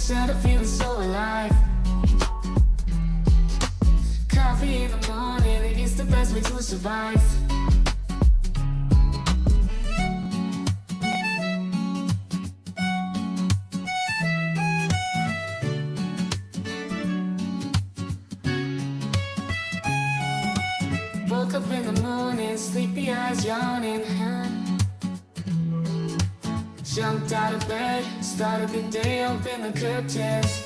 instead of feeling so alive. Coffee in the morning, it's the best way to survive. Woke up in the morning, sleepy eyes yawning. Jumped out of bed, started the day, opened the curtains.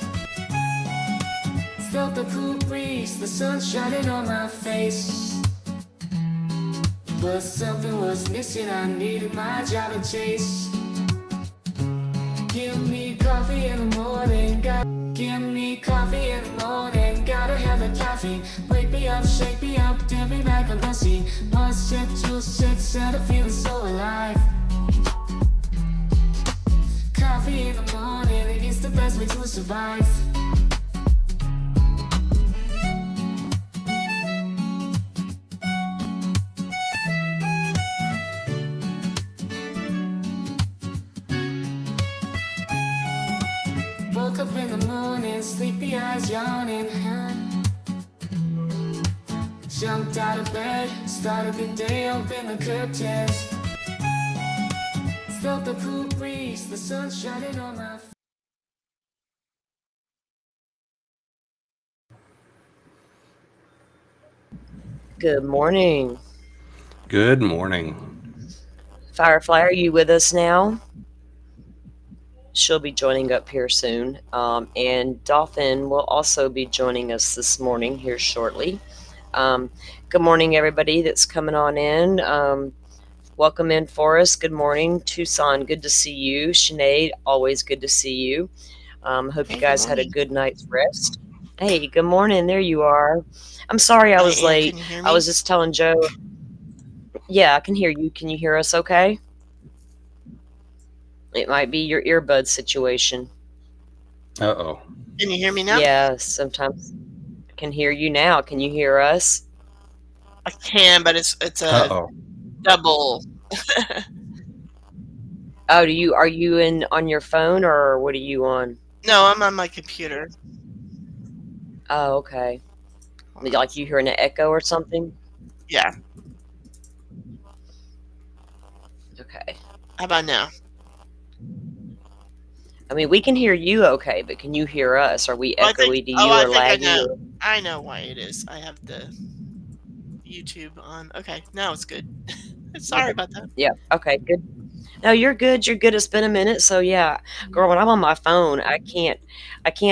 Felt the cool breeze, the sun shining on my face. But something was missing, I needed my job to chase. Give me coffee in the morning, give me coffee in the morning. Gotta have the caffeine, wake me up, shake me up, dip me back on the seat. 1 sip, 2 sips, instead of feeling so alive. Coffee in the morning, it's the best way to survive. Woke up in the morning, sleepy eyes yawning. Jumped out of bed, started the day, opened the curtains. Felt the cool breeze, the sun shining on my face. Good morning. Good morning. Firefly, are you with us now? She'll be joining up here soon. And Dolphin will also be joining us this morning here shortly. Good morning, everybody that's coming on in. Welcome in, Forrest. Good morning. Tucson, good to see you. Sinead, always good to see you. Hope you guys had a good night's rest. Hey, good morning. There you are. I'm sorry I was late. Can you hear me? I was just telling Joe. Yeah, I can hear you. Can you hear us okay? It might be your earbud situation. Uh-oh. Can you hear me now? Yeah, sometimes I can hear you now. Can you hear us? I can, but it's a Uh-oh. double. Oh, are you in on your phone or what are you on? No, I'm on my computer. Oh, okay. Like you hearing an echo or something? Yeah. Okay. How about now? I mean, we can hear you okay, but can you hear us? Are we echoey to you or laggy? I know why it is. I have the YouTube on. Okay, now it's good. Sorry about that. Yeah. Okay. Good. No, you're good. You're good. It's been a minute. So yeah, girl, when I'm on my phone, I can't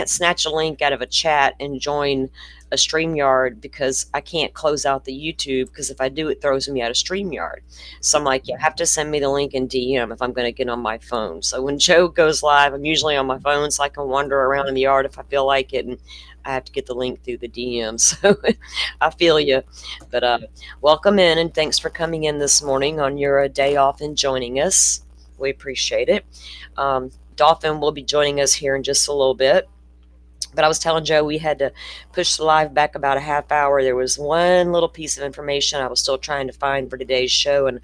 snatch a link out of a chat and join a StreamYard because I can't close out the YouTube because if I do, it throws me out of StreamYard. So I'm like, you have to send me the link in DM if I'm going to get on my phone. So when Joe goes live, I'm usually on my phone so I can wander around in the yard if I feel like it, and I have to get the link through the DM. So I feel you. But welcome in and thanks for coming in this morning on your day off and joining us. We appreciate it. Dolphin will be joining us here in just a little bit. But I was telling Joe we had to push the live back about a half hour. There was one little piece of information I was still trying to find for today's show. And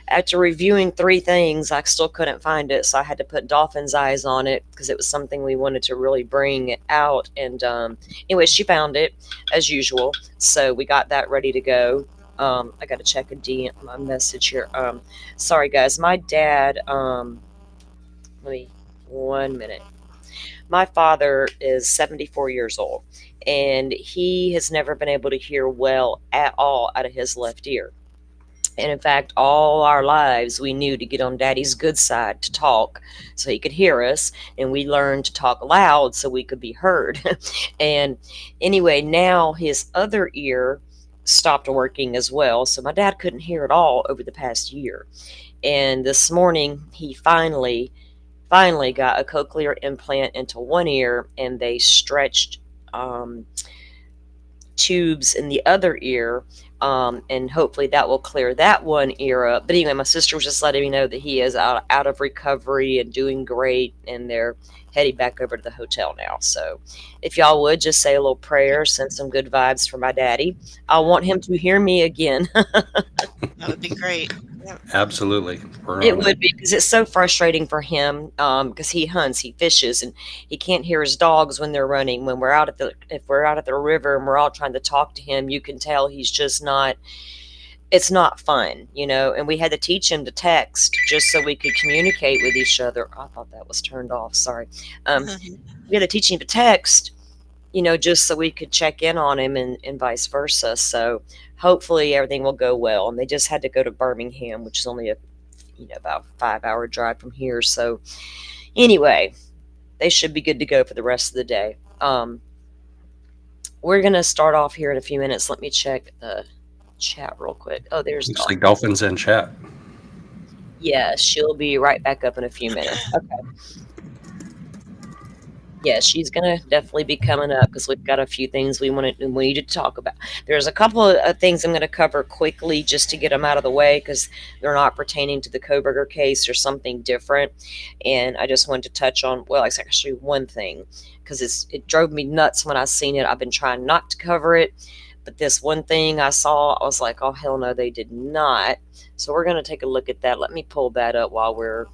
after reviewing 3 things, I still couldn't find it. So I had to put Dolphin's eyes on it because it was something we wanted to really bring out. And anyway, she found it as usual. So we got that ready to go. I got to check my message here. Sorry, guys. My dad, let me, 1 minute. My father is 74 years old, and he has never been able to hear well at all out of his left ear. And in fact, all our lives, we knew to get on Daddy's good side to talk so he could hear us. And we learned to talk loud so we could be heard. And anyway, now his other ear stopped working as well. So my dad couldn't hear at all over the past year. And this morning, he finally got a cochlear implant into one ear, and they stretched tubes in the other ear, and hopefully that will clear that one ear up. But anyway, my sister was just letting me know that he is out of recovery and doing great, and they're heading back over to the hotel now. So if y'all would just say a little prayer, send some good vibes for my daddy. I want him to hear me again. That would be great. Yeah. Absolutely. We're It on it. would be, because it's so frustrating for him, because he hunts, he fishes, and he can't hear his dogs when they're running. When we're out at the if we're out at the river and we're all trying to talk to him, you can tell he's just not. It's not fun, And we had to teach him to text just so we could communicate with each other. I thought that was turned off. Sorry. We had to teach him to text, just so we could check in on him and vice versa. So hopefully everything will go well. And they just had to go to Birmingham, which is only about a 5-hour drive from here. So anyway, they should be good to go for the rest of the day. We're going to start off here in a few minutes. Let me check the chat real quick. Oh, there's Looks Dolphin. like Dolphin's in chat. Yeah, she'll be right back up in a few minutes. Okay. Yeah, she's gonna definitely be coming up because we've got a few things we need to talk about. There's a couple of things I'm going to cover quickly just to get them out of the way because they're not pertaining to the Koberger case or something different. And I just wanted to touch on, well, it's actually one thing because it drove me nuts when I seen it. I've been trying not to cover it, but this one thing I saw, I was like, oh hell no, they did not. So we're going to take a look at that. Let me pull that up while we're.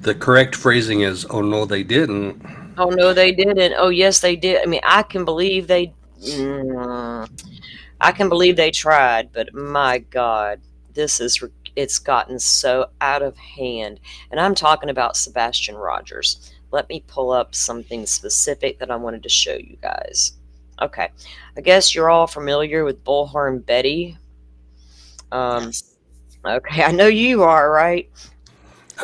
The correct phrasing is, oh no, they didn't. Oh no, they didn't. Oh yes, they did. I mean, I can believe they tried, but my God, it's gotten so out of hand. And I'm talking about Sebastian Rogers. Let me pull up something specific that I wanted to show you guys. Okay, I guess you're all familiar with Bullhorn Betty. Yes. Okay, I know you are, right?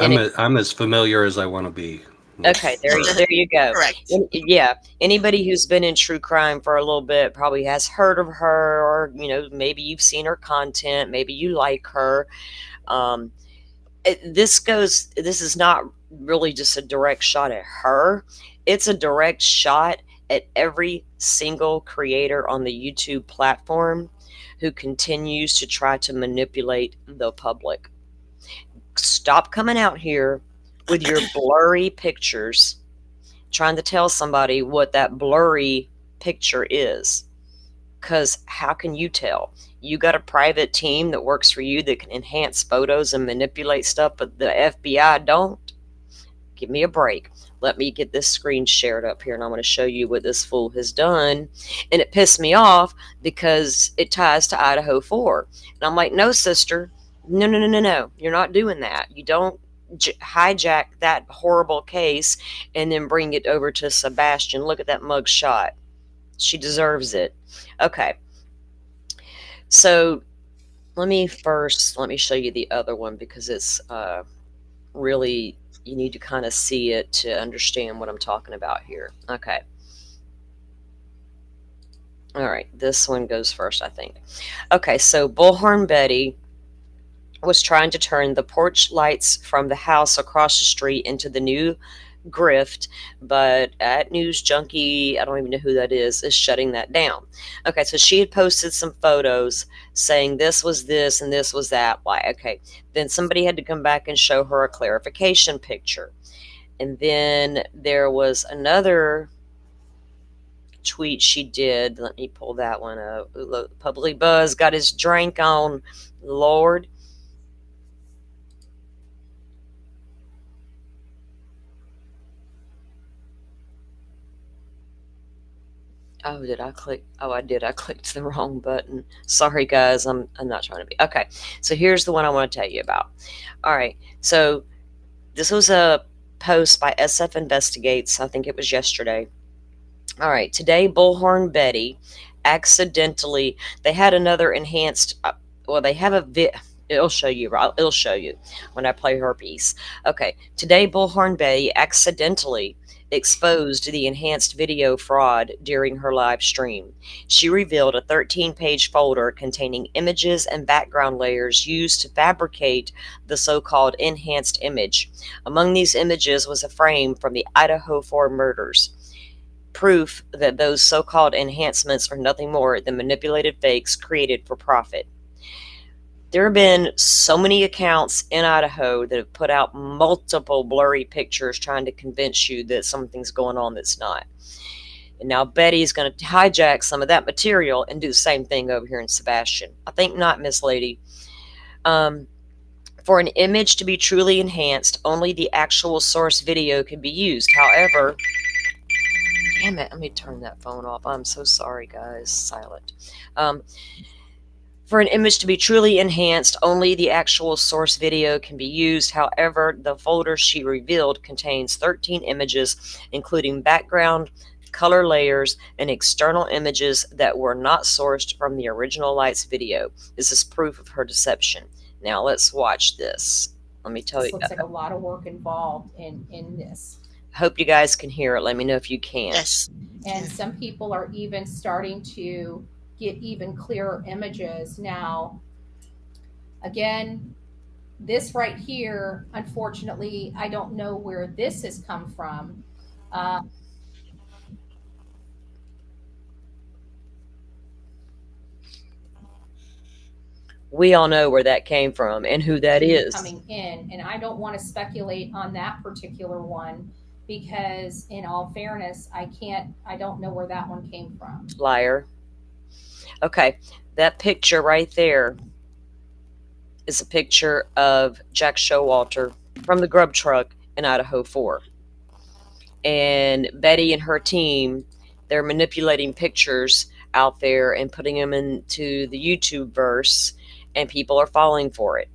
I'm as familiar as I want to be. Okay, there you go. Correct. Yeah, anybody who's been in true crime for a little bit probably has heard of her, or maybe you've seen her content, maybe you like her. This is not really just a direct shot at her. It's a direct shot at every single creator on the YouTube platform who continues to try to manipulate the public. Stop coming out here with your blurry pictures trying to tell somebody what that blurry picture is, because how can you tell? You got a private team that works for you that can enhance photos and manipulate stuff, but the FBI don't? Give me a break. Let me get this screen shared up here, and I'm going to show you what this fool has done. And it pissed me off because it ties to Idaho 4. And I'm like, no, sister, no, you're not doing that. You don't hijack that horrible case and then bring it over to Sebastian. Look at that mug shot. She deserves it. Okay. So let me show you the other one because it's really, you need to kind of see it to understand what I'm talking about here. Okay. All right. This one goes first, I think. Okay. So Bullhorn Betty was trying to turn the porch lights from the house across the street into the new grift, but at News Junkie, I don't even know who that is shutting that down. Okay, so she had posted some photos saying this was this and this was that. Why? Okay, then somebody had to come back and show her a clarification picture. And then there was another tweet she did. Let me pull that one up. Publicly Buzz got his drink on. Lord. Oh, did I click? Oh, I did. I clicked the wrong button. Sorry, guys. I'm not trying to be. Okay, so here's the one I want to tell you about. All right, so this was a post by SF Investigates. I think it was yesterday. All right, today Bullhorn Betty accidentally, they had another enhanced, they have a it'll show you when I play her piece. Okay, today Bullhorn Betty accidentally exposed the enhanced video fraud during her live stream. She revealed a 13-page folder containing images and background layers used to fabricate the so-called enhanced image. Among these images was a frame from the Idaho 4 murders. Proof that those so-called enhancements are nothing more than manipulated fakes created for profit. There have been so many accounts in Idaho that have put out multiple blurry pictures trying to convince you that something's going on that's not. And now Betty's going to hijack some of that material and do the same thing over here in Sebastian. I think not, Miss Lady. Um, for an image to be truly enhanced, only the actual source video can be used. However, damn it, let me turn that phone off. I'm so sorry, guys. Silent. Um, for an image to be truly enhanced, only the actual source video can be used. However, the folder she revealed contains 13 images, including background, color layers, and external images that were not sourced from the original Lights video. This is proof of her deception. Now let's watch this. Let me tell This you. looks like a lot of work involved in this. Hope you guys can hear it. Let me know if you can. Yes. And some people are even starting to get even clearer images now. Again, this right here, unfortunately, I don't know where this has come from. We all know where that came from and who that is. Coming in, and I don't want to speculate on that particular one because, in all fairness, I don't know where that one came from. Liar. Okay, that picture right there is a picture of Jack Showalter from the grub truck in Idaho 4. And Betty and her team, they're manipulating pictures out there and putting them into the YouTube verse, and people are falling for it.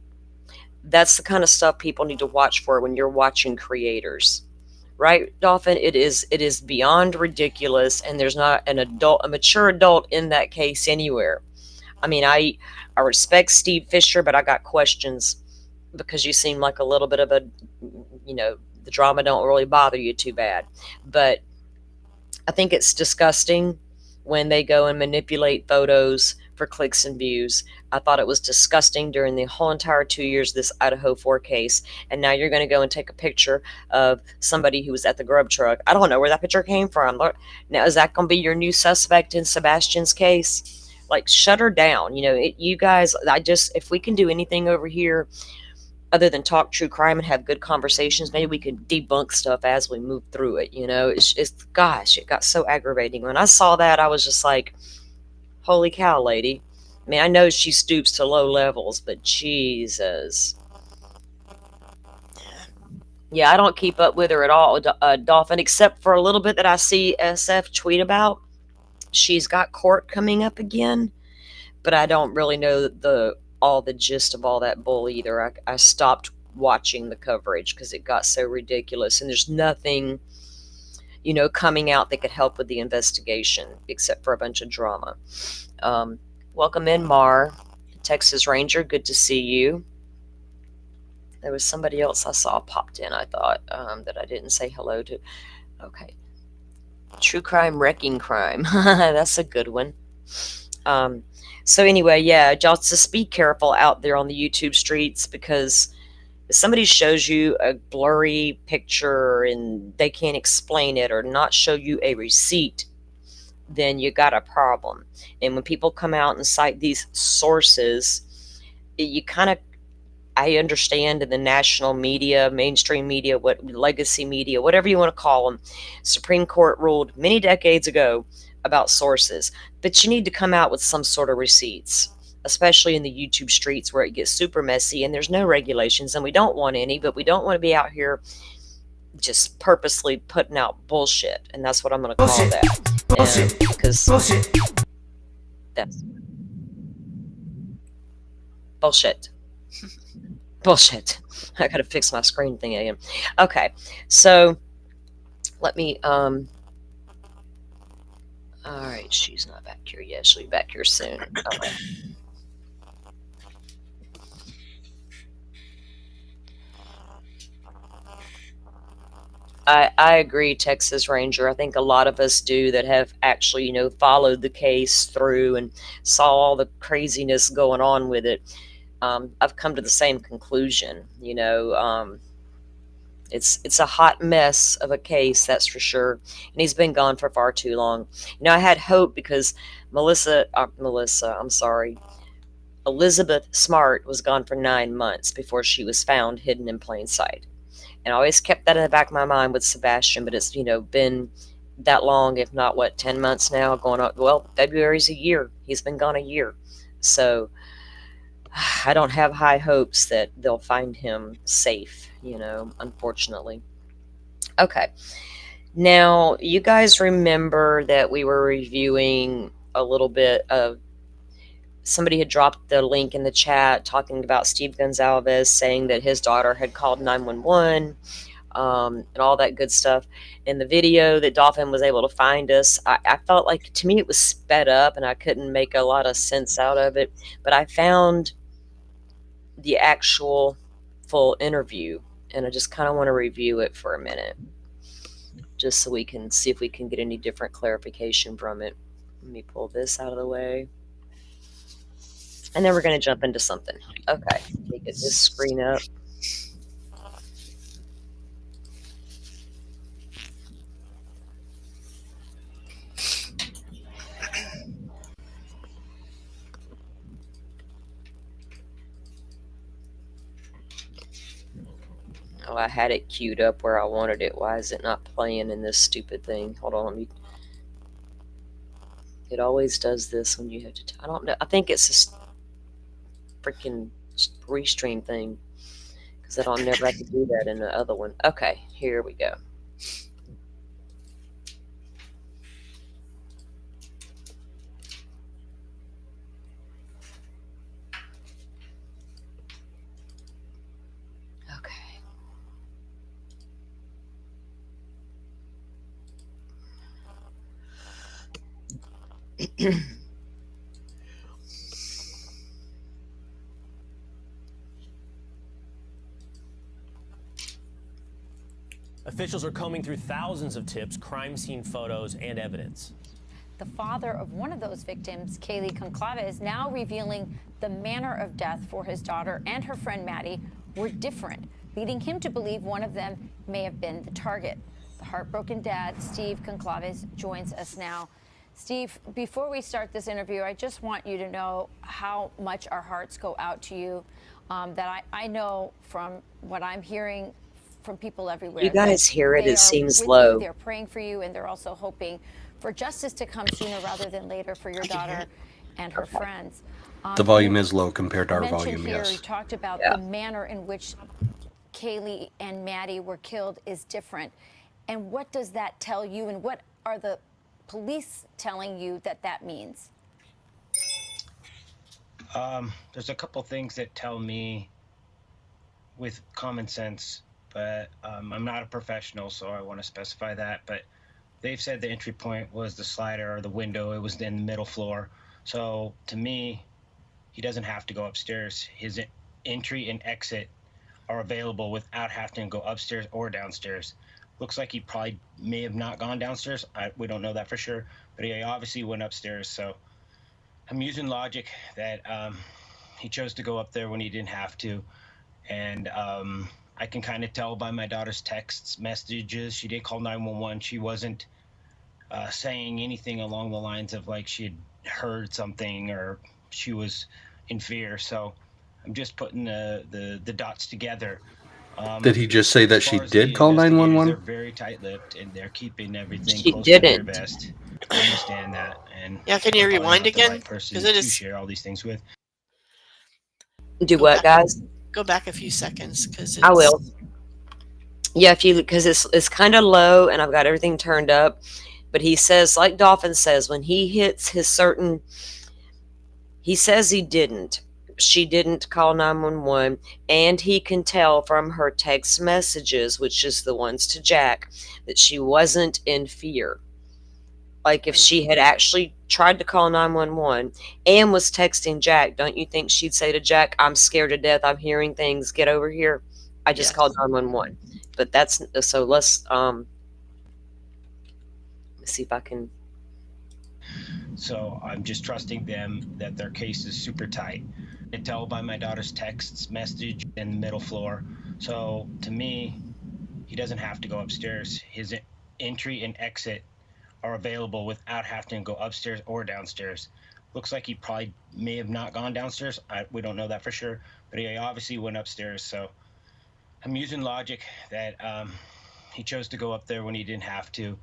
That's the kind of stuff people need to watch for when you're watching creators. Right, Dolphin? It is beyond ridiculous, and there's not a mature adult in that case anywhere. I mean, I respect Steve Fisher, but I got questions because you seem like a little bit of a, the drama don't really bother you too bad. But I think it's disgusting when they go and manipulate photos for clicks and views. I thought it was disgusting during the whole entire 2 years of this Idaho 4 case. And now you're going to go and take a picture of somebody who was at the grub truck. I don't know where that picture came from. Now, is that going to be your new suspect in Sebastian's case? Like, shut her down. You guys, if we can do anything over here other than talk true crime and have good conversations, maybe we can debunk stuff as we move through it. Gosh, it got so aggravating. When I saw that, I was just like, holy cow, lady. I mean, I know she stoops to low levels, but Jesus. Yeah, I don't keep up with her at all, Dolphin, except for a little bit that I see SF tweet about. She's got court coming up again, but I don't really know all the gist of all that bull either. I stopped watching the coverage because it got so ridiculous, and there's nothing, coming out that could help with the investigation except for a bunch of drama. Welcome in, Mar, Texas Ranger. Good to see you. There was somebody else I saw popped in, I thought, that I didn't say hello to. Okay. True crime, wrecking crime. That's a good one. So anyway, yeah, just be careful out there on the YouTube streets, because if somebody shows you a blurry picture and they can't explain it or not show you a receipt, then you got a problem. And when people come out and cite these sources, I understand in the national media, mainstream media, what legacy media, whatever you want to call them, Supreme Court ruled many decades ago about sources, but you need to come out with some sort of receipts, especially in the YouTube streets where it gets super messy and there's no regulations, and we don't want any, but we don't want to be out here just purposely putting out bullshit, and that's what I'm going to call that. Bullshit. Because Bullshit. that's bullshit. Bullshit. I gotta fix my screen thing again. Okay, so let me all right, she's not back here yet. She'll be back here soon. Okay. I agree, Texas Ranger. I think a lot of us do that have actually, followed the case through and saw all the craziness going on with it. I've come to the same conclusion. It's a hot mess of a case, that's for sure. And he's been gone for far too long. I had hope because Elizabeth Smart was gone for 9 months before she was found hidden in plain sight. And I always kept that in the back of my mind with Sebastian, but it's, been that long, if not, 10 months now, going on. Well, February's a year. He's been gone a year. So, I don't have high hopes that they'll find him safe, unfortunately. Okay. Now, you guys remember that we were reviewing a little bit of somebody had dropped the link in the chat talking about Steve Gonzalez saying that his daughter had called 911, and all that good stuff. In the video that Dolphin was able to find us, I felt like, to me, it was sped up and I couldn't make a lot of sense out of it. But I found the actual full interview, and I just kind of want to review it for a minute, just so we can see if we can get any different clarification from it. Let me pull this out of the way. And then we're going to jump into something. Okay, let me get this screen up. Oh, I had it queued up where I wanted it. Why is it not playing in this stupid thing? Hold on, let me... It always does this when you have to... I don't know. I think it's this freaking restream thing, because I'll never have to do that in the other one. Okay, here we go. Okay. Officials are combing through thousands of tips, crime scene photos, and evidence. The father of one of those victims, Kaylee Conclave, is now revealing the manner of death for his daughter and her friend Maddie were different, leading him to believe one of them may have been the target. The heartbroken dad, Steve Conclave, joins us now. Steve, before we start this interview, I just want you to know how much our hearts go out to you. That I know from what I'm hearing from people everywhere. You guys hear it? It seems with low. You, they're praying for you, and they're also hoping for justice to come sooner rather than later for your daughter and her friends. The volume is low compared to our volume, here, yes. You talked about the manner in which Kaylee and Maddie were killed is different. And what does that tell you, and what are the police telling you that means? There's a couple things that tell me with common sense, but I'm not a professional, so I want to specify that. But they've said the entry point was the slider or the window. It was in the middle floor. So to me, he doesn't have to go upstairs. His entry and exit are available without having to go upstairs or downstairs. Looks like he probably may have not gone downstairs. We don't know that for sure, but he obviously went upstairs. So I'm using logic that he chose to go up there when he didn't have to. And I can kind of tell by my daughter's texts, messages. She did call 911. She wasn't saying anything along the lines of like she had heard something or she was in fear. So I'm just putting the dots together. Did he just say that she As did the call investigators, 911? They're very tight-lipped and they're keeping everything She close to their didn't. vest. I understand that, and Yeah, can you I'm probably rewind not the again? right person 'Cause it to is- share all these things with. Do Go what, back. guys? Go back a few seconds, because I will. Yeah, because it's kind of low and I've got everything turned up. But he says, like Dolphin says, when he hits his certain, he says he didn't. She didn't call 911, and he can tell from her text messages, which is the ones to Jack, that she wasn't in fear. Like if she had actually tried to call 911 and was texting Jack, don't you think she'd say to Jack, "I'm scared to death. I'm hearing things. Get over here. I just Yes. called 911." But that's so. Let's see if I can. So I'm just trusting them that their case is super tight. I can tell by my daughter's texts, message in the middle floor. So to me, he doesn't have to go upstairs. His entry and exit are available without having to go upstairs or downstairs. Looks like he probably may have not gone downstairs. We don't know that for sure, but he obviously went upstairs. So I'm using logic that he chose to go up there when he didn't have to.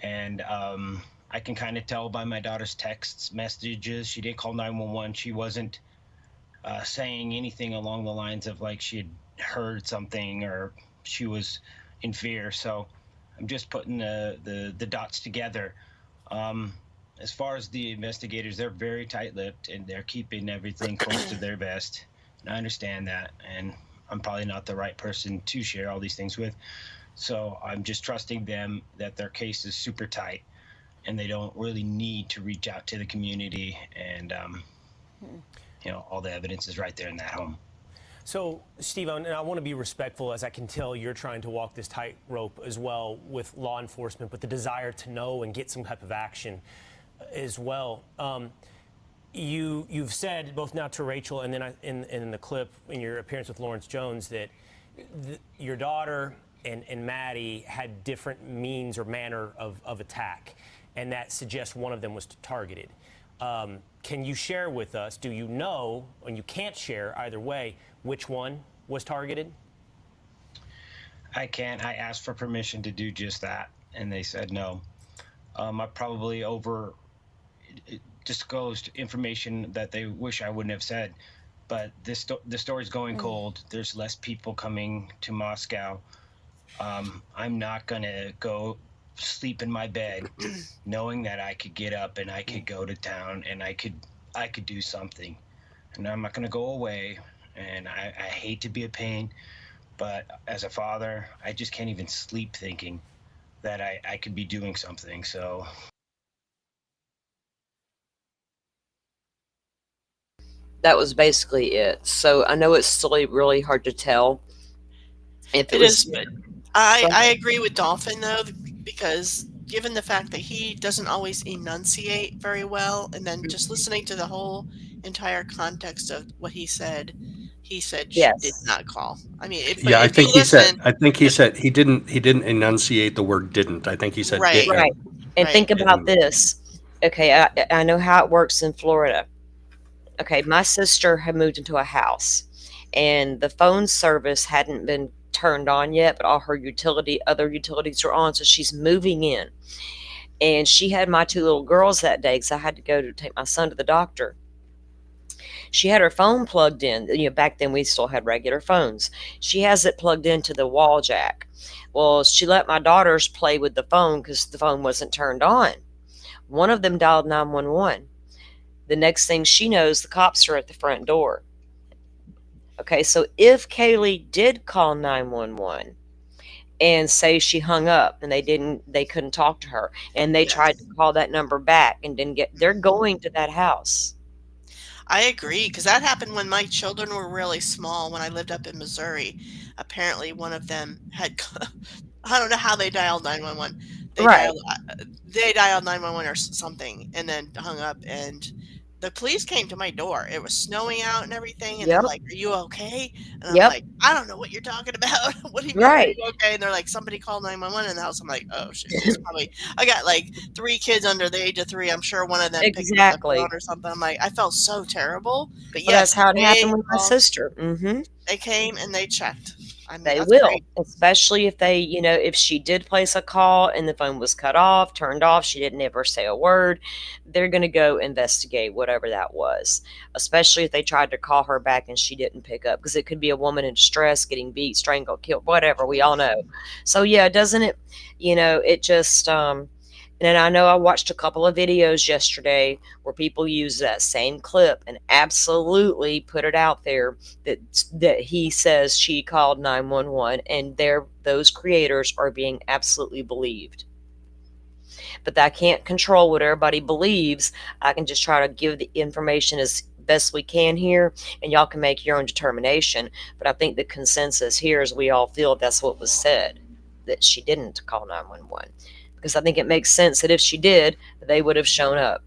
And I can kind of tell by my daughter's texts, messages. She did call 911. She wasn't saying anything along the lines of like she had heard something or she was in fear. So I'm just putting the dots together. As far as the investigators, they're very tight-lipped and they're keeping everything close to their vest. And I understand that, and I'm probably not the right person to share all these things with. So I'm just trusting them that their case is super tight and they don't really need to reach out to the community. And, all the evidence is right there in that home. So, Steve, and I want to be respectful, as I can tell you're trying to walk this tightrope as well with law enforcement, but the desire to know and get some type of action as well. You've said both now to Rachel and then in the clip in your appearance with Lawrence Jones that your daughter and Maddie had different means or manner of attack, and that suggests one of them was targeted. Can you share with us, do you know, and you can't share either way, which one was targeted? I can't. I asked for permission to do just that, and they said no. I probably disclosed information that they wish I wouldn't have said, but the story's going cold. There's less people coming to Moscow. I'm not gonna go sleep in my bed knowing that I could get up and I could go to town and I could do something. And I'm not gonna go away, and I hate to be a pain, but as a father, I just can't even sleep thinking that I could be doing something. So That was basically it. So I know it's still really hard to tell if it was. is, but I agree with Dolphin though, because given the fact that he doesn't always enunciate very well, and then just listening to the whole entire context of what he said she did not call. I mean, Yeah, I if you think he listen, said he didn't enunciate the word didn't. I think he said Right. didn't. Right. And Right. think about Didn't. this. Okay, I know how it works in Florida. Okay, my sister had moved into a house, and the phone service hadn't been turned on yet, but all her other utilities were on, so she's moving in. And she had my two little girls that day because I had to go to take my son to the doctor. She had her phone plugged in. Back then we still had regular phones. She has it plugged into the wall jack. Well, she let my daughters play with the phone because the phone wasn't turned on. One of them dialed 911. The next thing she knows, the cops are at the front door. Okay, so if Kaylee did call 911 and say she hung up and they couldn't talk to her, and they tried to call that number back and didn't they're going to that house. I agree, because that happened when my children were really small when I lived up in Missouri. Apparently, one of them had, I don't know how they dialed 911. Right. They dialed 911 or something and then hung up, and the police came to my door. It was snowing out and everything, and they're Yep. like, "Are you okay?" And I'm Yep. like, "I don't know what you're talking about. What do you mean, Right. are you okay?" And they're like, "Somebody called 911 in the house." I'm like, "Oh shit, it's probably." I got like 3 kids under the age of 3. I'm sure one of them picked up the Exactly. phone or something. I'm like, I felt so terrible. But Well, that's yes, how it happened with my called- sister. Mm-hmm. They came and they checked. I mean, They that's will, great. especially if if she did place a call and the phone was cut off, turned off, she didn't ever say a word, they're going to go investigate whatever that was, especially if they tried to call her back and she didn't pick up, because it could be a woman in distress, getting beat, strangled, killed, whatever, we all know. So yeah, doesn't it, it just, and I know I watched a couple of videos yesterday where people use that same clip and absolutely put it out there that he says she called 911, and those creators are being absolutely believed. But I can't control what everybody believes. I can just try to give the information as best we can here, and y'all can make your own determination. But I think the consensus here is we all feel that's what was said, that she didn't call 911. Because I think it makes sense that if she did, they would have shown up,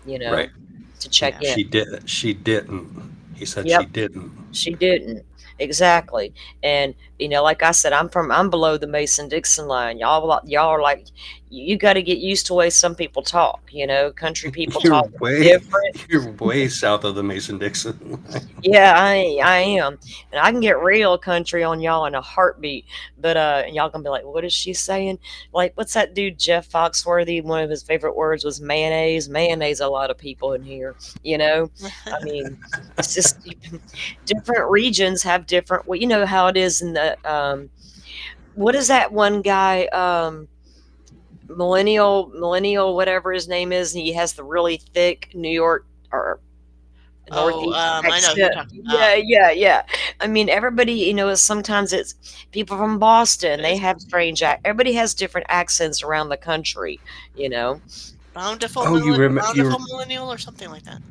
Right. to check in. She didn't. He said Yep. she didn't. She didn't. Exactly. And like I said, I'm below the Mason-Dixon line. Y'all are like, you got to get used to the way some people talk. Country people You're talk way different. you're way south of the Mason-Dixon line. Yeah, I am, and I can get real country on y'all in a heartbeat. But y'all gonna be like, what is she saying? Like, what's that dude Jeff Foxworthy? One of his favorite words was mayonnaise. Mayonnaise. A lot of people in here. I mean, it's just different regions have different. Well, you know how it is in the what is that one guy millennial whatever his name is, and he has the really thick New York or Oh, Northeast I know who you're accent. talking about. Yeah. I mean, everybody, sometimes it's people from Boston. They have strange everybody has different accents around the country, you know. Oh, Bountiful millennial or something like that.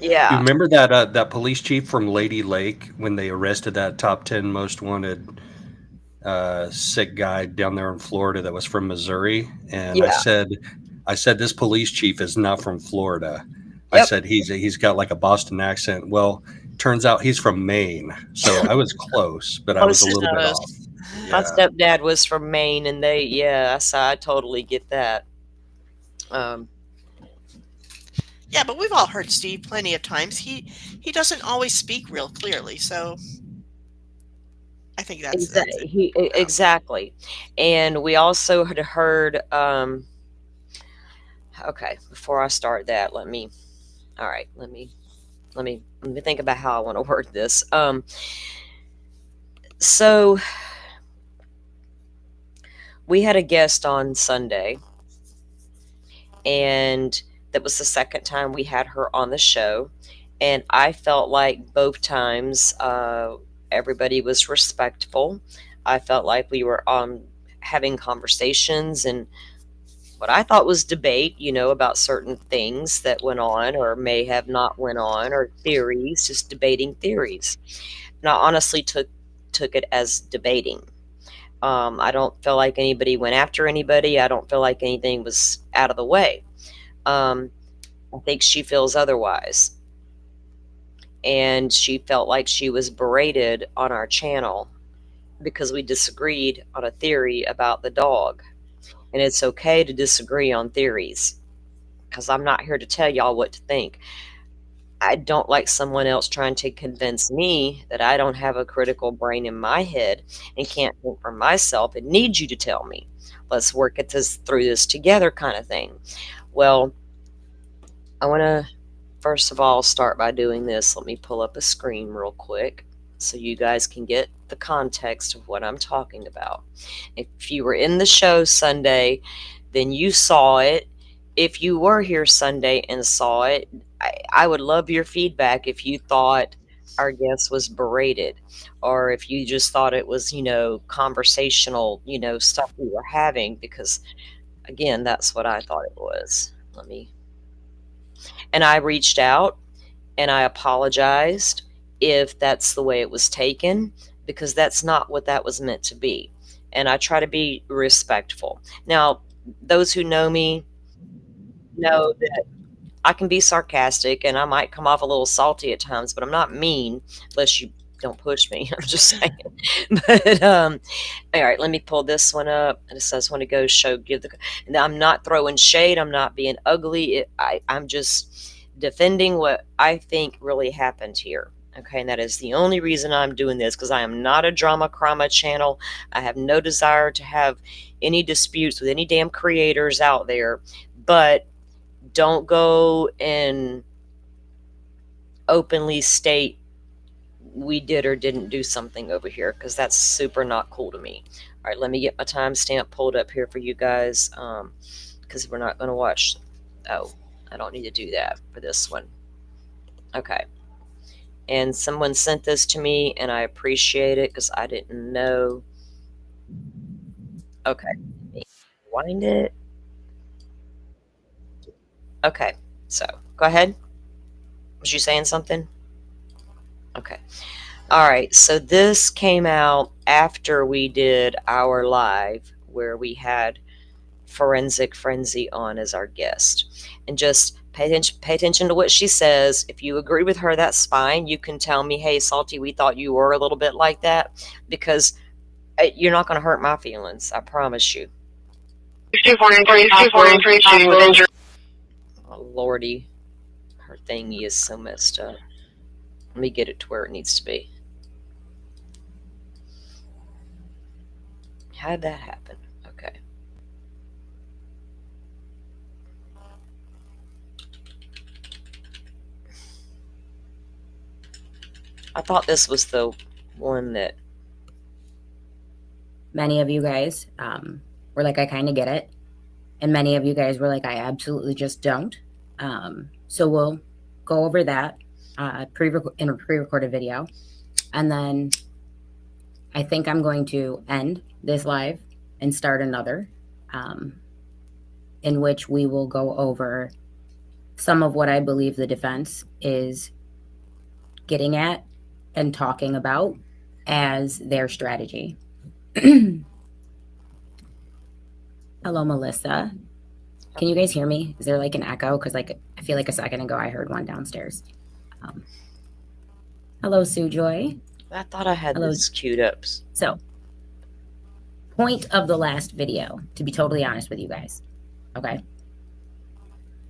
Yeah. you Yeah. remember that police chief from Lady Lake when they arrested that top 10 most wanted sick guy down there in Florida that was from Missouri? And Yeah. I said this police chief is not from Florida. I Yep. said he's got like a Boston accent. Well, turns out he's from Maine. So I was close, but I was a Close little bit Knows. off. My Yeah. stepdad was from Maine, and I totally get that. Um, Yeah, but we've all heard Steve plenty of times. He doesn't always speak real clearly, so I think that's it. exactly. And we also had heard, okay, before I start that, let me think about how I want to word this. So we had a guest on Sunday, and that was the second time we had her on the show. And I felt like both times everybody was respectful. I felt like we were having conversations and what I thought was debate, about certain things that went on or may have not went on, or theories, just debating theories. And I honestly took it as debating. I don't feel like anybody went after anybody. I don't feel like anything was out of the way. I think she feels otherwise. And she felt like she was berated on our channel because we disagreed on a theory about the dog. And it's okay to disagree on theories because I'm not here to tell y'all what to think. I don't like someone else trying to convince me that I don't have a critical brain in my head and can't think for myself and need you to tell me. Let's work through this together, kind of thing. Well, I want to first of all start by doing this. Let me pull up a screen real quick so you guys can get the context of what I'm talking about. If you were in the show Sunday, then you saw it. If you were here Sunday and saw it, I would love your feedback if you thought our guest was berated or if you just thought it was, conversational, stuff we were having, because again, that's what I thought it was. And I reached out and I apologized if that's the way it was taken, because that's not what that was meant to be. And I try to be respectful. Now, those who know me know that I can be sarcastic and I might come off a little salty at times, but I'm not mean unless you don't push me. I'm just saying. But all right, let me pull this one up. And it says, "Want to go show give the." Now, I'm not throwing shade. I'm not being ugly. I'm just defending what I think really happened here. Okay, and that is the only reason I'm doing this, because I am not a drama crama channel. I have no desire to have any disputes with any damn creators out there. But don't go and openly state we did or didn't do something over here, because that's super not cool to me. All right, let me get my timestamp pulled up here for you guys, because we're not going to watch. Oh, I don't need to do that for this one. Okay. And someone sent this to me, and I appreciate it because I didn't know. Okay. Let me wind it. Okay. So, go ahead. Was you saying something? Okay. All right. So, this came out after we did our live where we had Forensic Frenzy on as our guest. And just Pay attention to what she says. If you agree with her, that's fine. You can tell me, hey, Salty, we thought you were a little bit like that, because you're not going to hurt my feelings. I promise you. Oh, Lordy. Her thingy is so messed up. Let me get it to where it needs to be. How'd that happen? Okay. I thought this was the one that... Many of you guys were like, I kind of get it. And many of you guys were like, I absolutely just don't. So we'll go over that in a pre-recorded video. And then I think I'm going to end this live and start another in which we will go over some of what I believe the defense is getting at and talking about as their strategy. Hello, Melissa. Can you guys hear me? Is there like an echo? Because like I feel like a second ago I heard one downstairs. Hello, Sue Joy. I thought I had this queued up. So, point of the last video, to be totally honest with you guys, okay?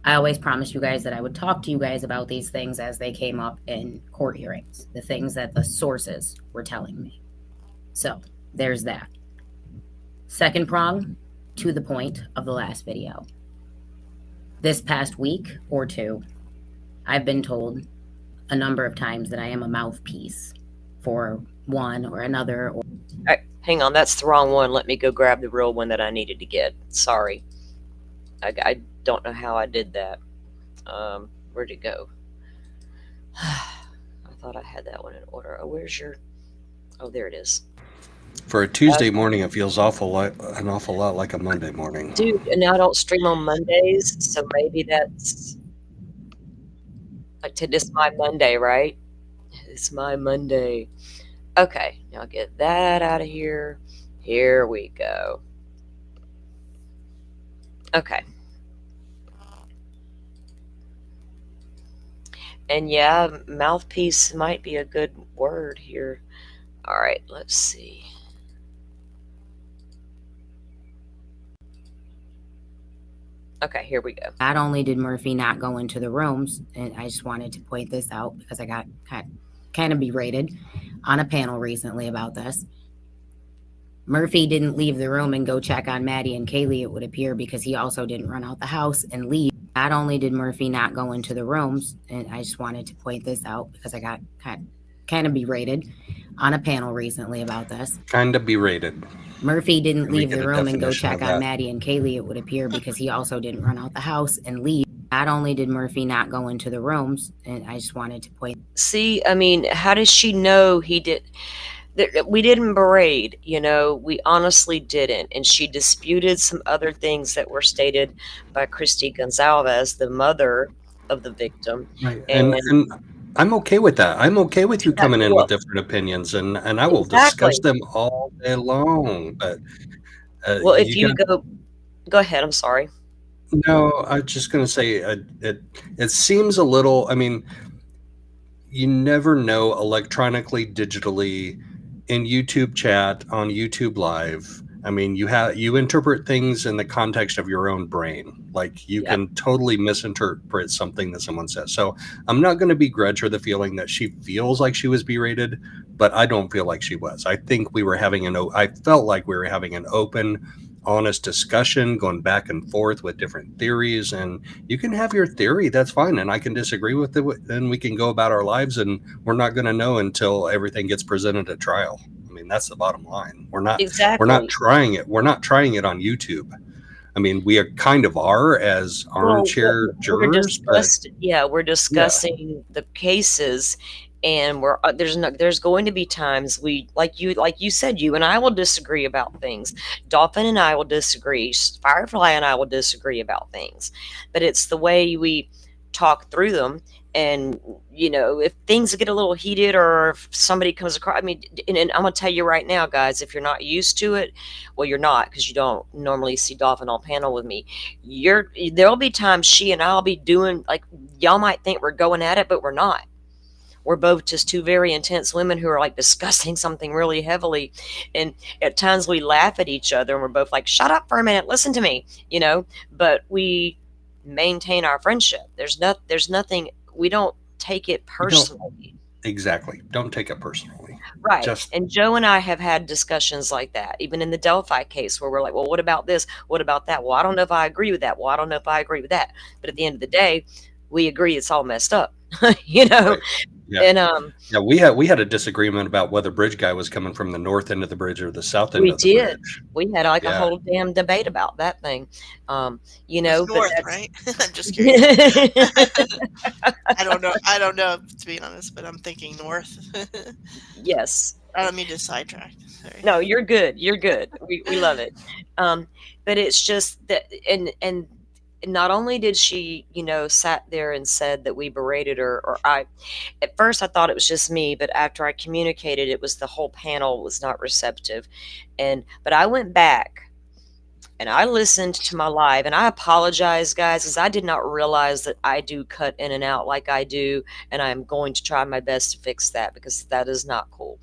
I always promised you guys that I would talk to you guys about these things as they came up in court hearings, the things that the sources were telling me. So, there's that. Second prong, to the point of the last video. This past week or two, I've been told a number of times that I am a mouthpiece for one or another. Hang on, that's the wrong one. Let me go grab the real one that I needed to get. Sorry. I don't know how I did that. Where'd it go? I thought I had that one in order. Oh, where's your... Oh, there it is. For a Tuesday morning, it feels an awful lot like a Monday morning. Dude, and now I don't stream on Mondays, so maybe that's... Like, it's my Monday, right? It's my Monday. Okay, now get that out of here. Here we go. Okay. And yeah, mouthpiece might be a good word here. All right, let's see. Okay, here we go. Not only did Murphy not go into the rooms, and I just wanted to point this out because I got kind of berated on a panel recently about this. Murphy didn't leave the room and go check on Maddie and Kaylee, it would appear, because he also didn't run out the house and leave. Not only did Murphy not go into the rooms, and I just wanted to point this out because I got kind of berated on a panel recently about this. Kind of berated. Murphy didn't leave the room and go check on Maddie and Kaylee, it would appear, because he also didn't run out the house and leave. Not only did Murphy not go into the rooms, and I just wanted to point... See, I mean, how does she know he did... We didn't berate, you know, we honestly didn't. And she disputed some other things that were stated by Christy Gonzalez, the mother of the victim. Right. And I'm okay with that. I'm okay with you coming in with different opinions, and I will discuss them all day long. But well, if you go ahead. I'm sorry. No, I was just going to say it seems a little. I mean, you never know electronically, digitally, in YouTube chat, on YouTube Live. I mean, you interpret things in the context of your own brain. Like you can totally misinterpret something that someone says. So I'm not going to begrudge her the feeling that she feels like she was berated, but I don't feel like she was. I think I felt like we were having an open, honest discussion, going back and forth with different theories. And you can have your theory, that's fine. And I can disagree with it. And we can go about our lives, and we're not going to know until everything gets presented at trial. I mean, that's the bottom line. We're not trying it. We're not trying it on YouTube. I mean, we kind of are as armchair jurors. We're discussing the cases, and there's going to be times like you said, you and I will disagree about things. Dolphin and I will disagree. Firefly and I will disagree about things. But it's the way we talk through them And if things get a little heated, or if somebody comes across, I mean, and I'm gonna tell you right now, guys, if you're not used to it, well, you're not, because you don't normally see Dolphin on panel with me. There'll be times she and I'll be doing, like, y'all might think we're going at it, but we're not. We're both just two very intense women who are, like, discussing something really heavily, and at times we laugh at each other and we're both like, shut up for a minute, listen to me, but we maintain our friendship. There's nothing, we don't take it personally. Exactly. Don't take it personally. Right. And Joe and I have had discussions like that, even in the Delphi case, where we're like, well, what about this? What about that? Well, I don't know if I agree with that. Well, I don't know if I agree with that. But at the end of the day, we agree it's all messed up. Right. Yeah. And we had a disagreement about whether Bridge Guy was coming from the north end of the bridge or the south end we of the did. bridge. We had like a whole damn debate about that thing. It's north, right? I'm just curious. I don't know, to be honest, but I'm thinking north. Yes. I don't mean to sidetrack. Sorry. No, you're good. You're good. We love it. But it's just that, and not only did she, sat there and said that we berated her, or at first I thought it was just me, but after I communicated, it was the whole panel was not receptive. But I went back and I listened to my live, and I apologize, guys, because I did not realize that I do cut in and out like I do, and I'm going to try my best to fix that, because that is not cool.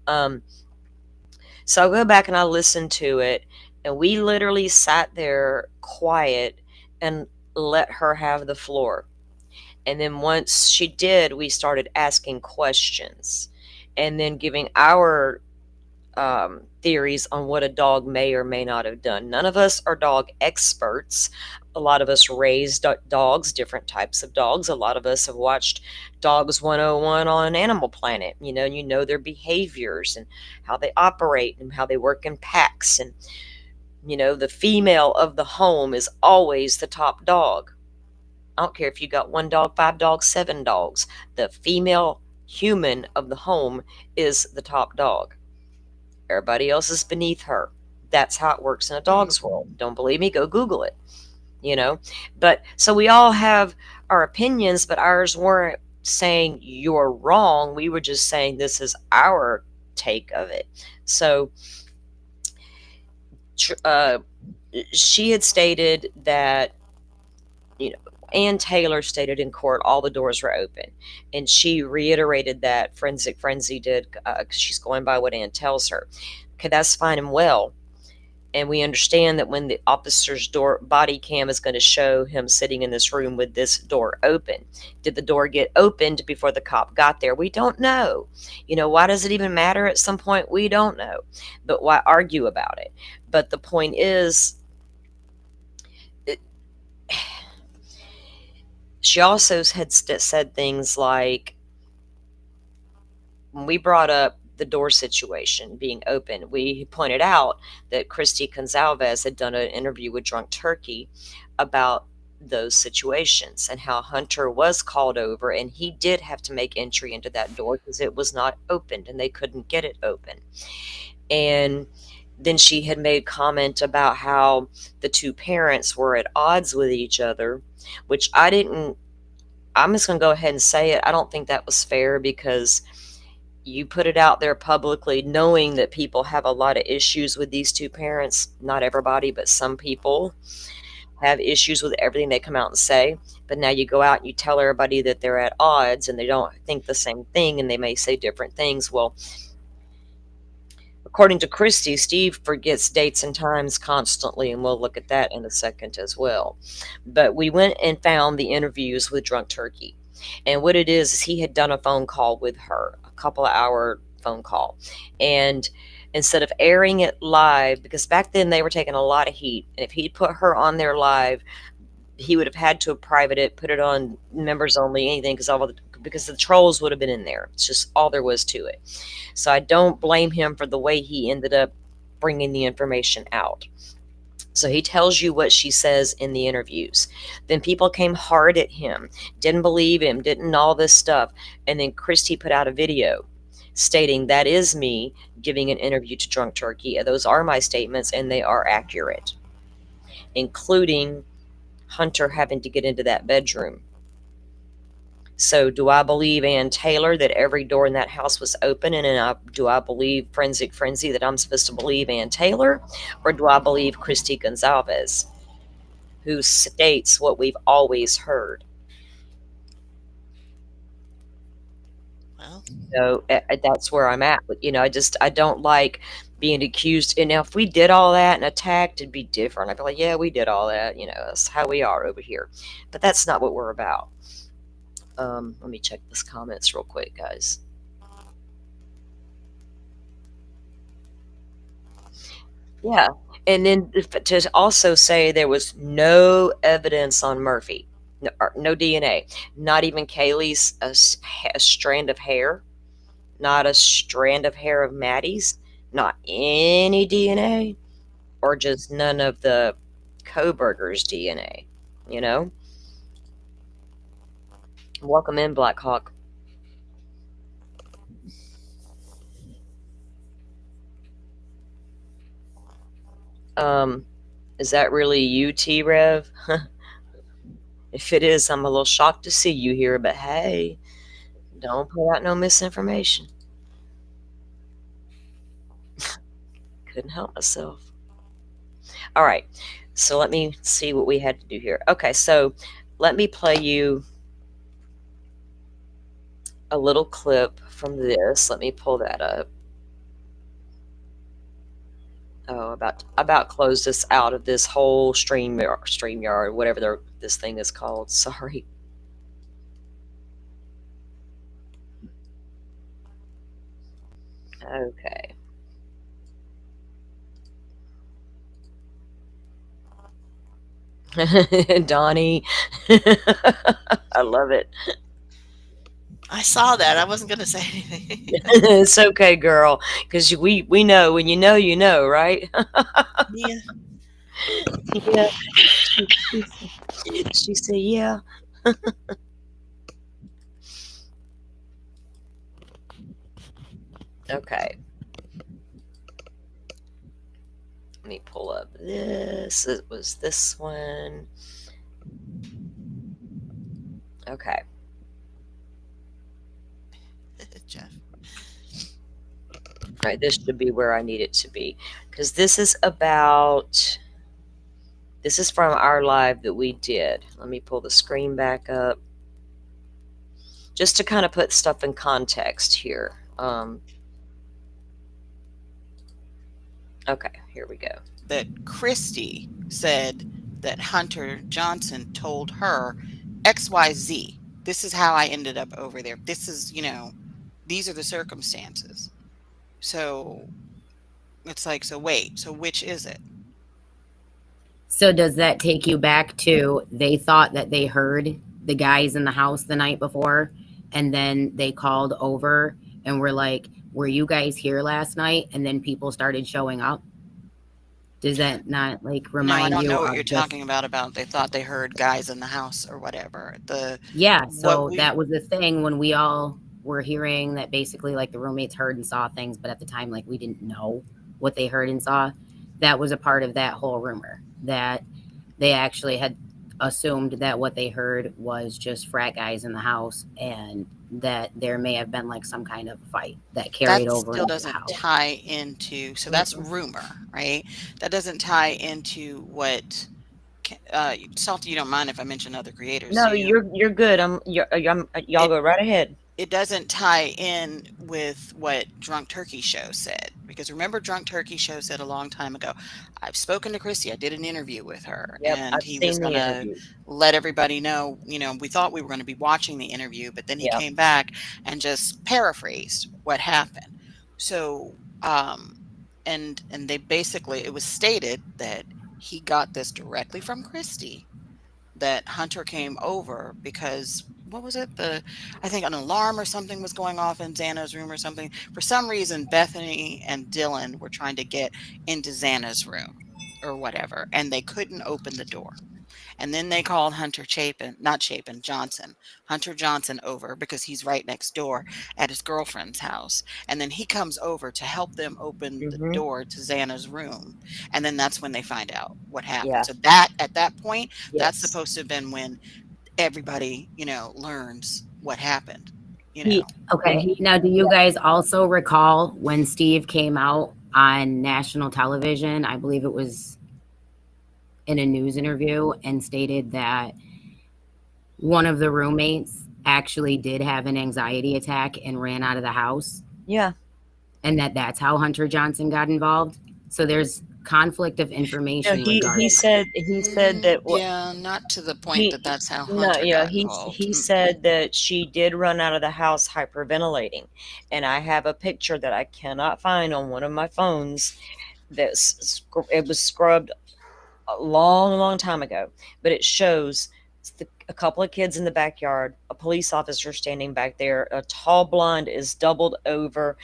So I'll go back and I listened to it, and we literally sat there quiet and let her have the floor. And then once she did, we started asking questions and then giving our theories on what a dog may or may not have done. None of us are dog experts. A lot of us raised dogs, different types of dogs. A lot of us have watched Dogs 101 on Animal Planet. You know their behaviors and how they operate and how they work in packs. And, the female of the home is always the top dog. I don't care if you got 1 dog, 5 dogs, 7 dogs. The female human of the home is the top dog. Everybody else is beneath her. That's how it works in a dog's world. Don't believe me? Go Google it. But so we all have our opinions, but ours weren't saying you're wrong. We were just saying this is our take of it. So she had stated that, Ann Taylor stated in court all the doors were open, and she reiterated that Forensic Frenzy did, because she's going by what Ann tells her. Okay, that's fine and well, and we understand that when the officer's body cam is going to show him sitting in this room with this door open. Did the door get opened before the cop got there? We don't know. Why does it even matter at some point? We don't know. But why argue about it? But the point is, she also had said things like, when we brought up the door situation being open, we pointed out that Christy Gonzalez had done an interview with Drunk Turkey about those situations and how Hunter was called over and he did have to make entry into that door because it was not opened and they couldn't get it open. And then she had made comment about how the two parents were at odds with each other, which I'm just going to go ahead and say it. I don't think that was fair, because you put it out there publicly knowing that people have a lot of issues with these two parents. Not everybody, but some people have issues with everything they come out and say. But now you go out and you tell everybody that they're at odds and they don't think the same thing and they may say different things. Well, according to Christy, Steve forgets dates and times constantly, and we'll look at that in a second as well. But we went and found the interviews with Drunk Turkey. And what it is he had done a phone call with her, a couple of hour phone call. And instead of airing it live, because back then they were taking a lot of heat, and if he'd put her on there live, he would have had to have private it, put it on members only, anything, because the trolls would have been in there. It's just all there was to it. So I don't blame him for the way he ended up bringing the information out. So he tells you what she says in the interviews. Then people came hard at him, didn't believe him, didn't all this stuff. And then Christy put out a video stating that is me giving an interview to Drunk Turkey. Those are my statements and they are accurate, including Hunter having to get into that bedroom. So, do I believe Ann Taylor that every door in that house was open? And then do I believe Forensic Frenzy that I'm supposed to believe Ann Taylor? Or do I believe Christy Gonzalez, who states what we've always heard? Well, So that's where I'm at. But, I don't like being accused. And now, if we did all that and attacked, it'd be different. I'd be like, yeah, we did all that. That's how we are over here. But that's not what we're about. Let me check this comments real quick, guys. Yeah. And then to also say there was no evidence on Murphy, no DNA, not even Kaylee's a strand of hair, not a strand of hair of Maddie's, not any DNA, or just none of the Koberger's DNA, you know? Welcome in, Blackhawk. Is that really you, T-Rev? If it is, I'm a little shocked to see you here, but hey, don't put out no misinformation. Couldn't help myself. All right, so let me see what we had to do here. Okay, so let me play you a little clip from this. Let me pull that up. Oh, about close this out of this whole StreamYard, whatever this thing is called. Sorry. Okay. Donnie. I love it. I saw that. I wasn't going to say anything. It's okay, girl, because we know when you know, right? Yeah. Yeah. She said, yeah. Okay. Let me pull up this. It was this one. Okay. Jeff. All right, this should be where I need it to be, because this is from our live that we did. Let me pull the screen back up just to kind of put stuff in context here. Okay, here we go. That Christy said that Hunter Johnson told her XYZ. This is how I ended up over there. This is, these are the circumstances. So it's like, so wait, so which is it? So does that take you back to they thought that they heard the guys in the house the night before, and then they called over and were like, were you guys here last night? And then people started showing up. Does that not remind you? No, I don't know what you're talking about they thought they heard guys in the house or whatever. So that was the thing when we all were hearing that basically the roommates heard and saw things, but at the time we didn't know what they heard and saw. That was a part of that whole rumor, that they actually had assumed that what they heard was just frat guys in the house, and that there may have been some kind of fight that carried over. That still doesn't tie into, so that's rumor, right? That doesn't tie into what Salty, you don't mind if I mention other creators? No, you're good. Y'all go right ahead. It doesn't tie in with what Drunk Turkey Show said, because remember, Drunk Turkey Show said a long time ago, I've spoken to Chrissy, I did an interview with her, and he was going to let everybody know, we thought we were going to be watching the interview, but then he came back and just paraphrased what happened. So, and they basically, it was stated that he got this directly from Christy, that Hunter came over because, what was it? I think an alarm or something was going off in Xana's room or something. For some reason, Bethany and Dylan were trying to get into Xana's room or whatever, and they couldn't open the door. And then they called Hunter Johnson over, because he's right next door at his girlfriend's house. And then he comes over to help them open the door to Xana's room. And then that's when they find out what happened. Yeah. So that, at that point, that's supposed to have been when everybody, learns what happened. Okay. Now, do you guys also recall when Steve came out on national television? I believe it was in a news interview, and stated that one of the roommates actually did have an anxiety attack and ran out of the house. Yeah. And that's how Hunter Johnson got involved. So there's conflict of information. He said that. Yeah, not to the point that's how Hunter got involved. He said that she did run out of the house hyperventilating, and I have a picture that I cannot find on one of my phones. It was scrubbed a long time ago, but it shows a couple of kids in the backyard, a police officer standing back there, a tall blonde is doubled over.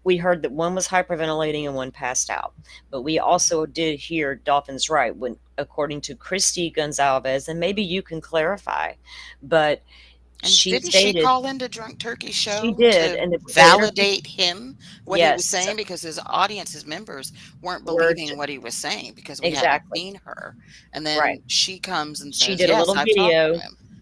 We heard that one was hyperventilating and one passed out. But we also did hear, Dolphin's right, when, according to Christy Gonzalez, and maybe you can clarify, but and didn't she call into Drunk Turkey show? She did, to and validate him what he was saying, because his audience, his members, weren't believing what he was saying because we hadn't seen her. And then she comes and says, she did a little video.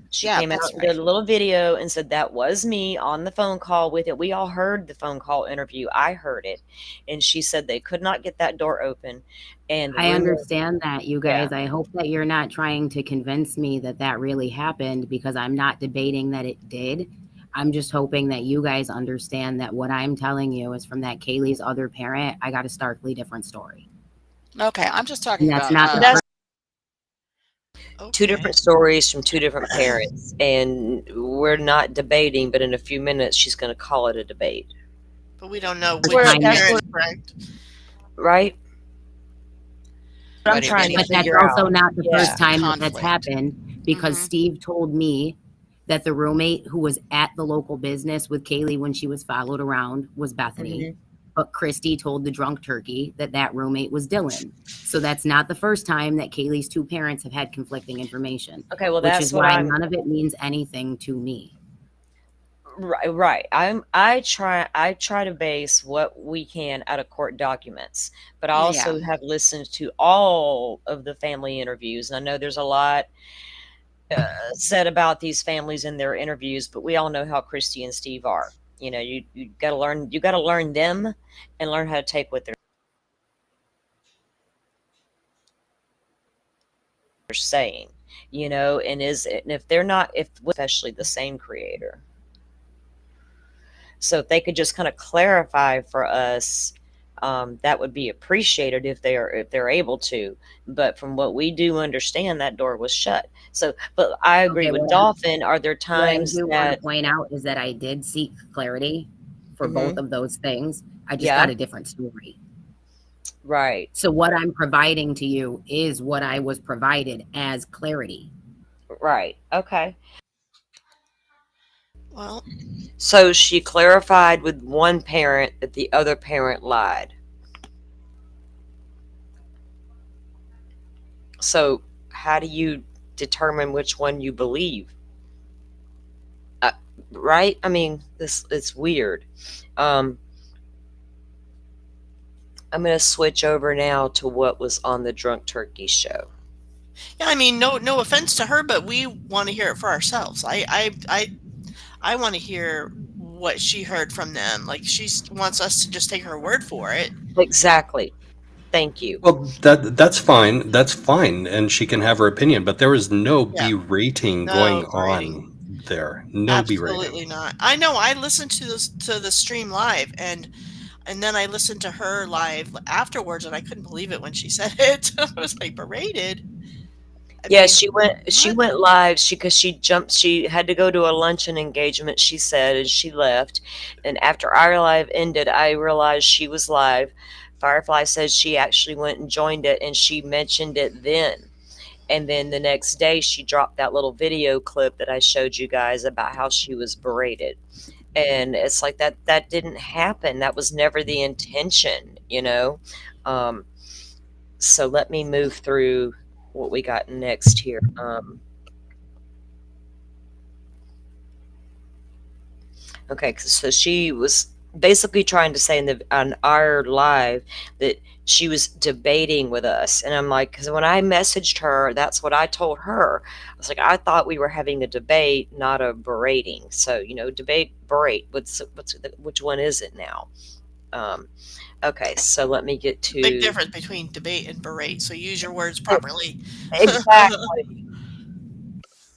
She came out and did a little video and said, that was me on the phone call with it. We all heard the phone call interview. I heard it. And she said they could not get that door open. And I understand that, you guys. I hope that you're not trying to convince me that that really happened, because I'm not debating that it did. I'm just hoping that you guys understand that what I'm telling you is from that Kaylee's other parent. I got a starkly different story. Okay, I'm just talking about two different stories from two different parents, and we're not debating, but in a few minutes she's going to call it a debate. But we don't know which parent, correct? Right? But that's also not the first time that's happened, because Steve told me that the roommate who was at the local business with Kaylee when she was followed around was Bethany. But Christy told the Drunk Turkey that roommate was Dylan. So that's not the first time that Kaylee's two parents have had conflicting information. Okay, well, that's why none of it means anything to me. Right. I try to base what we can out of court documents, but I also have listened to all of the family interviews, and I know there's a lot said about these families in their interviews, but we all know how Christy and Steve are. You know, you got to learn them and learn how to take what they're saying, you know, and if they're not, especially the same creator. So if they could just kind of clarify for us, that would be appreciated if they're able to. But from what we do understand, that door was shut. So, but I agree with Dolphin. Are there times that want to point out is that I did seek clarity for both of those things. I just got a different story. Right. So what I'm providing to you is what I was provided as clarity. Right. Okay. Well, so she clarified with one parent that the other parent lied. So how do you determine which one you believe? Right? I mean, it's weird. I'm going to switch over now to what was on the Drunk Turkey show. Yeah, I mean, no offense to her, but we want to hear it for ourselves. I want to hear what she heard from them. Like, she wants us to just take her word for it. Exactly. Thank you. Well, that's fine. That's fine, and she can have her opinion. But there was no berating going on there. No berating. Absolutely not. I know. I listened to the stream live, and then I listened to her live afterwards, and I couldn't believe it when she said it. I was like, berated. She went live because she had to go to a luncheon engagement, she said, and she left. And after our live ended, I realized she was live. Firefly says she actually went and joined it, and she mentioned it then. And then the next day she dropped that little video clip that I showed you guys about how she was berated. And it's like that didn't happen. That was never the intention, you know? So let me move through what we got next here. Okay, so she was basically trying to say on our live that she was debating with us. And I'm like, because when I messaged her, that's what I told her. I was like, I thought we were having a debate, not a berating. So, debate, berate. Which one is it now? Okay, so let me get to big difference between debate and berate. So use your words properly. Exactly.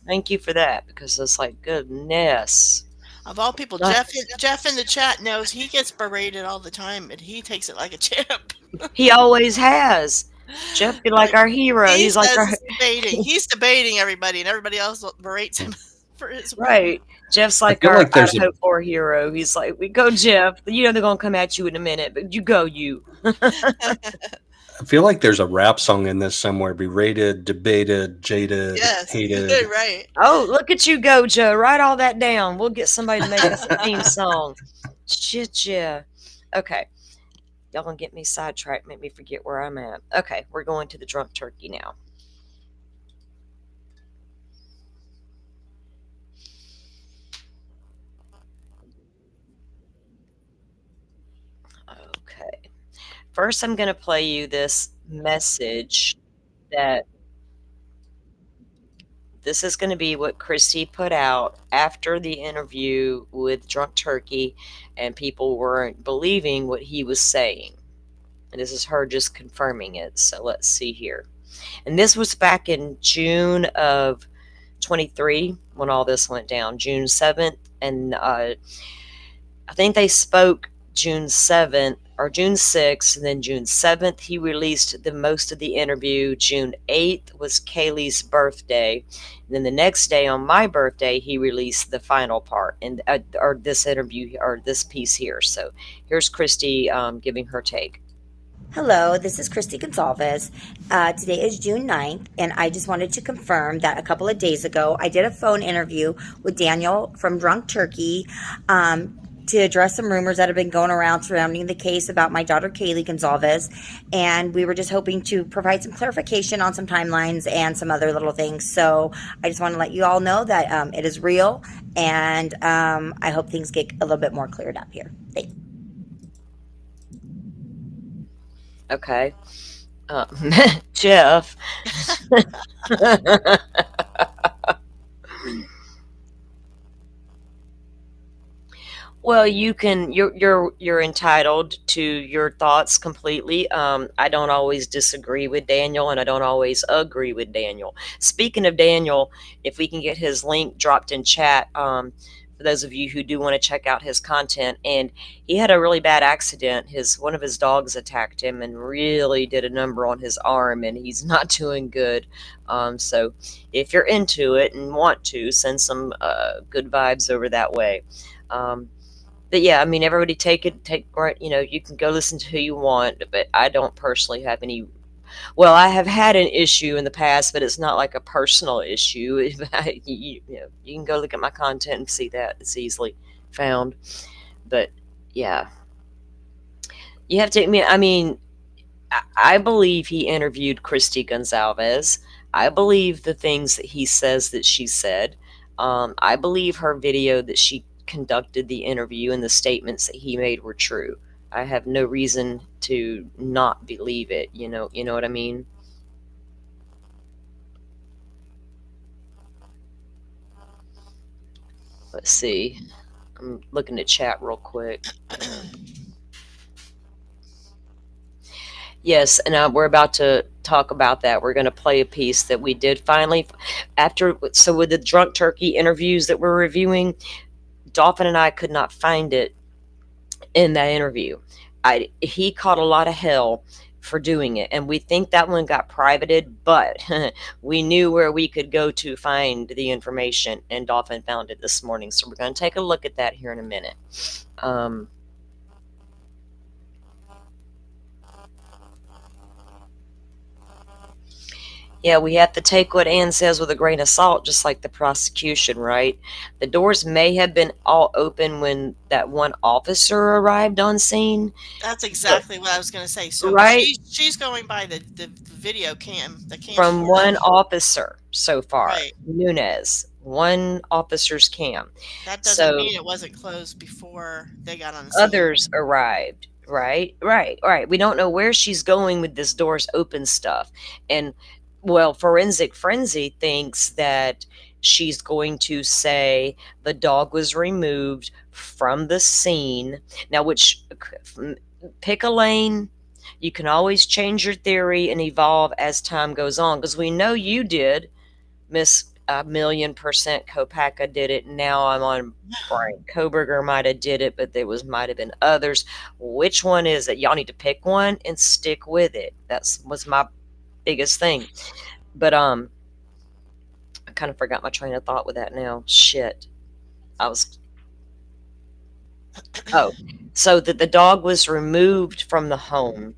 Thank you for that, because it's like, goodness. Of all people, Jeff in the chat knows he gets berated all the time, and he takes it like a champ. He always has. Jeff be like our hero. He He's like our debating. He's debating everybody, and everybody else berates him for his right. Jeff's like our Idaho 4 hero. He's like, we go, Jeff. They're gonna come at you in a minute, but you go, you. I feel like there's a rap song in this somewhere. Berated, debated, jaded, yes, hated. Right. Oh, look at you go, Joe. Write all that down. We'll get somebody to make us a theme song. Shit, yeah. Okay. Y'all gonna get me sidetracked, make me forget where I'm at. Okay, we're going to the drunk turkey now. Okay. First, I'm going to play you this message that this is going to be what Christy put out after the interview with Drunk Turkey, and people weren't believing what he was saying. And this is her just confirming it. So let's see here. And this was back in June of 23 when all this went down, June 7th. And I think they spoke June 7th or June 6th, and then June 7th he released the most of the interview. June 8th was Kaylee's birthday, and then the next day on my birthday he released the final part and or this interview or this piece here. So here's Christy giving her take. Hello, this is Christy Gonzalez. Today is June 9th, and I just wanted to confirm that a couple of days ago I did a phone interview with Daniel from Drunk Turkey to address some rumors that have been going around surrounding the case about my daughter Kaylee Gonzalez, and we were just hoping to provide some clarification on some timelines and some other little things. So I just want to let you all know that it is real, and I hope things get a little bit more cleared up here. Thanks. Okay. Jeff. Well, you're entitled to your thoughts completely. I don't always disagree with Daniel, and I don't always agree with Daniel. Speaking of Daniel, if we can get his link dropped in chat, for those of you who do want to check out his content. And he had a really bad accident. One of his dogs attacked him and really did a number on his arm, and he's not doing good. So if you're into it and want to, send some good vibes over that way. But yeah, I mean, everybody take you can go listen to who you want, but I don't personally have any. Well, I have had an issue in the past, but it's not like a personal issue. You can go look at my content and see that. It's easily found. But yeah, you have to, I mean, I believe he interviewed Christy Gonzalez. I believe the things that he says that she said. I believe her video that she conducted the interview and the statements that he made were true. I have no reason to not believe it. You know what I mean? Let's see. I'm looking at chat real quick. Yes, and we're about to talk about that. We're going to play a piece that we did finally so with the Drunk Turkey interviews that we're reviewing, Dolphin and I could not find it in that interview. He caught a lot of hell for doing it, and we think that one got privated, but we knew where we could go to find the information, and Dolphin found it this morning. So we're going to take a look at that here in a minute. Yeah, we have to take what Ann says with a grain of salt, just like the prosecution, right? The doors may have been all open when that one officer arrived on scene. That's exactly what I was going to say. So right? she's going by the video cam. From one officer so far, right. Nunez. one officer's cam. That doesn't So mean it wasn't closed before they got on the scene. others arrived. Right. We don't know where she's going with this doors open stuff. And well, Forensic Frenzy thinks that she's going to say the dog was removed from the scene. Now, which pick a lane. You can always change your theory and evolve as time goes on, because we know you did, Miss $1,000,000% Kopaka did it. Now I'm on Brian Koberger might have did it, but there might have been others. Which one is it? Y'all need to pick one and stick with it. Was my biggest thing. But I kind of forgot my train of thought with that now. Shit. So that the dog was removed from the home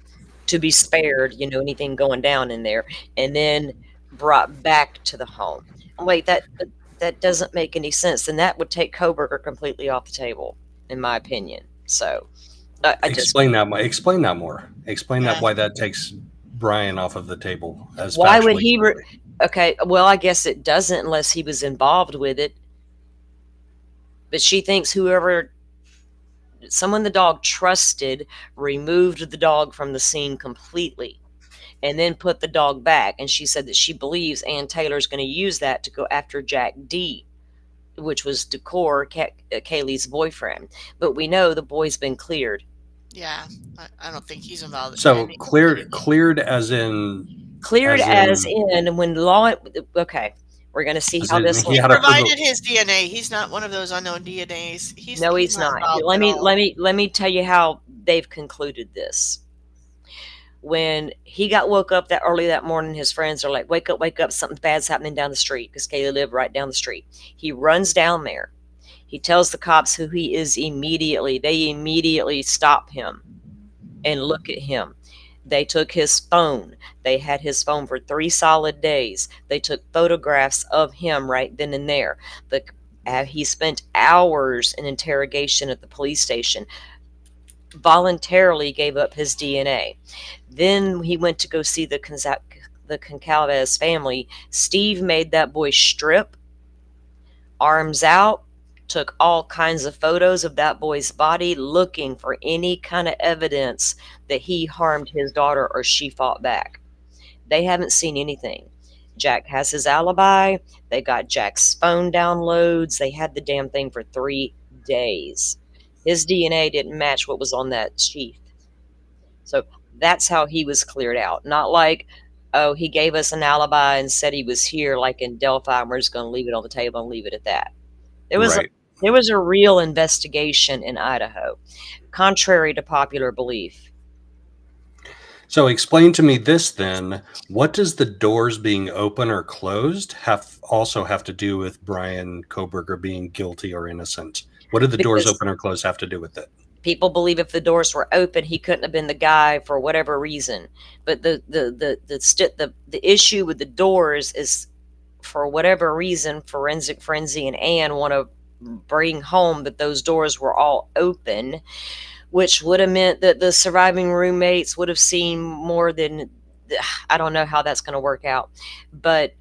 to be spared, anything going down in there, and then brought back to the home. Wait, that doesn't make any sense. Then that would take Koberger completely off the table, in my opinion. So explain that more. Explain that why that takes Brian off of the table. As why would he? Okay, well, I guess it doesn't unless he was involved with it. But she thinks someone the dog trusted removed the dog from the scene completely and then put the dog back. And she said that she believes Ann Taylor's going to use that to go after Jack D, which was Decor, Kaylee's boyfriend. But we know the boy's been cleared. Yeah, I don't think he's involved. So cleared as in... Cleared as in when law... Okay, we're going to see how this... He provided his DNA. He's not one of those unknown DNAs. He's not. Let me tell you how they've concluded this. When he got woke up that early that morning, his friends are like, wake up, something bad's happening down the street, because Kaylee lived right down the street. He runs down there. He tells the cops who he is immediately. They immediately stop him and look at him. They took his phone. They had his phone for 3 solid days. They took photographs of him right then and there. He spent hours in interrogation at the police station, voluntarily gave up his DNA. Then he went to go see the Concalves family. Steve made that boy strip, arms out, took all kinds of photos of that boy's body, looking for any kind of evidence that he harmed his daughter or she fought back. They haven't seen anything. Jack has his alibi. They got Jack's phone downloads. They had the damn thing for 3 days. His DNA didn't match what was on that sheath. So that's how he was cleared out. Not like, oh, he gave us an alibi and said he was here, like in Delphi, and we're just going to leave it on the table and leave it at that. There was a real investigation in Idaho, contrary to popular belief. So explain to me this then. What does the doors being open or closed also have to do with Brian Koberger being guilty or innocent? What did the doors open or closed have to do with it? People believe if the doors were open, he couldn't have been the guy for whatever reason. But the issue with the doors is, for whatever reason, Forensic Frenzy and Ann want to bring home that those doors were all open, which would have meant that the surviving roommates would have seen more than... I don't know how that's going to work out. But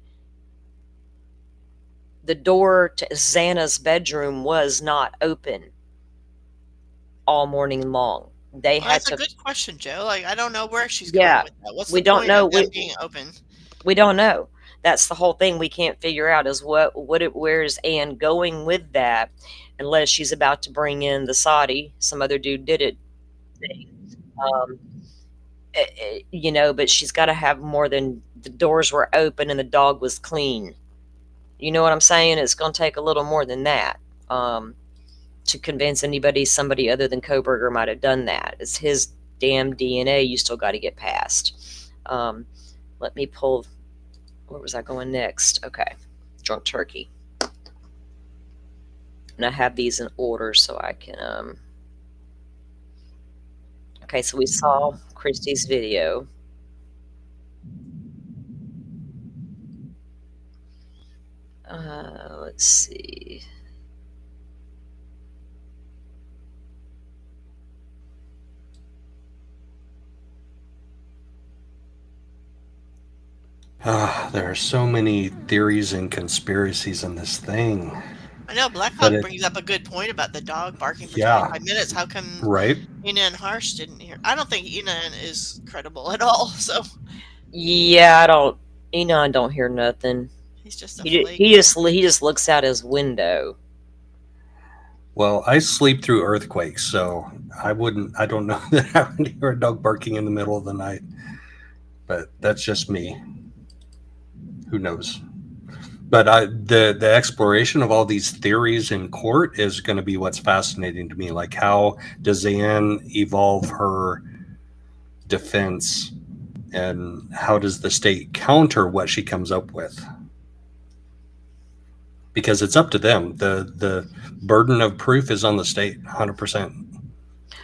the door to Xana's bedroom was not open all morning long. That's a good question, Joe. Like, I don't know where she's going with that. What's the point of them being open? We don't know. That's the whole thing we can't figure out, is where's Ann going with that, unless she's about to bring in the Saudi, some other dude did it thing. But she's got to have more than the doors were open and the dog was clean. You know what I'm saying? It's going to take a little more than that to convince somebody other than Koberger might have done that. It's his damn DNA you still got to get past. Let me pull... Where was I going next? Okay. Drunk turkey. And I have these in order so I can... Okay, so we saw Christy's video. Let's see. there are so many theories and conspiracies in this thing. I know Blackhawk brings up a good point about the dog barking for 25 minutes. How come Ina and Harsh didn't hear? I don't think Ina is credible at all. So yeah, Enon don't hear nothing. He's just a he flake. he just looks out his window. Well, I sleep through earthquakes, so I don't know that I would hear a dog barking in the middle of the night. But that's just me. Who knows? But the exploration of all these theories in court is going to be what's fascinating to me. Like, how does Anne evolve her defense, and how does the state counter what she comes up with? Because it's up to them. The burden of proof is on the state, 100%.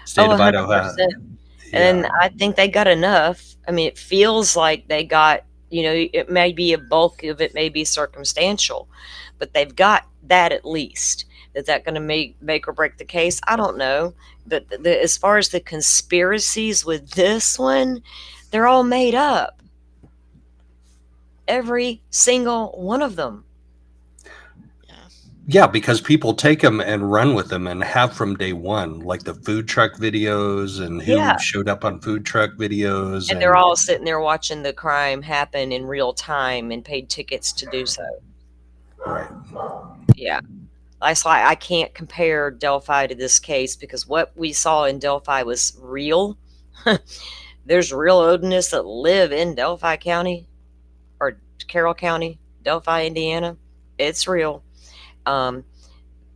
State of Idaho. And I think they got enough. I mean, it feels like they got, it may be a bulk of it may be circumstantial, but they've got that at least. Is that going to make or break the case? I don't know. But as far as the conspiracies with this one, they're all made up. Every single one of them. Yeah, because people take them and run with them and have from day one, like the food truck videos and who showed up on food truck videos. And they're all sitting there watching the crime happen in real time and paid tickets to do so. Right. Yeah. That's why I can't compare Delphi to this case, because what we saw in Delphi was real. There's real Odinists that live in Delphi County or Carroll County, Delphi, Indiana. It's real.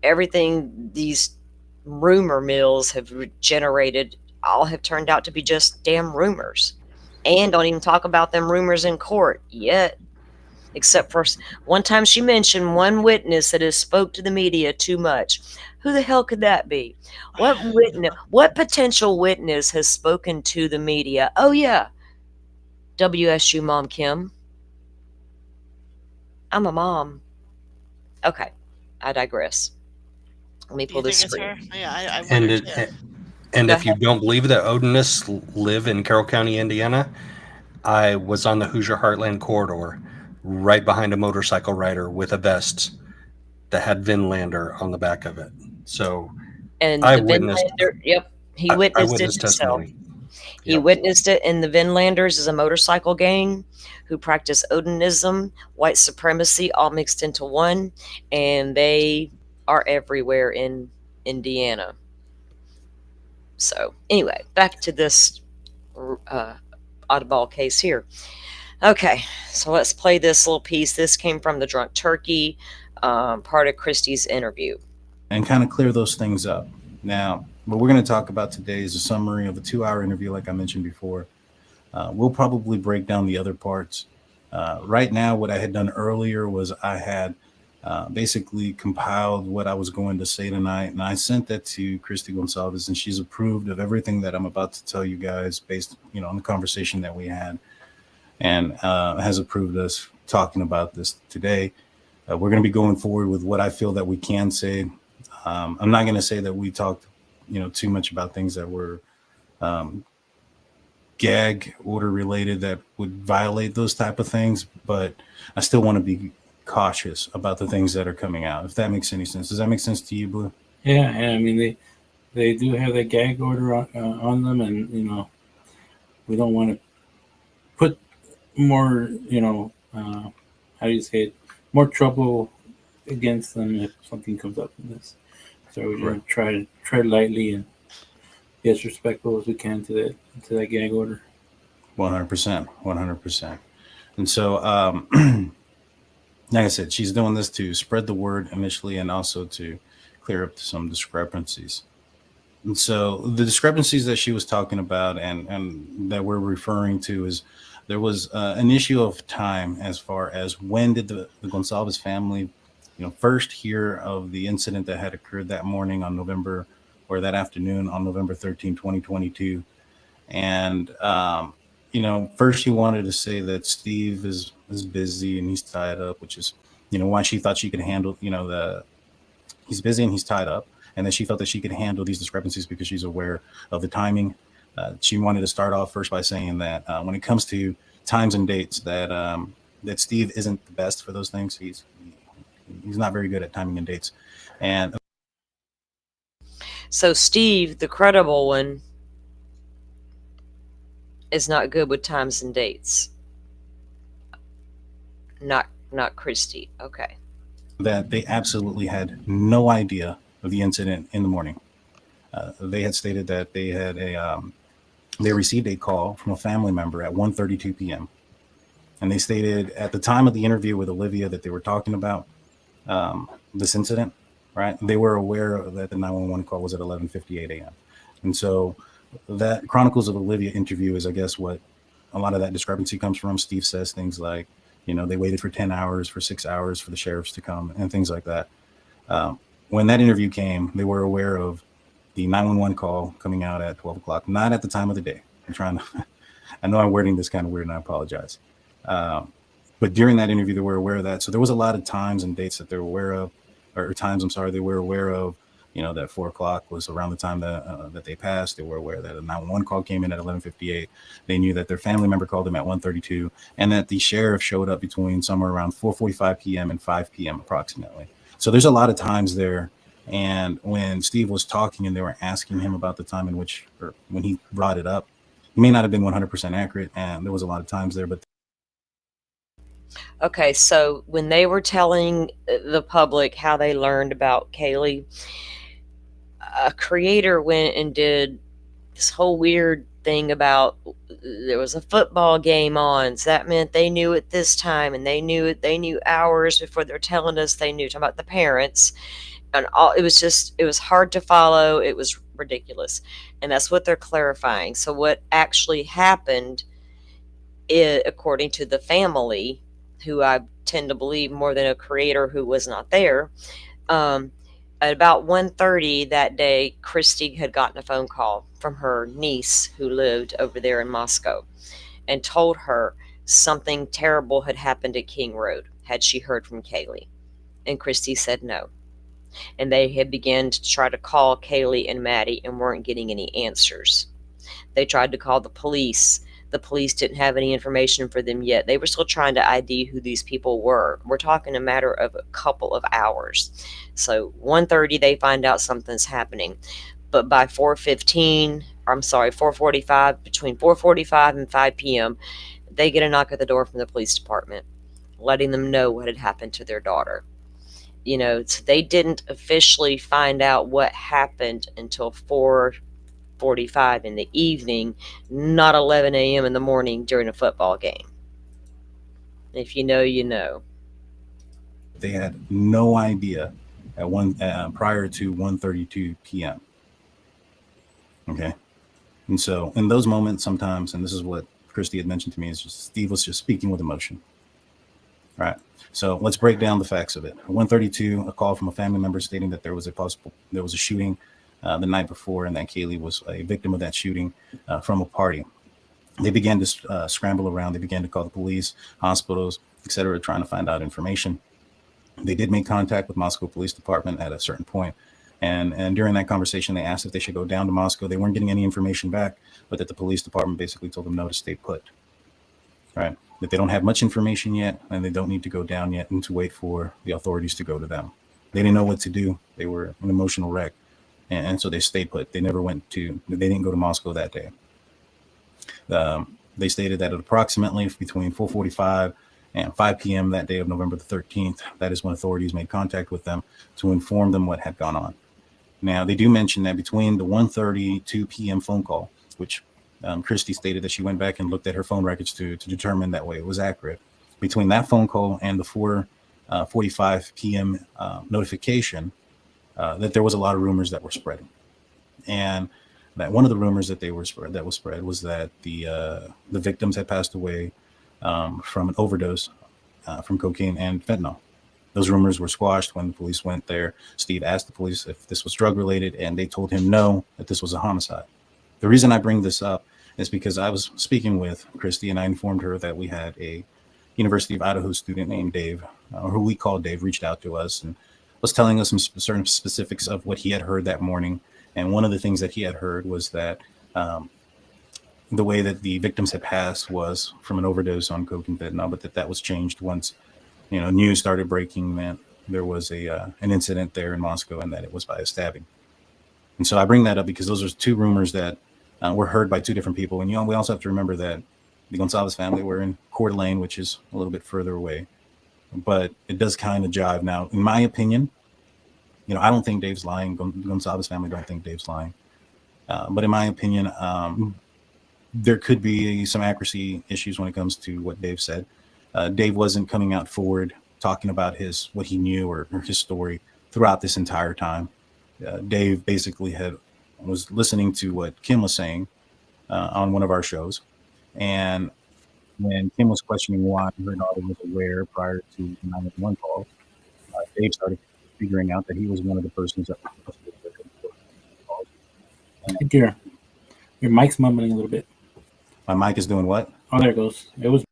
Everything these rumor mills have generated all have turned out to be just damn rumors, and don't even talk about them rumors in court yet, except for one time she mentioned one witness that has spoke to the media too much. Who the hell could that be? What potential witness has spoken to the media? Oh yeah, WSU Mom Kim. I'm a mom. Okay, I digress. Let me pull this screen. Yeah, and if you don't believe that Odinists live in Carroll County, Indiana, I was on the Hoosier Heartland corridor, right behind a motorcycle rider with a vest that had Vinlander on the back of it. So, and I the witnessed. Vinlander, yep, he witnessed it himself. He witnessed it, and the Vinlanders is a motorcycle gang who practice Odinism, white supremacy, all mixed into one, and they are everywhere in Indiana. So anyway, back to this oddball case here. Okay, so let's play this little piece. This came from the Drunk Turkey, part of Christie's interview. And kind of clear those things up. Now, what we're going to talk about today is a summary of a 2-hour interview, like I mentioned before. We'll probably break down the other parts. Right now, what I had done earlier was I had basically compiled what I was going to say tonight, and I sent that to Christy Gonzalez, and she's approved of everything that I'm about to tell you guys based, on the conversation that we had, and has approved us talking about this today. We're going to be going forward with what I feel that we can say. I'm not going to say that we talked, too much about things that were gag order related that would violate those type of things, but I still want to be cautious about the things that are coming out, if that makes any sense. Does that make sense to you, Blue? Yeah, I mean, they do have that gag order on them, and we don't want to put more, how do you say it, more trouble against them if something comes up in this. So we're going to try to tread lightly and be as respectful as we can to that gag order. 100%. And so, like I said, she's doing this to spread the word initially, and also to clear up some discrepancies. And so the discrepancies that she was talking about and that we're referring to is there was an issue of time as far as when did the Gonzalez family, first hear of the incident that had occurred that morning on November, or that afternoon on November 13, 2022. And, first she wanted to say that Steve is busy and he's tied up, which is, why she thought she could handle, he's busy and he's tied up. And then she felt that she could handle these discrepancies because she's aware of the timing. She wanted to start off first by saying that when it comes to times and dates, that that Steve isn't the best for those things. He's not very good at timing and dates. And so Steve, the credible one, is not good with times and dates. Not Christy. Okay. That they absolutely had no idea of the incident in the morning. They had stated that they had they received a call from a family member at 1:32 p.m. And they stated at the time of the interview with Olivia that they were talking about this incident, right? They were aware that the 911 call was at 11:58 a.m. And so that Chronicles of Olivia interview is, I guess, what a lot of that discrepancy comes from. Steve says things like, they waited for 10 hours, for 6 hours for the sheriffs to come and things like that. When that interview came, they were aware of the 911 call coming out at 12 o'clock, not at the time of the day. I know I'm wording this kind of weird and I apologize. But during that interview, they were aware of that. So there was a lot of times and dates that they were aware of, they were aware of, that 4 o'clock was around the time that they passed. They were aware that a 911 call came in at 11:58. They knew that their family member called them at 1:32 and that the sheriff showed up between somewhere around 4:45 p.m. and 5 p.m. approximately. So there's a lot of times there. And when Steve was talking and they were asking him about the time in which, or when he brought it up, he may not have been 100% accurate. And there was a lot of times there, but. Okay, so when they were telling the public how they learned about Kaylee, a creator went and did this whole weird thing about there was a football game on, so that meant they knew at this time, and they knew hours before they're telling us they knew, talking about the parents, and all. It was hard to follow. It was ridiculous, and that's what they're clarifying. So what actually happened, according to the family, who I tend to believe more than a creator who was not there, at about 1:30 that day, Christy had gotten a phone call from her niece who lived over there in Moscow and told her something terrible had happened at King Road. Had she heard from Kaylee? And Christy said no. And they had begun to try to call Kaylee and Maddie and weren't getting any answers. They tried to call the police. The police didn't have any information for them yet. They were still trying to ID who these people were. We're talking a matter of a couple of hours. So 1:30, they find out something's happening. But by 4:45, between 4:45 and 5 p.m., they get a knock at the door from the police department, letting them know what had happened to their daughter. So they didn't officially find out what happened until 4:45 in the evening, not 11 a.m. in the morning during a football game. If you know, you know. They had no idea at prior to 1:32 p.m. Okay. And so in those moments sometimes, and this is what Christy had mentioned to me, is just Steve was just speaking with emotion. All right. So let's break down the facts of it. 1:32, a call from a family member stating that there was a shooting the night before, and that Kaylee was a victim of that shooting from a party. They began to scramble around. They began to call the police, hospitals, etc., trying to find out information. They did make contact with Moscow Police Department at a certain point. And during that conversation, they asked if they should go down to Moscow. They weren't getting any information back, but that the police department basically told them no, to stay put. Right? That they don't have much information yet, and they don't need to go down yet, and to wait for the authorities to go to them. They didn't know what to do. They were an emotional wreck. And so they stayed put. They didn't go to Moscow that day. They stated that at approximately between 4:45 and 5 p.m. that day of November the 13th, that is when authorities made contact with them to inform them what had gone on. Now, they do mention that between the 1:32 p.m. phone call, which Christy stated that she went back and looked at her phone records to determine that way it was accurate. Between that phone call and the 4:45 p.m. Notification, that there was a lot of rumors that were spreading, and that one of the rumors that was spread was that the victims had passed away from an overdose from cocaine and fentanyl. Those rumors were squashed when the police went there. Steve asked the police if this was drug related, and they told him no, that this was a homicide. The reason I bring this up is because I was speaking with Christy, and I informed her that we had a University of Idaho student named Dave, or who we call Dave, reached out to us and was telling us some certain specifics of what he had heard that morning. And one of the things that he had heard was that the way that the victims had passed was from an overdose on coke and fentanyl, but that was changed once, news started breaking that there was an incident there in Moscow and that it was by a stabbing. And so I bring that up because those are two rumors that were heard by two different people. And we also have to remember that the Gonzalez family were in Coeur d'Alene, which is a little bit further away. But it does kind of jive. Now, in my opinion, I don't think Dave's lying. Gonzalez family don't think Dave's lying. But in my opinion, there could be some accuracy issues when it comes to what Dave said. Dave wasn't coming out forward talking about what he knew or his story throughout this entire time. Dave basically was listening to what Kim was saying on one of our shows. And when Kim was questioning why her daughter was aware prior to the 911 call, Dave started figuring out that he was one of the persons that was your mic's mumbling a little bit. My mic is doing what? Oh, there it goes. It was.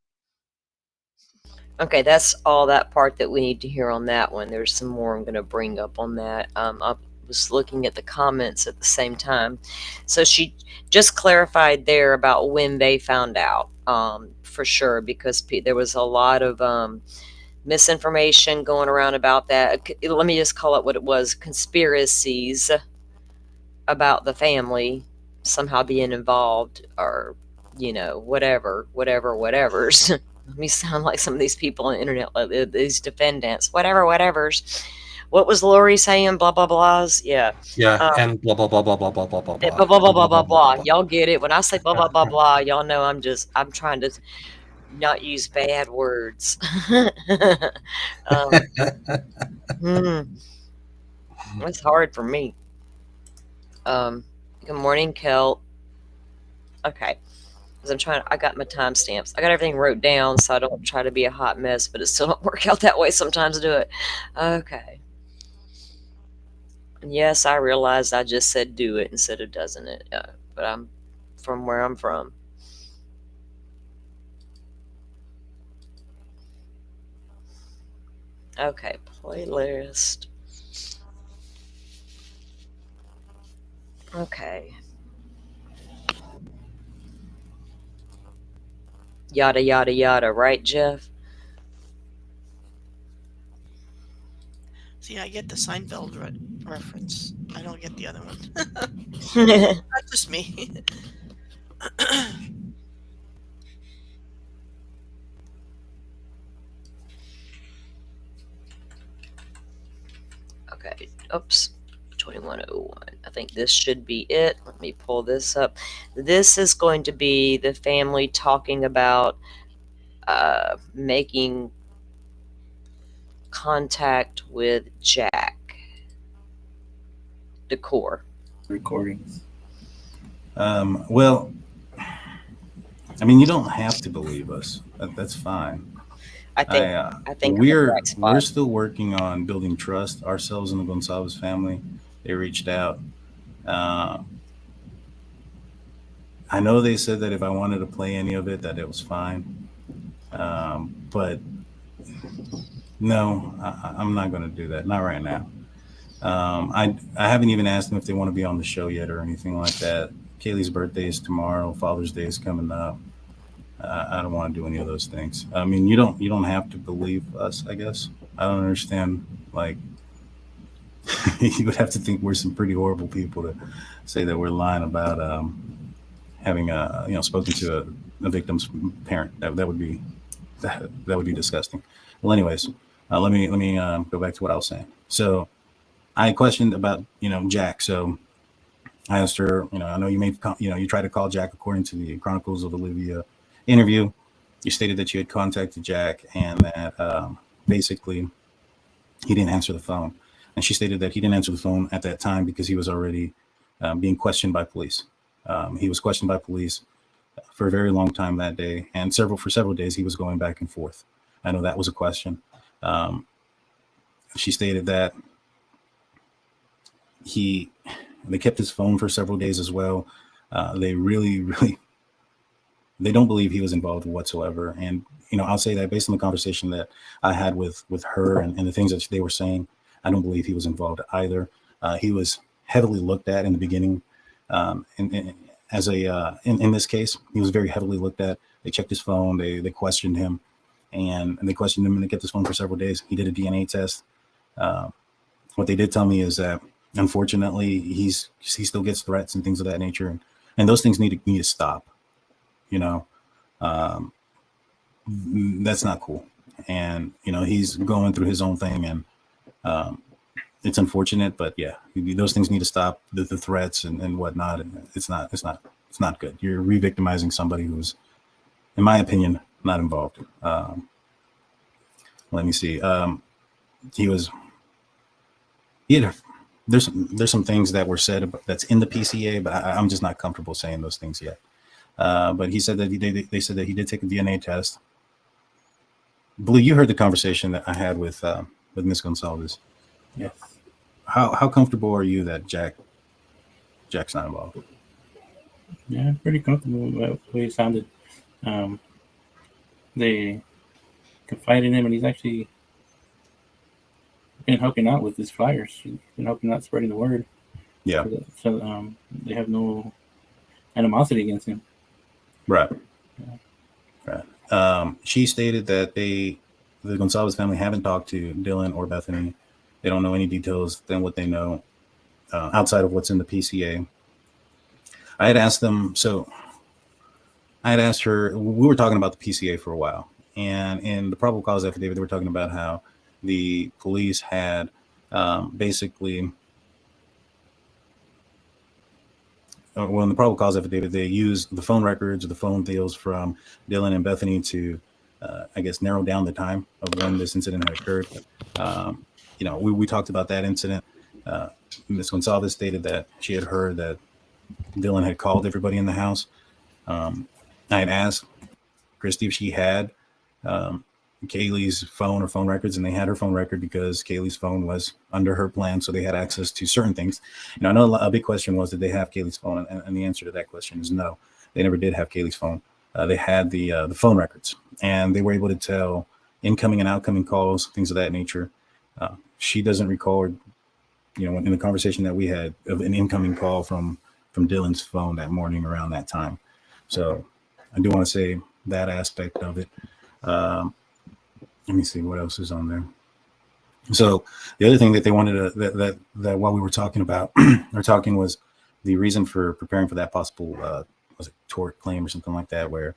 Okay, that's all that part that we need to hear on that one. There's some more I'm going to bring up on that. I was looking at the comments at the same time. So she just clarified there about when they found out, for sure, because there was a lot of misinformation going around about that. Let me just call it what it was, conspiracies about the family somehow being involved, or whatever's. Let me sound like some of these people on the internet, like these defendants, whatever's. What was Lori saying? Blah blah blahs. Yeah. And blah blah blah blah blah blah blah blah blah blah blah blah blah. Y'all get it. When I say blah blah blah blah, y'all know I'm trying to not use bad words. It's hard for me. Good morning, Kel. Okay. Because I got my timestamps. I got everything wrote down so I don't try to be a hot mess, but it still don't work out that way sometimes to do it. Okay. And yes, I realized I just said do it instead of doesn't it. But I'm from where I'm from. Okay, playlist. Okay. Yada, yada, yada. Right, Jeff? See, I get the Seinfeld reference. I don't get the other one. That's just me. Okay. Oops. 2101. I think this should be it. Let me pull this up. This is going to be the family talking about making contact with Jack Decor. Recordings. Well, I mean, you don't have to believe us. That's fine. I think we're still working on building trust ourselves and the Gonzalez family. They reached out. I know they said that if I wanted to play any of it, that it was fine. But no, I'm not going to do that. Not right now. I haven't even asked them if they want to be on the show yet or anything like that. Kaylee's birthday is tomorrow. Father's Day is coming up. I don't want to do any of those things. I mean, you don't have to believe us, I guess. I don't understand. Like, you would have to think we're some pretty horrible people to say that we're lying about having spoken to a victim's parent. That would be disgusting. Well, anyways, let me go back to what I was saying. So I questioned about Jack. So I asked her, I know you tried to call Jack according to the Chronicles of Olivia interview. You stated that you had contacted Jack and that basically he didn't answer the phone. And she stated that he didn't answer the phone at that time because he was already being questioned by police. He was questioned by police for a very long time that day, and for several days he was going back and forth. I know that was a question. She stated that they kept his phone for several days as well. They really they don't believe he was involved whatsoever. And I'll say that based on the conversation that I had with her and the things that they were saying, I don't believe he was involved either. He was heavily looked at in the beginning, and as a in this case, he was very heavily looked at. They checked his phone. They questioned him, and they questioned him, and they kept his phone for several days. He did a DNA test. What they did tell me is that unfortunately he still gets threats and things of that nature, and those things need to stop. That's not cool. And he's going through his own thing, and it's unfortunate, but yeah, those things need to stop. The threats and whatnot, and it's not good. You're re-victimizing somebody who's, in my opinion, not involved. Let me see. There's some things that were said that's in the PCA, but I'm just not comfortable saying those things yet. But he said that they said that he did take a DNA test. Blue, you heard the conversation that I had with Ms. Gonzalez. Yes. How comfortable are you that Jack's not involved? Yeah, pretty comfortable with the way it sounded. They confided in him, and he's actually been helping out with his flyers. He's been helping out spreading the word. Yeah. So they have no animosity against him. Right. Yeah. Right. She stated that the Gonzalez family haven't talked to Dylan or Bethany. They don't know any details than what they know outside of what's in the PCA. I had asked her, we were talking about the PCA for a while, and in the probable cause affidavit, they were talking about how the police had basically, well, in the probable cause affidavit, they used the phone records or the phone deals from Dylan and Bethany to, I guess, narrow down the time of when this incident had occurred. We talked about that incident. Ms. Gonzalez stated that she had heard that Dylan had called everybody in the house. I had asked Christy if she had Kaylee's phone or phone records, and they had her phone record because Kaylee's phone was under her plan, so they had access to certain things. I know a big question was, did they have Kaylee's phone? And the answer to that question is no. They never did have Kaylee's phone. They had the phone records, and they were able to tell incoming and outgoing calls, things of that nature. She doesn't recall, in the conversation that we had, of an incoming call from Dylan's phone that morning around that time. So I do want to say that aspect of it. Let me see what else is on there. So the other thing that they wanted to, that while we were talking about was the reason for preparing for that possible was it tort claim or something like that, where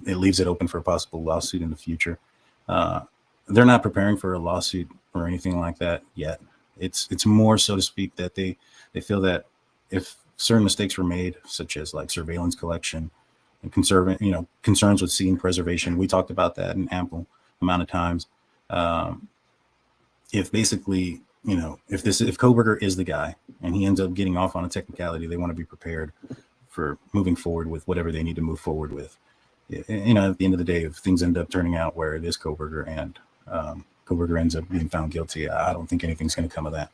it leaves it open for a possible lawsuit in the future. They're not preparing for a lawsuit or anything like that yet. It's more, so to speak, that they feel that if certain mistakes were made, such as like surveillance collection and concerns with scene preservation, we talked about that an ample amount of times. If basically, if Kohberger is the guy and he ends up getting off on a technicality, they want to be prepared for moving forward with whatever they need to move forward with. At the end of the day, if things end up turning out where it is Kohberger and Kohberger ends up being found guilty, I don't think anything's going to come of that.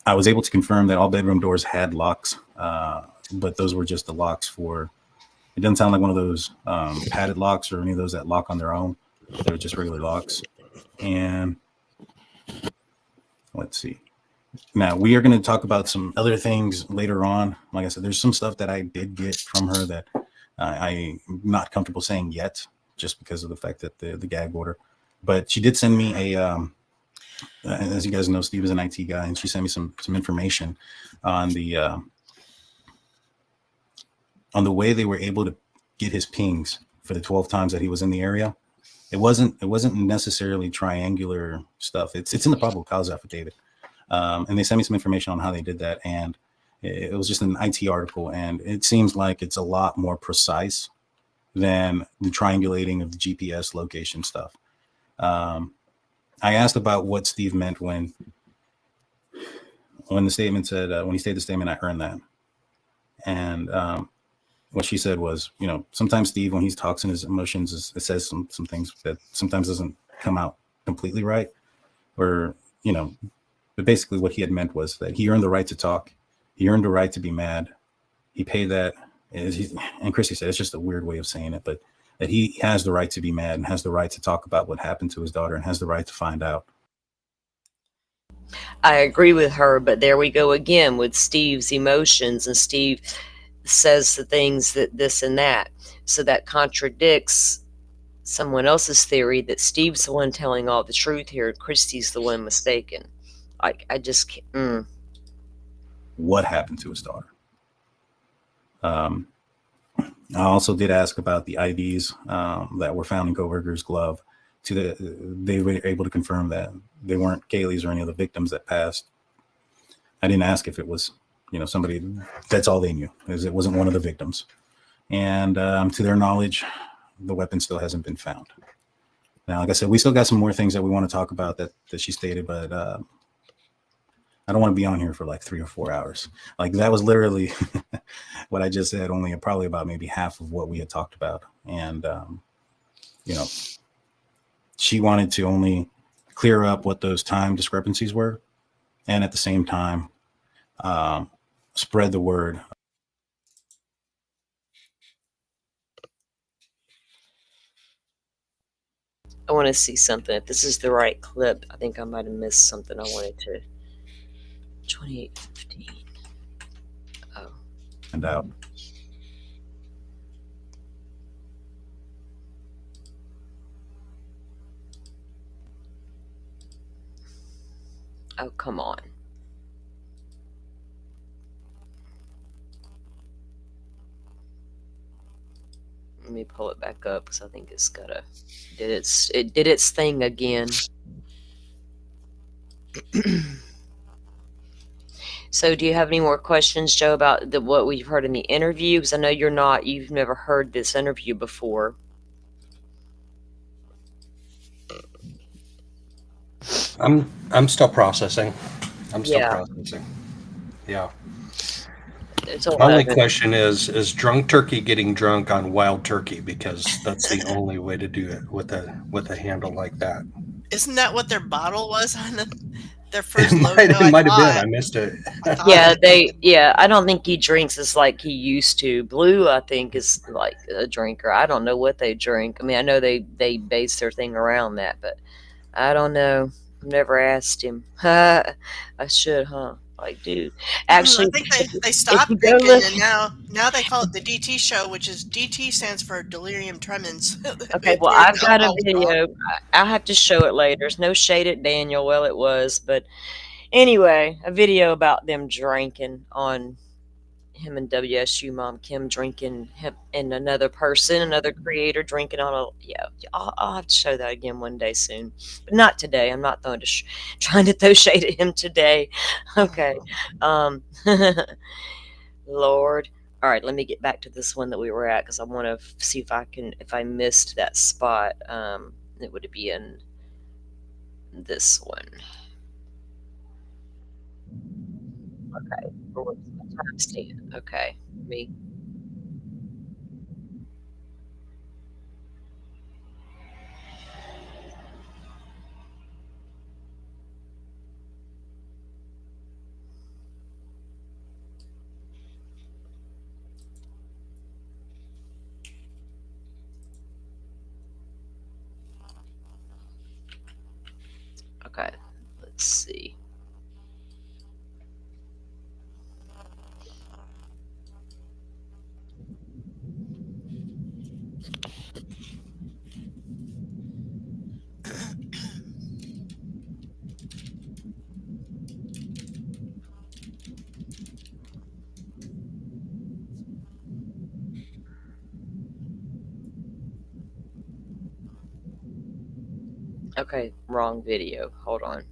I was able to confirm that all bedroom doors had locks, but those were just the locks for, it doesn't sound like one of those padded locks or any of those that lock on their own. They're just regular locks. And let's see. Now, we are going to talk about some other things later on. Like I said, there's some stuff that I did get from her that I'm not comfortable saying yet, just because of the fact that the gag order. But she did send me as you guys know, Steve is an IT guy, and she sent me some information on the way they were able to get his pings for the 12 times that he was in the area. It wasn't necessarily triangular stuff. It's in the probable cause affidavit. And they sent me some information on how they did that. And it was just an IT article. And it seems like it's a lot more precise than the triangulating of the GPS location stuff. I asked about what Steve meant when the statement said, when he stated the statement, I earned that. And what she said was, sometimes Steve, when he talks in his emotions, it says some things that sometimes doesn't come out completely right. Or, but basically what he had meant was that he earned the right to talk. He earned the right to be mad. He paid that. And Christy said, it's just a weird way of saying it, but that he has the right to be mad and has the right to talk about what happened to his daughter and has the right to find out. I agree with her, but there we go again with Steve's emotions, and Steve says the things that this and that. So that contradicts someone else's theory that Steve's the one telling all the truth here and Christy's the one mistaken. I just can't. What happened to his daughter? I also did ask about the IDs that were found in coworkers' glove. They were able to confirm that they weren't Kaylee's or any of the victims that passed. I didn't ask if it was, somebody. That's all they knew, is it wasn't one of the victims. And to their knowledge, the weapon still hasn't been found. Now, like I said, we still got some more things that we want to talk about that she stated, but I don't want to be on here for like 3 or 4 hours. Like that was literally what I just said, only probably about maybe half of what we had talked about. And, she wanted to only clear up what those time discrepancies were. And at the same time, spread the word. I want to see something. If this is the right clip, I think I might have missed something I wanted to. 28:15. Oh. And out. Oh, come on. Let me pull it back up because I think it's it did its thing again. So do you have any more questions, Joe, about what we've heard in the interview? Because I know you've never heard this interview before. I'm still processing. Yeah. Yeah. My only question is drunk turkey getting drunk on wild turkey, because that's the only way to do it with a handle like that. Isn't that what their bottle was on their first logo? It might have been. I missed it. I don't think he drinks as like he used to. Blue, I think, is like a drinker. I don't know what they drink. I mean, I know they base their thing around that, but I don't know. I've never asked him. I should, huh? Like, dude. Actually, I think they stopped drinking, and now they call it the DT show, which is DT stands for delirium tremens. Okay, well, I've got a video. I'll have to show it later. There's no shade at Daniel. Well, it was, but anyway, a video about them drinking on him and WSU mom Kim drinking, him and another creator drinking on I'll have to show that again one day soon, but not today. I'm not trying to throw shade at him today. Okay. Lord. All right, let me get back to this one that we were at, because I want to see if I missed that spot. It would be in this one. Okay. Okay. Me. Okay. Let's see. Okay, wrong video. Hold on.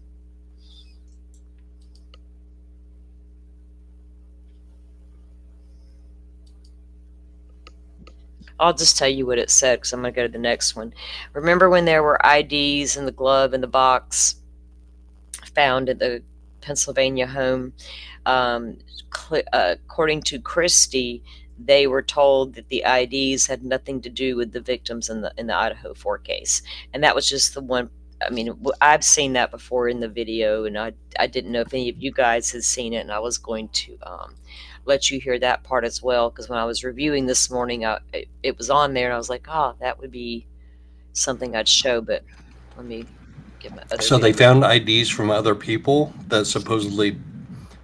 I'll just tell you what it said, because I'm going to go to the next one. Remember when there were IDs in the glove in the box found at the Pennsylvania home? According to Christy, they were told that the IDs had nothing to do with the victims in the Idaho 4 case. And that was just the one. I mean, I've seen that before in the video, and I didn't know if any of you guys had seen it, and I was going to let you hear that part as well, because when I was reviewing this morning, it was on there, and I was like, oh, that would be something I'd show. But let me get my other So they video. found IDs from other people that supposedly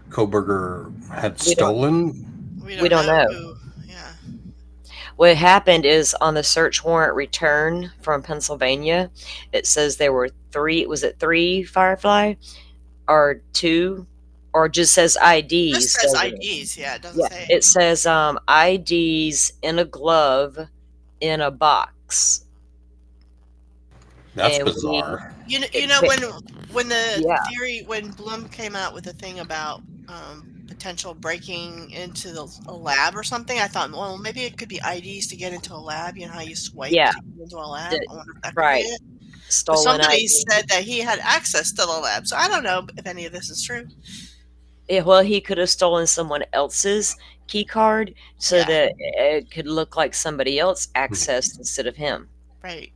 Koberger had We don't stolen. we don't know. who. Yeah. What happened is on the search warrant return from Pennsylvania, it says there were three. Was it three Firefly or two, or just says IDs? Just says doesn't it? IDs. Yeah, it doesn't Yeah, say. it says IDs in a glove in a box. That's And bizarre. You know, when the yeah, theory, when Blum came out with the thing about potential breaking into a lab or something, I thought, well, maybe it could be IDs to get into a lab. You know how you swipe yeah, to get into a lab? I wonder if that could be right. it. But Stolen somebody ID. said that he had access to the lab, so I don't know if any of this is true. Yeah, well, he could have stolen someone else's key card so Yeah. that it could look like somebody else accessed instead of him. Right.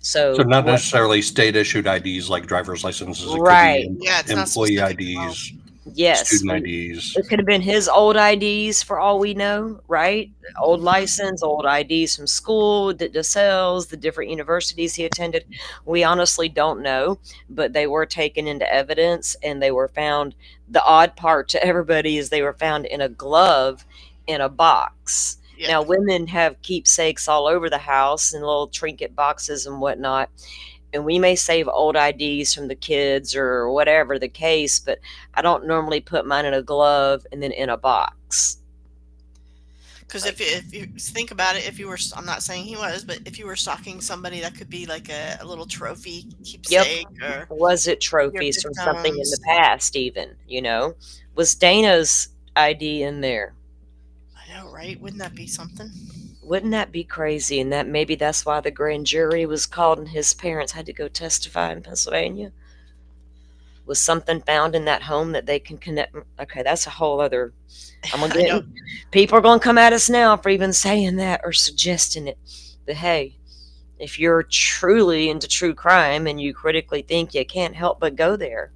So So not what? necessarily state issued IDs like driver's licenses. It could be Right. Yeah, it's not employee specific. IDs, Yes. student IDs. It could have been his old IDs for all we know, right? Old license, old IDs from school, the cells, the different universities he attended. We honestly don't know, but they were taken into evidence and they were found. The odd part to everybody is they were found in a glove in a box. Yeah. Now, women have keepsakes all over the house and little trinket boxes and whatnot. And we may save old IDs from the kids or whatever the case, but I don't normally put mine in a glove and then in a box. Because if you think about it, if you were, I'm not saying he was, but if you were stalking somebody, that could be like a little trophy keepsake. Yep. Or Was it your trophies from something in the victims. past, even? You know, was Dana's ID in there? I know, right? Wouldn't that be something? Wouldn't that be crazy? And that maybe that's why the grand jury was called and his parents had to go testify in Pennsylvania. Was something found in that home that they can connect? Okay, that's a whole other. I'm gonna I know. get people are gonna come at us now for even saying that or suggesting it. But hey, if you're truly into true crime and you critically think, you can't help but go there.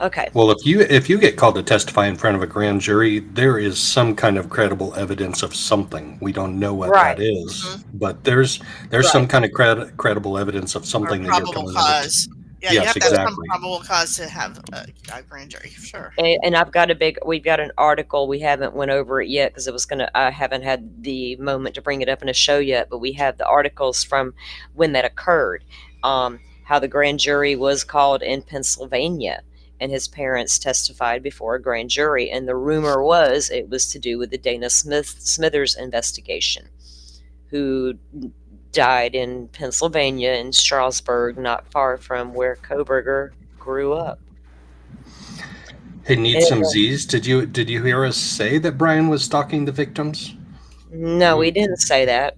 Okay. Well, if you get called to testify in front of a grand jury, there is some kind of credible evidence of something. We don't know what Right. that is, Mm-hmm. but there's some kind of credible evidence of Or something that you're probable coming cause. Yeah, you Yes, have to have some exactly. probable cause to have a grand jury, sure. And we've got an article. We haven't went over it yet because I haven't had the moment to bring it up in a show yet, but we have the articles from when that occurred. How the grand jury was called in Pennsylvania and his parents testified before a grand jury. And the rumor was it was to do with the Dana Smithers investigation, who died in Pennsylvania in Strasburg, not far from where Koberger grew up. Hey, need some Z's. Did you hear us say that Brian was stalking the victims? No, we didn't say that.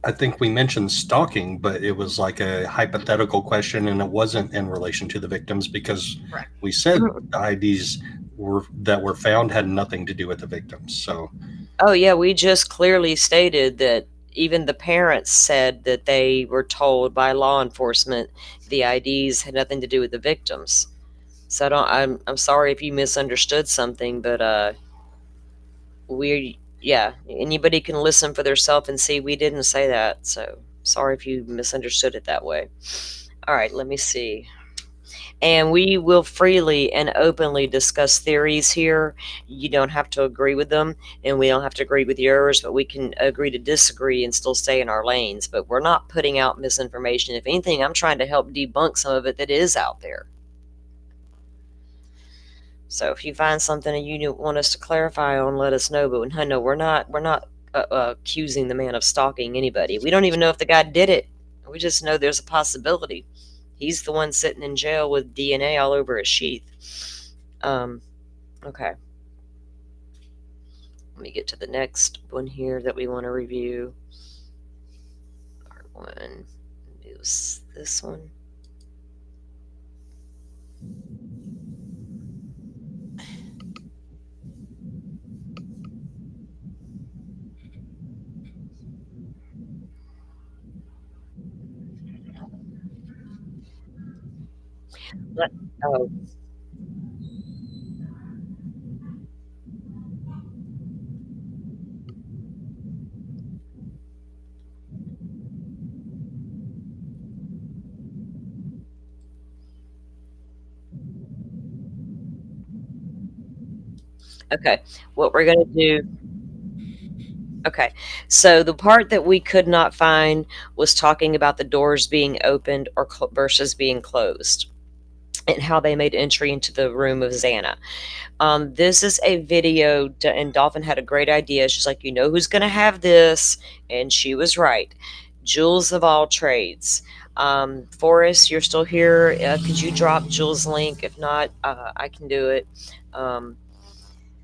I think we mentioned stalking, but it was like a hypothetical question, and it wasn't in relation to the victims because Correct. we said the IDs that were found had nothing to do with the victims. So, oh yeah, we just clearly stated that even the parents said that they were told by law enforcement the IDs had nothing to do with the victims. So I'm sorry if you misunderstood something, but anybody can listen for themselves and see we didn't say that. So sorry if you misunderstood it that way. All right, let me see. And we will freely and openly discuss theories here. You don't have to agree with them, and we don't have to agree with yours, but we can agree to disagree and still stay in our lanes. But we're not putting out misinformation. If anything, I'm trying to help debunk some of it that is out there. So if you find something and you want us to clarify on, let us know. But no, we're not accusing the man of stalking anybody. We don't even know if the guy did it. We just know there's a possibility. He's the one sitting in jail with DNA all over his sheath. Okay. Let me get to the next one here that we want to review. Part 1 is this one. Oh. Okay, what we're going to do. Okay, so the part that we could not find was talking about the doors being opened or versus being closed, and how they made entry into the room of Xana. This is a video, and Dolphin had a great idea. She's like, you know who's going to have this? And she was right. Jules of all trades. Forrest, you're still here. Could you drop Jules' link? If not, I can do it.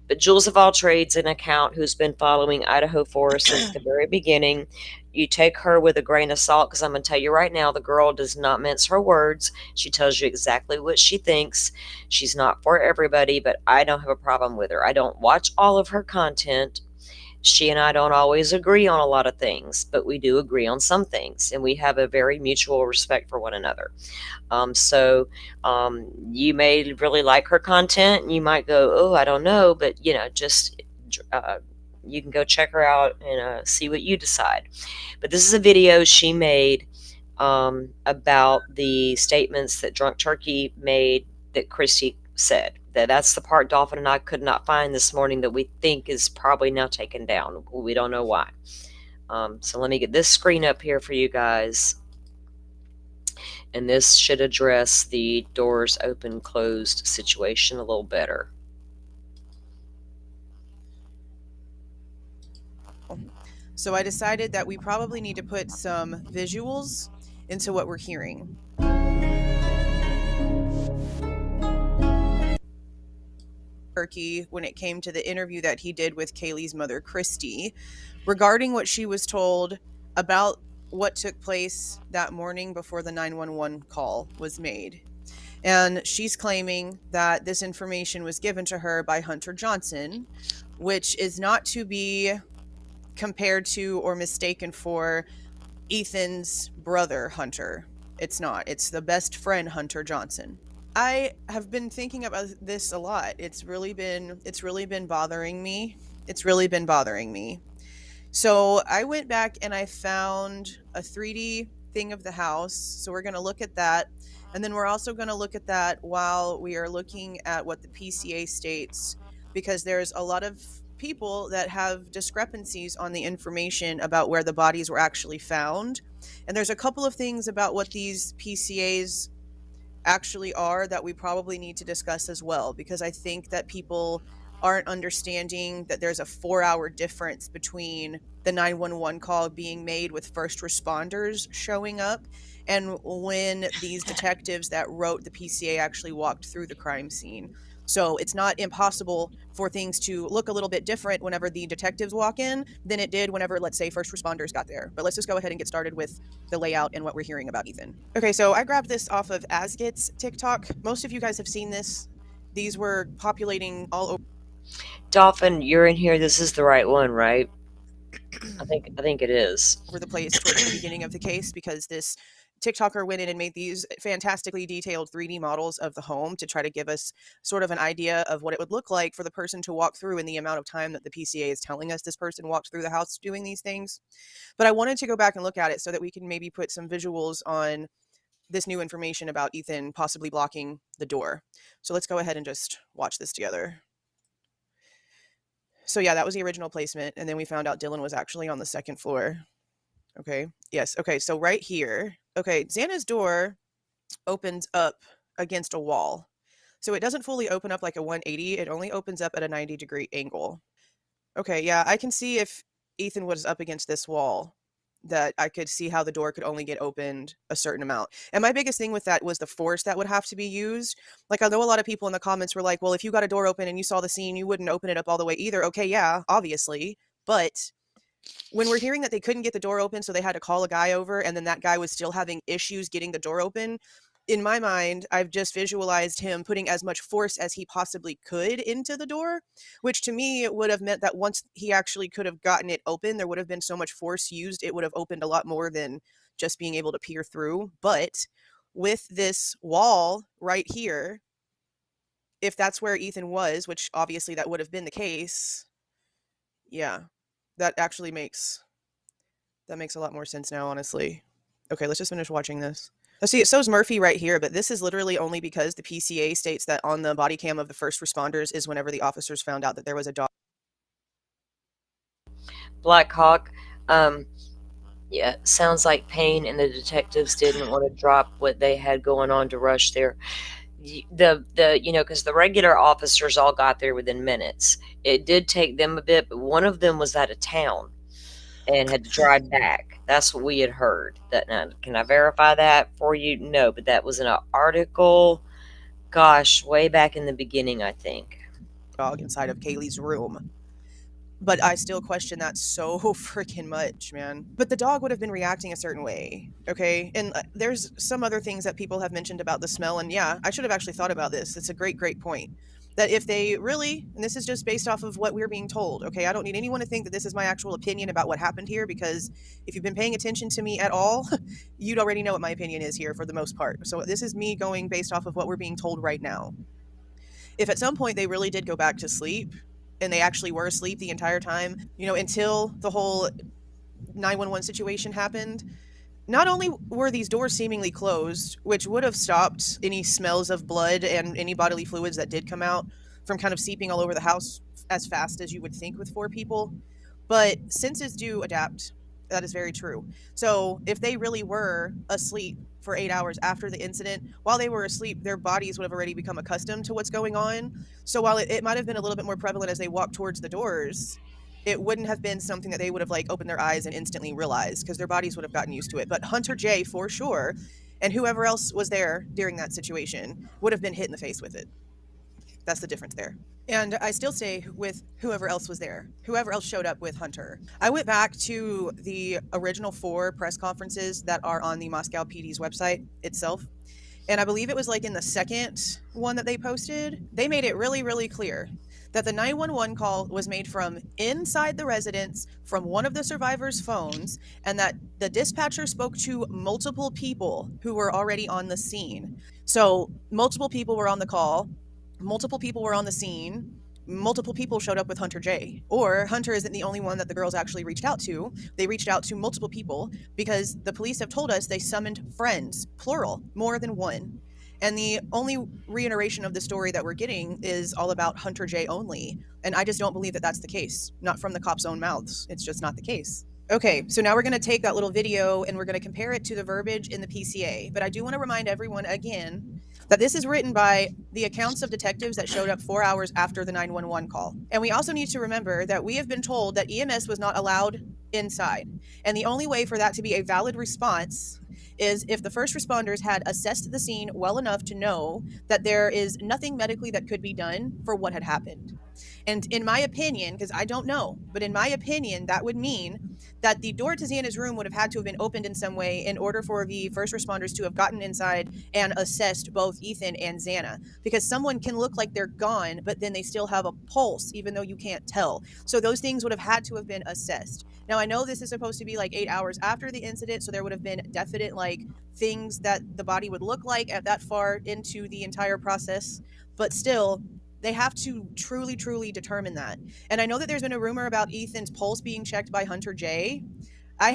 But Jules of all trades, an account who's been following Idaho Forest since the very beginning. You take her with a grain of salt, because I'm going to tell you right now, the girl does not mince her words. She tells you exactly what she thinks. She's not for everybody, but I don't have a problem with her. I don't watch all of her content. She and I don't always agree on a lot of things, but we do agree on some things, and we have a very mutual respect for one another. So you may really like her content, and you might go, oh, I don't know, but just you can go check her out and see what you decide. But this is a video she made about the statements that Drunk Turkey made that Christy said. That's the part Dolphin and I could not find this morning that we think is probably now taken down. We don't know why. So let me get this screen up here for you guys. And this should address the doors open closed situation a little better. So I decided that we probably need to put some visuals into what we're hearing. Turkey, when it came to the interview that he did with Kaylee's mother, Christy, regarding what she was told about what took place that morning before the 911 call was made. And she's claiming that this information was given to her by Hunter Johnson, which is not to be compared to or mistaken for Ethan's brother, Hunter. It's not. It's the best friend, Hunter Johnson. I have been thinking about this a lot. It's really been bothering me. So I went back and I found a 3D thing of the house. So we're going to look at that. And then we're also going to look at that while we are looking at what the PCA states, because there's a lot of people that have discrepancies on the information about where the bodies were actually found. And there's a couple of things about what these PCAs actually are that we probably need to discuss as well, because I think that people aren't understanding that there's a 4-hour difference between the 911 call being made with first responders showing up and when these detectives that wrote the PCA actually walked through the crime scene. So it's not impossible for things to look a little bit different whenever the detectives walk in than it did whenever, let's say, first responders got there. But let's just go ahead and get started with the layout and what we're hearing about Ethan. Okay, so I grabbed this off of Asget's TikTok. Most of you guys have seen this. These were populating all over. Dolphin, you're in here. This is the right one, right? I think it is. Over the place towards the beginning of the case, because this TikToker went in and made these fantastically detailed 3D models of the home to try to give us sort of an idea of what it would look like for the person to walk through in the amount of time that the PCA is telling us this person walked through the house doing these things. But I wanted to go back and look at it so that we can maybe put some visuals on this new information about Ethan possibly blocking the door. So let's go ahead and just watch this together. So yeah, that was the original placement. And then we found out Dylan was actually on the second floor. Okay. Yes. Okay. So right here. Okay. Xana's door opens up against a wall. So it doesn't fully open up like a 180. It only opens up at a 90-degree angle. Okay. Yeah. I can see if Ethan was up against this wall, that I could see how the door could only get opened a certain amount. And my biggest thing with that was the force that would have to be used. Like, I know a lot of people in the comments were like, well, if you got a door open and you saw the scene, you wouldn't open it up all the way either. Okay, yeah, obviously. But when we're hearing that they couldn't get the door open, so they had to call a guy over, and then that guy was still having issues getting the door open, in my mind, I've just visualized him putting as much force as he possibly could into the door, which to me would have meant that once he actually could have gotten it open, there would have been so much force used, it would have opened a lot more than just being able to peer through. But with this wall right here, if that's where Ethan was, which obviously that would have been the case, yeah, that actually makes a lot more sense now, honestly. Okay, let's just finish watching this. See, it shows Murphy right here, but this is literally only because the PCA states that on the body cam of the first responders is whenever the officers found out that there was a dog. Black Hawk, yeah, sounds like Payne and the detectives didn't want to drop what they had going on to rush there. Because the regular officers all got there within minutes. It did take them a bit, but one of them was out of town and had to drive back. That's what we had heard. Can I verify that for you? No, but that was in an article, gosh, way back in the beginning, I think. Dog inside of Kaylee's room. But I still question that so freaking much, man. But the dog would have been reacting a certain way, okay? And there's some other things that people have mentioned about the smell, and yeah, I should have actually thought about this. It's a great, great point. That if they really, and this is just based off of what we're being told, okay? I don't need anyone to think that this is my actual opinion about what happened here, because if you've been paying attention to me at all, you'd already know what my opinion is here for the most part. So this is me going based off of what we're being told right now. If at some point they really did go back to sleep, and they actually were asleep the entire time, until the whole 911 situation happened, not only were these doors seemingly closed, which would have stopped any smells of blood and any bodily fluids that did come out from kind of seeping all over the house as fast as you would think with 4 people, but senses do adapt. That is very true. So if they really were asleep for 8 hours after the incident, while they were asleep, their bodies would have already become accustomed to what's going on. So while it might have been a little bit more prevalent as they walked towards the doors, it wouldn't have been something that they would have opened their eyes and instantly realized, because their bodies would have gotten used to it. But Hunter J, for sure, and whoever else was there during that situation would have been hit in the face with it. That's the difference there. And I still say with whoever else was there, whoever else showed up with Hunter. I went back to the original 4 press conferences that are on the Moscow PD's website itself. And I believe it was in the second one that they posted. They made it really, really clear that the 911 call was made from inside the residence from one of the survivors' phones, and that the dispatcher spoke to multiple people who were already on the scene. So multiple people were on the call. Multiple people were on the scene. Multiple people showed up with Hunter J. Or Hunter isn't the only one that the girls actually reached out to. They reached out to multiple people because the police have told us they summoned friends, plural, more than one. And the only reiteration of the story that we're getting is all about Hunter J only. And I just don't believe that that's the case. Not from the cops' own mouths. It's just not the case. Okay, so now we're going to take that little video and we're going to compare it to the verbiage in the PCA. But I do want to remind everyone again that this is written by the accounts of detectives that showed up 4 hours after the 911 call. And we also need to remember that we have been told that EMS was not allowed inside. And the only way for that to be a valid response is if the first responders had assessed the scene well enough to know that there is nothing medically that could be done for what had happened. And in my opinion, because I don't know, but in my opinion, that would mean that the door to Xana's room would have had to have been opened in some way in order for the first responders to have gotten inside and assessed both Ethan and Xana. Because someone can look like they're gone, but then they still have a pulse, even though you can't tell. So those things would have had to have been assessed. Now, I know this is supposed to be 8 hours after the incident, so there would have been definite things that the body would look like at that far into the entire process. But still, they have to truly, truly determine that. And I know that there's been a rumor about Ethan's pulse being checked by Hunter J. I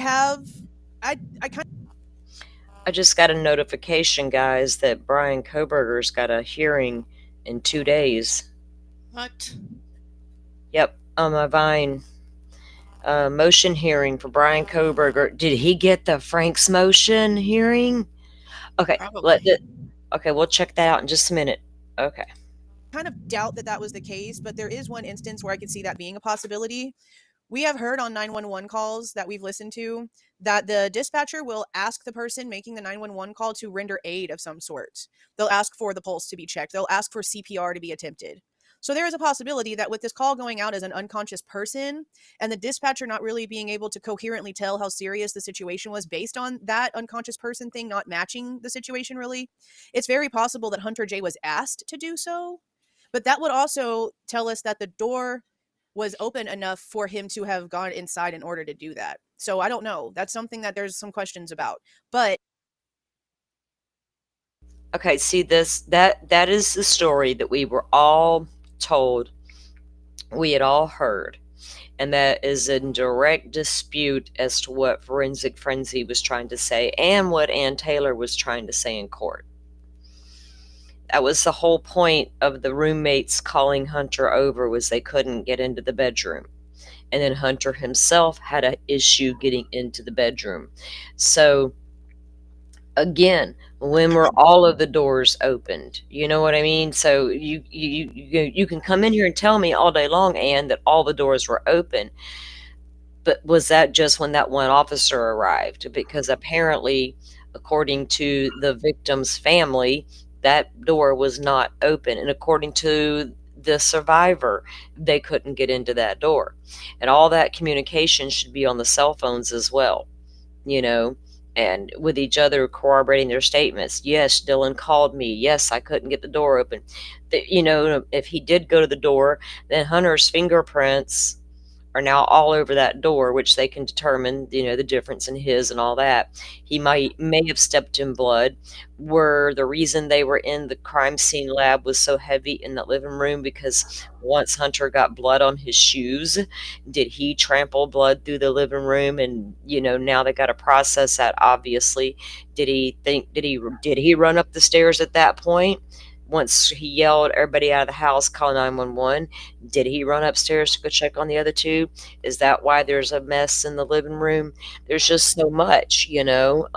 just got a notification, guys, that Brian Kohberger's got a hearing in 2 days. What? Yep, on my Vine. Motion hearing for Brian Kohberger. Did he get the Frank's motion hearing? Okay, okay, we'll check that out in just a minute. Okay. Kind of doubt that that was the case, but there is one instance where I could see that being a possibility. We have heard on 911 calls that we've listened to that the dispatcher will ask the person making the 911 call to render aid of some sort. They'll ask for the pulse to be checked. They'll ask for CPR to be attempted. So there is a possibility that with this call going out as an unconscious person and the dispatcher not really being able to coherently tell how serious the situation was based on that unconscious person thing not matching the situation really, it's very possible that Hunter J was asked to do so. But that would also tell us that the door was open enough for him to have gone inside in order to do that. So I don't know. That's something that there's some questions about. But okay, see that is the story that we were all told, we had all heard. And that is in direct dispute as to what Forensic Frenzy was trying to say and what Ann Taylor was trying to say in court. That was the whole point of the roommates calling Hunter over, was they couldn't get into the bedroom. And then Hunter himself had an issue getting into the bedroom. So again, when were all of the doors opened? You know what I mean? So you can come in here and tell me all day long, Ann, that all the doors were open. But was that just when that one officer arrived? Because apparently, according to the victim's family, that door was not open. And according to the survivor, they couldn't get into that door. And all that communication should be on the cell phones as well, you know, and with each other corroborating their statements. Yes, Dylan called me. Yes, I couldn't get the door open. You know, if he did go to the door, then Hunter's fingerprints are now all over that door, which they can determine, you know, the difference in his and all that. He may have stepped in blood. Were the reason they were in the crime scene lab was so heavy in that living room because once Hunter got blood on his shoes, did he trample blood through the living room? And, you know, now they got to process that, obviously. Did he run up the stairs at that point? Once he yelled everybody out of the house, call 911, did he run upstairs to go check on the other two? Is that why there's a mess in the living room? There's just so much, you know.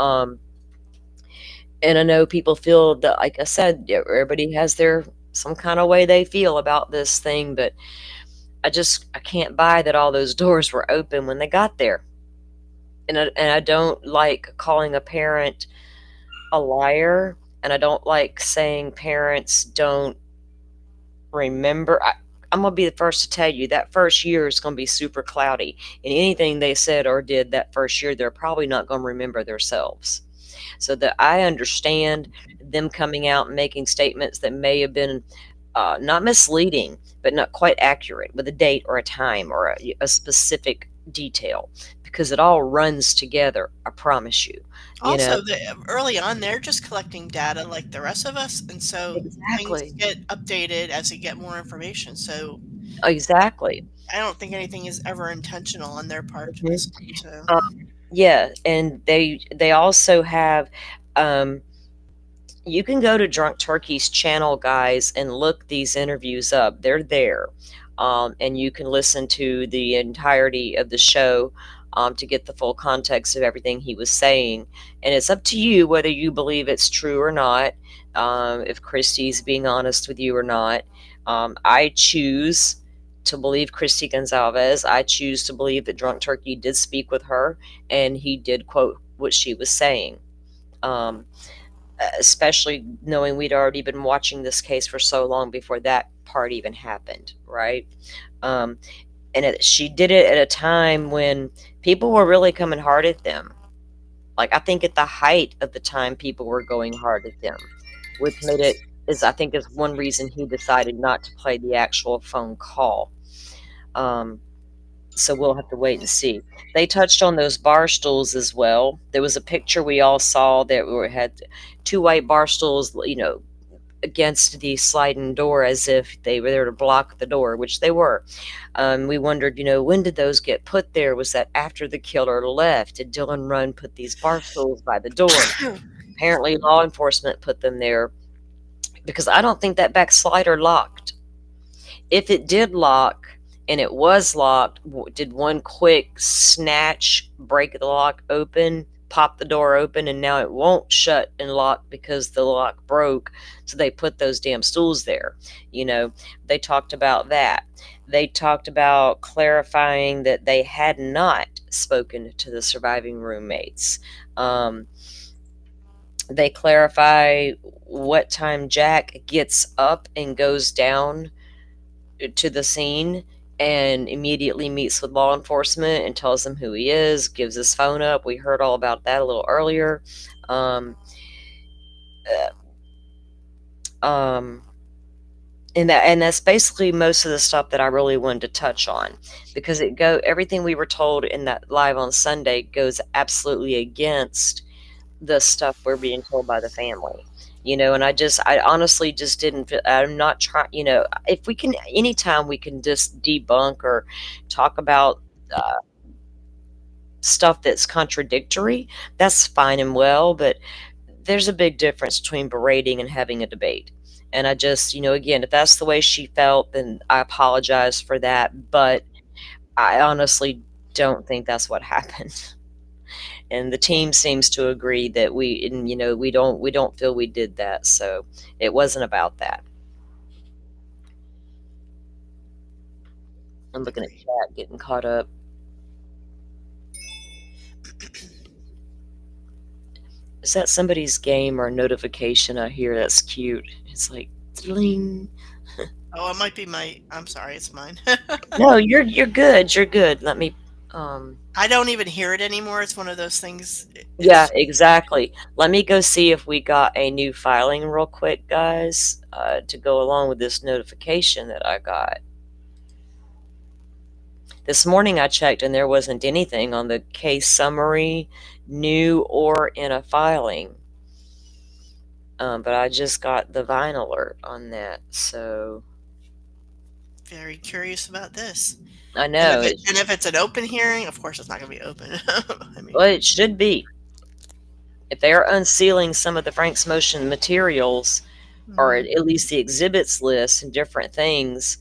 And I know people feel that, like I said, everybody has their some kind of way they feel about this thing, but I can't buy that all those doors were open when they got there. And I don't like calling a parent a liar, and I don't like saying parents don't remember. I'm going to be the first to tell you that first year is going to be super cloudy, and anything they said or did that first year, they're probably not going to remember themselves. So that I understand them coming out and making statements that may have been not misleading, but not quite accurate with a date or a time or a specific detail, because it all runs together. I promise you. Also, early on, they're just collecting data like the rest of us, and so exactly things get updated as they get more information. So exactly, I don't think anything is ever intentional on their part to mislead. So. Yeah, and they also have. You can go to Drunk Turkey's channel, guys, and look these interviews up. They're there. And you can listen to the entirety of the show to get the full context of everything he was saying. And it's up to you whether you believe it's true or not, if Christy's being honest with you or not. I choose to believe Christy Gonzalez. I choose to believe that Drunk Turkey did speak with her, and he did quote what she was saying. Especially knowing we'd already been watching this case for so long before that part even happened, right? She did it at a time when people were really coming hard at them. Like, I think at the height of the time, people were going hard at them, which made it, I think, is one reason he decided not to play the actual phone call. So we'll have to wait and see. They touched on those bar stools as well. There was a picture we all saw that had two white bar stools, you know, against the sliding door as if they were there to block the door, which they were. We wondered, you know, when did those get put there? Was that after the killer left? Did Dylan Run put these bar stools by the door? Apparently law enforcement put them there, because I don't think that back slider locked. If it did lock, and it was locked, did one quick snatch break the lock open, pop the door open, and now it won't shut and lock because the lock broke, so they put those damn stools there? You know, they talked about that. They talked about clarifying that they had not spoken to the surviving roommates. They clarify what time Jack gets up and goes down to the scene and immediately meets with law enforcement and tells them who he is, gives his phone up. We heard all about that a little earlier. And that's basically most of the stuff that I really wanted to touch on, because everything we were told in that live on Sunday goes absolutely against the stuff we're being told by the family. And I honestly just didn't feel, I'm not trying, if we can, anytime we can just debunk or talk about stuff that's contradictory, that's fine and well, but there's a big difference between berating and having a debate. And I just, again, if that's the way she felt, then I apologize for that, but I honestly don't think that's what happened. And the team seems to agree that we don't feel we did that, so it wasn't about that. I'm looking at chat, getting caught up. Is that somebody's game or notification I hear? That's cute. It's like ding. Oh, it might be I'm sorry, it's mine. No, you're good. You're good. Let me I don't even hear it anymore. It's one of those things. Yeah, exactly. Let me go see if we got a new filing real quick, guys, to go along with this notification that I got. This morning I checked and there wasn't anything on the case summary, new or in a filing. But I just got the Vine alert on that, so. Very curious about this. I know. And if it's an open hearing, of course it's not going to be open. Well, it should be. If they are unsealing some of the Frank's Motion materials, or at least the exhibits list and different things,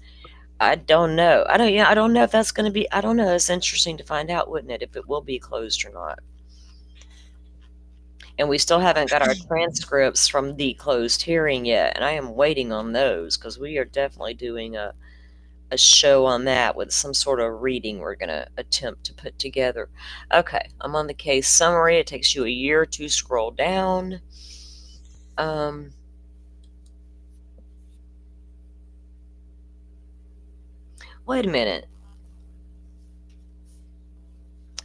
I don't know. I don't know if that's going to be. I don't know. It's interesting to find out, wouldn't it, if it will be closed or not? And we still haven't got our transcripts from the closed hearing yet, and I am waiting on those because we are definitely doing a show on that with some sort of reading we're going to attempt to put together. Okay, I'm on the case summary. It takes you a year to scroll down. Wait a minute.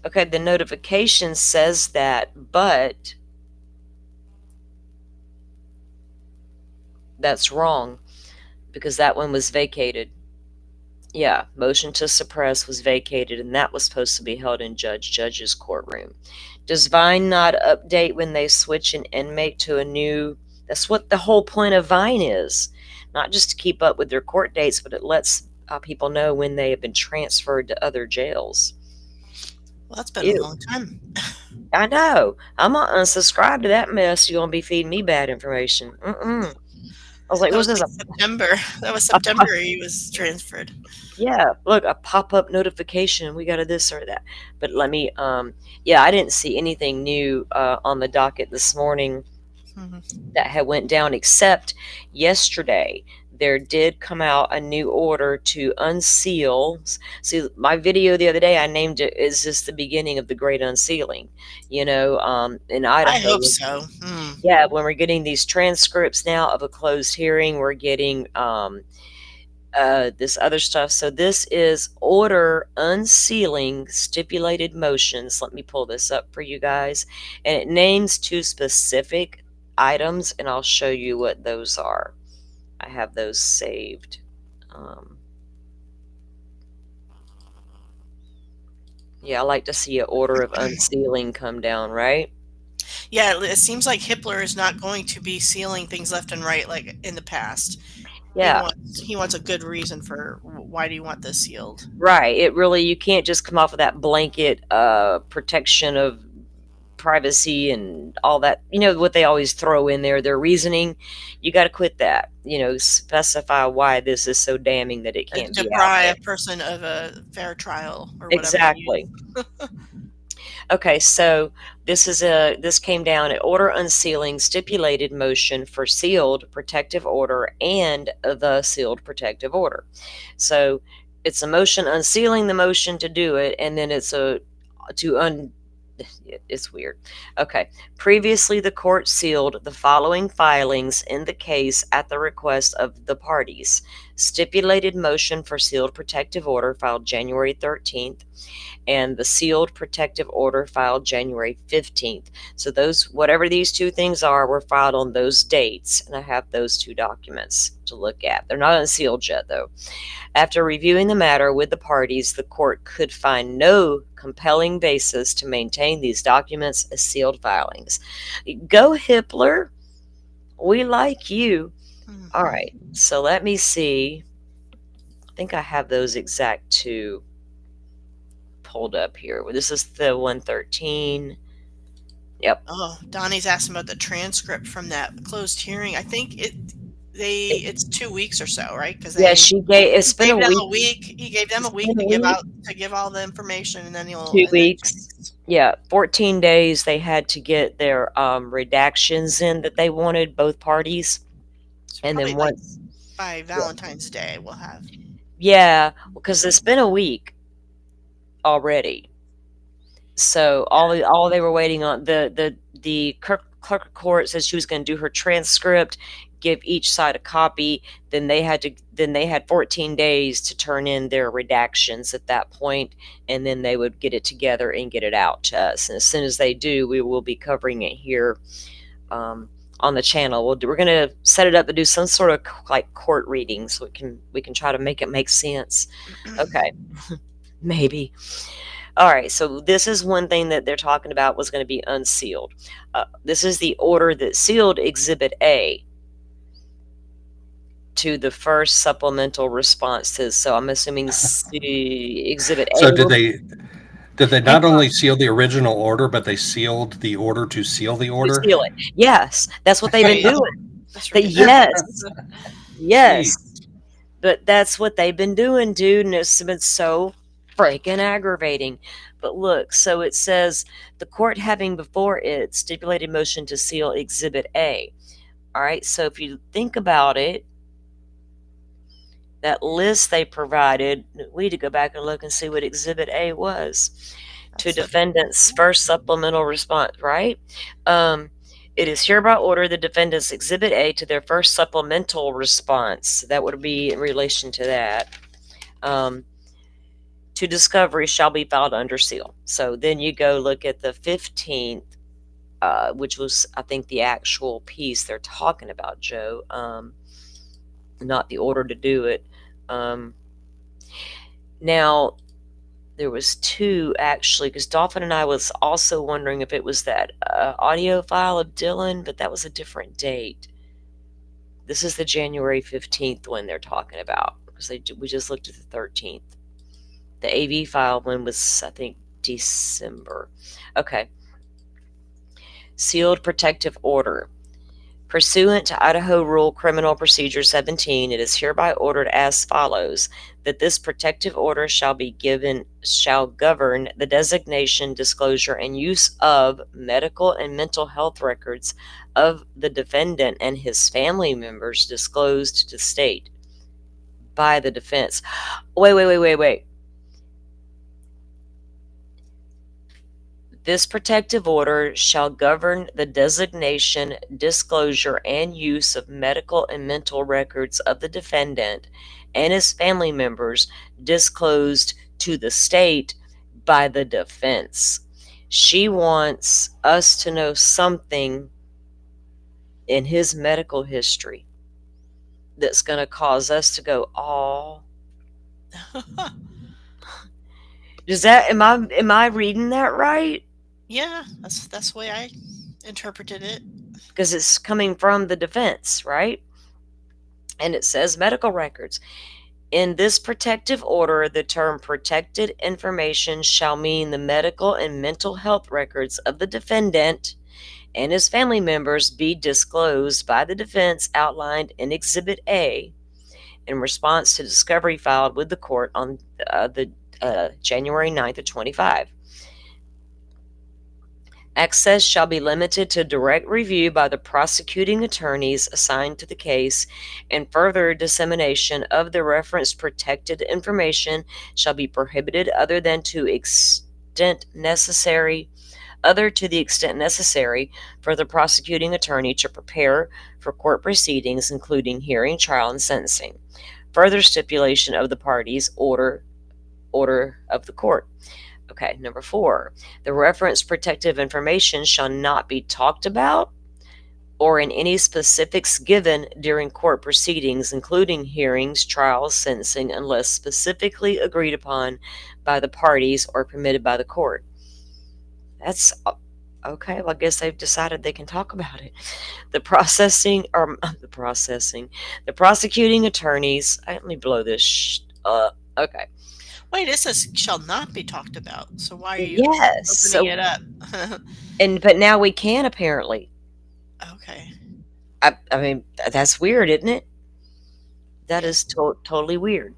Okay, the notification says that, but that's wrong because that one was vacated. Yeah, motion to suppress was vacated, and that was supposed to be held in judge's courtroom. Does Vine not update when they switch an inmate to a new? That's what the whole point of Vine is, not just to keep up with their court dates, but it lets people know when they have been transferred to other jails. Well, that's been a long time. I know. I'm gonna unsubscribe to that mess. You're gonna be feeding me bad information. I was like, that was this like September. That was September he was transferred. Yeah, look, a pop-up notification. We got a this or that. But let me, yeah, I didn't see anything new on the docket this morning that had went down, except yesterday there did come out a new order to unseal. See, my video the other day, I named it, "Is this the beginning of the Great Unsealing?" In Idaho. I hope so. Yeah, when we're getting these transcripts now of a closed hearing, we're getting this other stuff. So this is order unsealing stipulated motions. Let me pull this up for you guys. And it names 2 specific items, and I'll show you what those are. I have those saved. Yeah, I like to see an order of unsealing come down, right? Yeah, it seems like Hippler is not going to be sealing things left and right like in the past. Yeah. He wants a good reason for why do you want this sealed. Right. You can't just come off of that blanket protection of privacy and all that, what they always throw in there, their reasoning. You got to quit that, specify why this is so damning that it can't be deprive a person of a fair trial or whatever. Exactly. Okay, so this came down at order unsealing stipulated motion for sealed protective order and the sealed protective order. So it's a motion unsealing the motion to do it, and then it's it's weird. Okay. Previously, the court sealed the following filings in the case at the request of the parties. Stipulated motion for sealed protective order filed January 13th, and the sealed protective order filed January 15th. So those, whatever these 2 things are, were filed on those dates, and I have those 2 documents to look at. They're not unsealed yet, though. After reviewing the matter with the parties, the court could find no compelling basis to maintain these documents as sealed filings. Go Hippler. We like you. Mhm. All right. So let me see. I think I have those exact two pulled up here. This is the 113. Yep. Oh, Donnie's asking about the transcript from that closed hearing. I think it's 2 weeks or so, right? Because Yeah, it's he been a gave them week. a week. He gave them It's a week been a week. to give all the information, and then 2 weeks. Yeah, 14 days they had to get their redactions in that they wanted, both parties. And probably then like once by Valentine's Day we'll have. Yeah, because it's been a week already. So all they were waiting on, the clerk of court said she was going to do her transcript, give each side a copy. Then they had 14 days to turn in their redactions at that point, and then they would get it together and get it out to us. And as soon as they do, we will be covering it here on the channel. We're going to set it up to do some sort of like court reading, so we can try to make it make sense. Okay. Maybe. All right, so this is one thing that they're talking about was going to be unsealed. This is the order that sealed Exhibit A to the first supplemental responses. So I'm assuming Exhibit A. So did they not only seal the original order, but they sealed the order to seal the order? To seal it. Yes, that's what they've been doing. That's yes. But that's what they've been doing, dude, and it's been so freaking aggravating. But look, so it says the court having before it stipulated motion to seal Exhibit A. All right, so if you think about it, that list they provided, we need to go back and look and see what Exhibit A was. To defendant's first supplemental response, right? It is hereby ordered the defendants Exhibit A to their first supplemental response. That would be in relation to that. To discovery shall be filed under seal. So then you go look at the 15th, which was, I think, the actual piece they're talking about, Joe. Not the order to do it. Now, there was two, actually, because Dolphin and I was also wondering if it was that audio file of Dylan, but that was a different date. This is the January 15th one they're talking about, because we just looked at the 13th. The AV file one was, I think, December. Okay. Sealed protective order. Pursuant to Idaho Rule Criminal Procedure 17, it is hereby ordered as follows, that this protective order shall govern the designation, disclosure, and use of medical and mental health records of the defendant and his family members disclosed to state by the defense. Wait. This protective order shall govern the designation, disclosure, and use of medical and mental records of the defendant and his family members disclosed to the state by the defense. She wants us to know something in his medical history that's going to cause us to go, oh. Am I reading that right? Yeah, that's the way I interpreted it. Because it's coming from the defense, right? And it says medical records. In this protective order, the term protected information shall mean the medical and mental health records of the defendant and his family members be disclosed by the defense outlined in Exhibit A in response to discovery filed with the court on the January 9th of 25. Access shall be limited to direct review by the prosecuting attorneys assigned to the case, and further dissemination of the referenced protected information shall be prohibited other to the extent necessary for the prosecuting attorney to prepare for court proceedings, including hearing, trial, and sentencing. Further stipulation of the parties' order of the court. Okay, number 4, the referenced protective information shall not be talked about or in any specifics given during court proceedings, including hearings, trials, sentencing, unless specifically agreed upon by the parties or permitted by the court. That's Okay, well, I guess they've decided they can talk about it. The prosecuting attorneys. Let me blow this up. Okay. Wait, it says shall not be talked about. So why are you Yes. opening it up? But now we can, apparently. Okay. I mean, that's weird, isn't it? That is totally weird.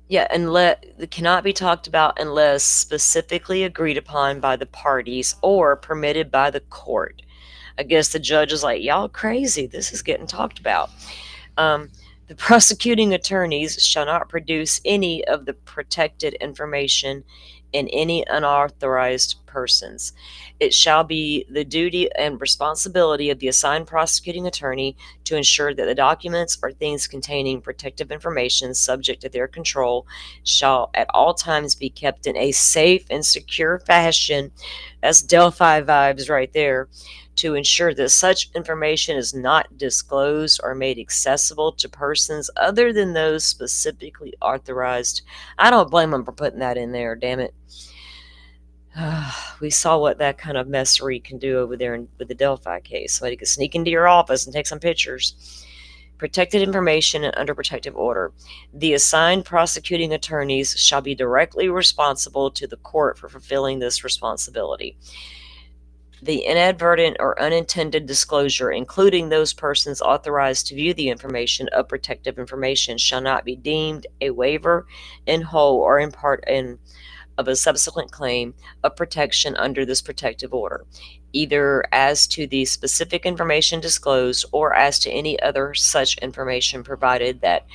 Yeah, it cannot be talked about unless specifically agreed upon by the parties or permitted by the court. I guess the judge is like, y'all crazy. This is getting talked about. The prosecuting attorneys shall not produce any of the protected information in any unauthorized persons. It shall be the duty and responsibility of the assigned prosecuting attorney to ensure that the documents or things containing protective information subject to their control shall at all times be kept in a safe and secure fashion. That's Delphi vibes right there. To ensure that such information is not disclosed or made accessible to persons other than those specifically authorized. I don't blame them for putting that in there, damn it. We saw what that kind of messery can do over there with the Delphi case. Somebody could sneak into your office and take some pictures. Protected information and under protective order. The assigned prosecuting attorneys shall be directly responsible to the court for fulfilling this responsibility. The inadvertent or unintended disclosure, including those persons authorized to view the information of protective information, shall not be deemed a waiver in whole or in part of a subsequent claim of protection under this protective order, either as to the specific information disclosed or as to any other such information, provided that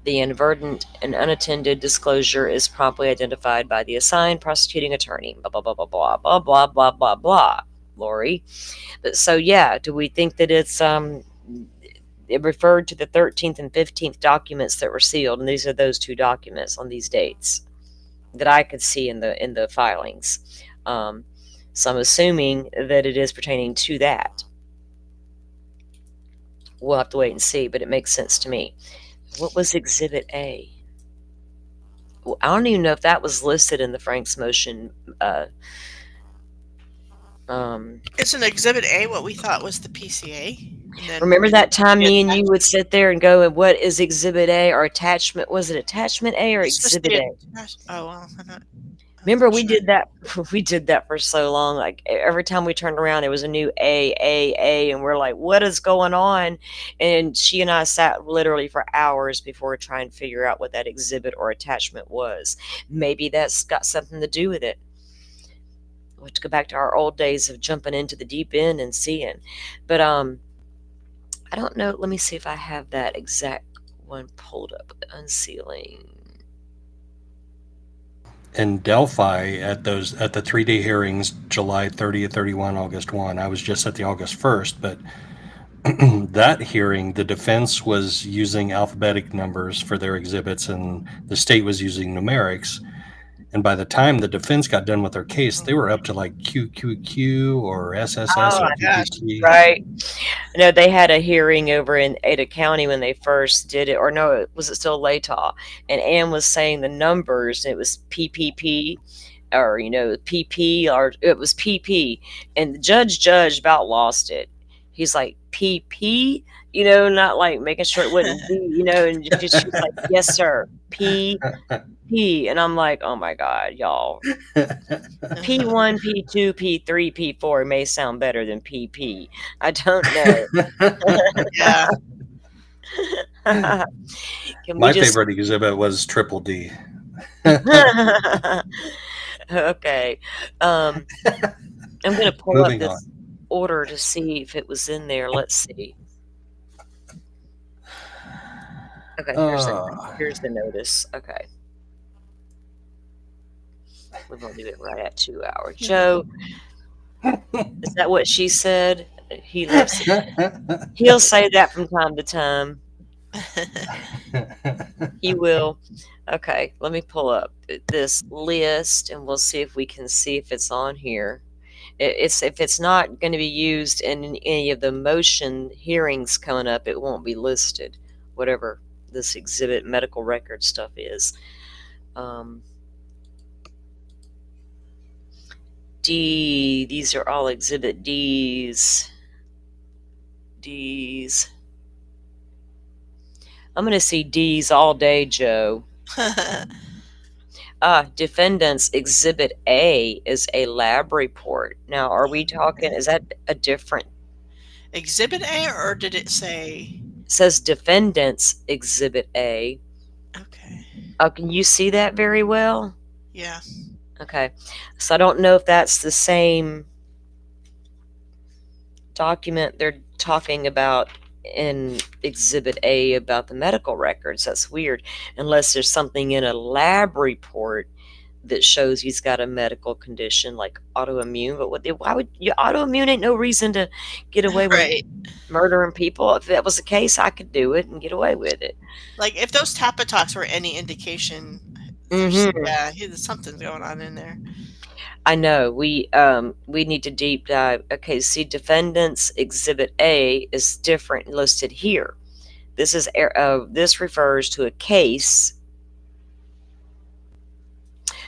the inadvertent and unattended disclosure is promptly identified by the assigned prosecuting attorney. Blah, blah, blah, blah, blah, blah, blah, blah, blah, blah. Lori. So yeah, do we think that it referred to the 13th and 15th documents that were sealed, and these are those two documents on these dates that I could see in the filings. So I'm assuming that it is pertaining to that. We'll have to wait and see, but it makes sense to me. What was Exhibit A? Well, I don't even know if that was listed in the Frank's motion. Isn't Exhibit A what we thought was the PCA? Remember that time me and you would sit there and go, and what is Exhibit A or attachment? Was it Attachment A or Exhibit A? Oh, well, I'm not. Remember, we did that. We did that for so long. Like every time we turned around, there was a new A, and we're like, "What is going on?" And she and I sat literally for hours before trying to figure out what that exhibit or attachment was. Maybe that's got something to do with it. We'll have to go back to our old days of jumping into the deep end and seeing. But I don't know. Let me see if I have that exact one pulled up. Unsealing. In Delphi at the 3-day hearings, July 30th, 31, August 1. I was just at the August 1st, but that hearing, the defense was using alphabetic numbers for their exhibits and the state was using numerics. And by the time the defense got done with their case, they were up to like QQQ or SSS or PPT. Right. No, they had a hearing over in Ada County when they first did it, or no, was it still Latah? And Ann was saying the numbers. It was PPP, or PP, or it was PP, and the judge about lost it. He's like, PP, not like making sure it wouldn't be, and she's like, yes, sir, P. And I'm like, oh my God, y'all. P1, P2, P3, P4 may sound better than PP. I don't know. Yeah. My favorite exhibit was Triple D. Okay. I'm going to pull up this order to see if it was in there. Let's see. Okay, here's the notice. Okay. We're going to do it right at 2 hours. Joe, is that what she said? He'll say that from time to time. He will. Okay, let me pull up this list and we'll see if we can see if it's on here. If it's not going to be used in any of the motion hearings coming up, it won't be listed, whatever this exhibit medical record stuff is. D. These are all Exhibit D's. D's. I'm going to see D's all day, Joe. Defendant's Exhibit A is a lab report. Now, are we talking, is that a different? Exhibit A, or did it say? It says Defendant's Exhibit A. Okay. Can you see that very well? Yeah. Okay. So I don't know if that's the same document they're talking about in Exhibit A about the medical records. That's weird. Unless there's something in a lab report that shows he's got a medical condition like autoimmune. But why would you? Autoimmune ain't no reason to get away with murdering people. If that was the case, I could do it and get away with it. Like if those Tappa Talks were any indication, something's going on in there. I know. We need to deep dive. Okay, see, Defendant's Exhibit A is different listed here. This is this refers to a case.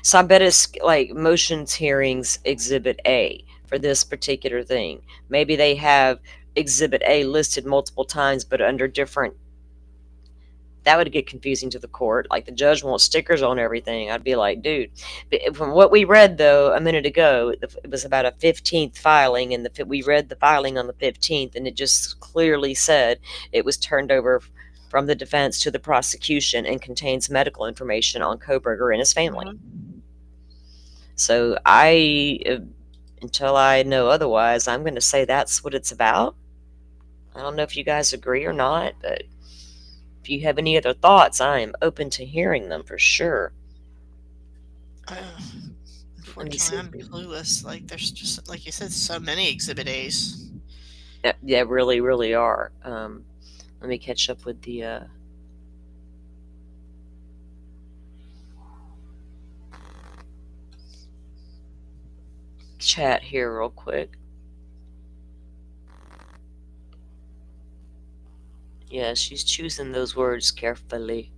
So I bet it's like motions hearings Exhibit A for this particular thing. Maybe they have Exhibit A listed multiple times, but under different. That would get confusing to the court. Like the judge wants stickers on everything. I'd be like, dude. But from what we read, though, a minute ago, it was about a 15th filing, and we read the filing on the 15th, and it just clearly said it was turned over from the defense to the prosecution and contains medical information on Koberger and his family. Mm-hmm. So until I know otherwise, I'm going to say that's what it's about. I don't know if you guys agree or not, but if you have any other thoughts, I am open to hearing them for sure. Unfortunately, I'm clueless. Like, there's just, like you said, so many Exhibit A's. Yeah, really, really are. Let me catch up with the chat here real quick. Yeah, she's choosing those words carefully.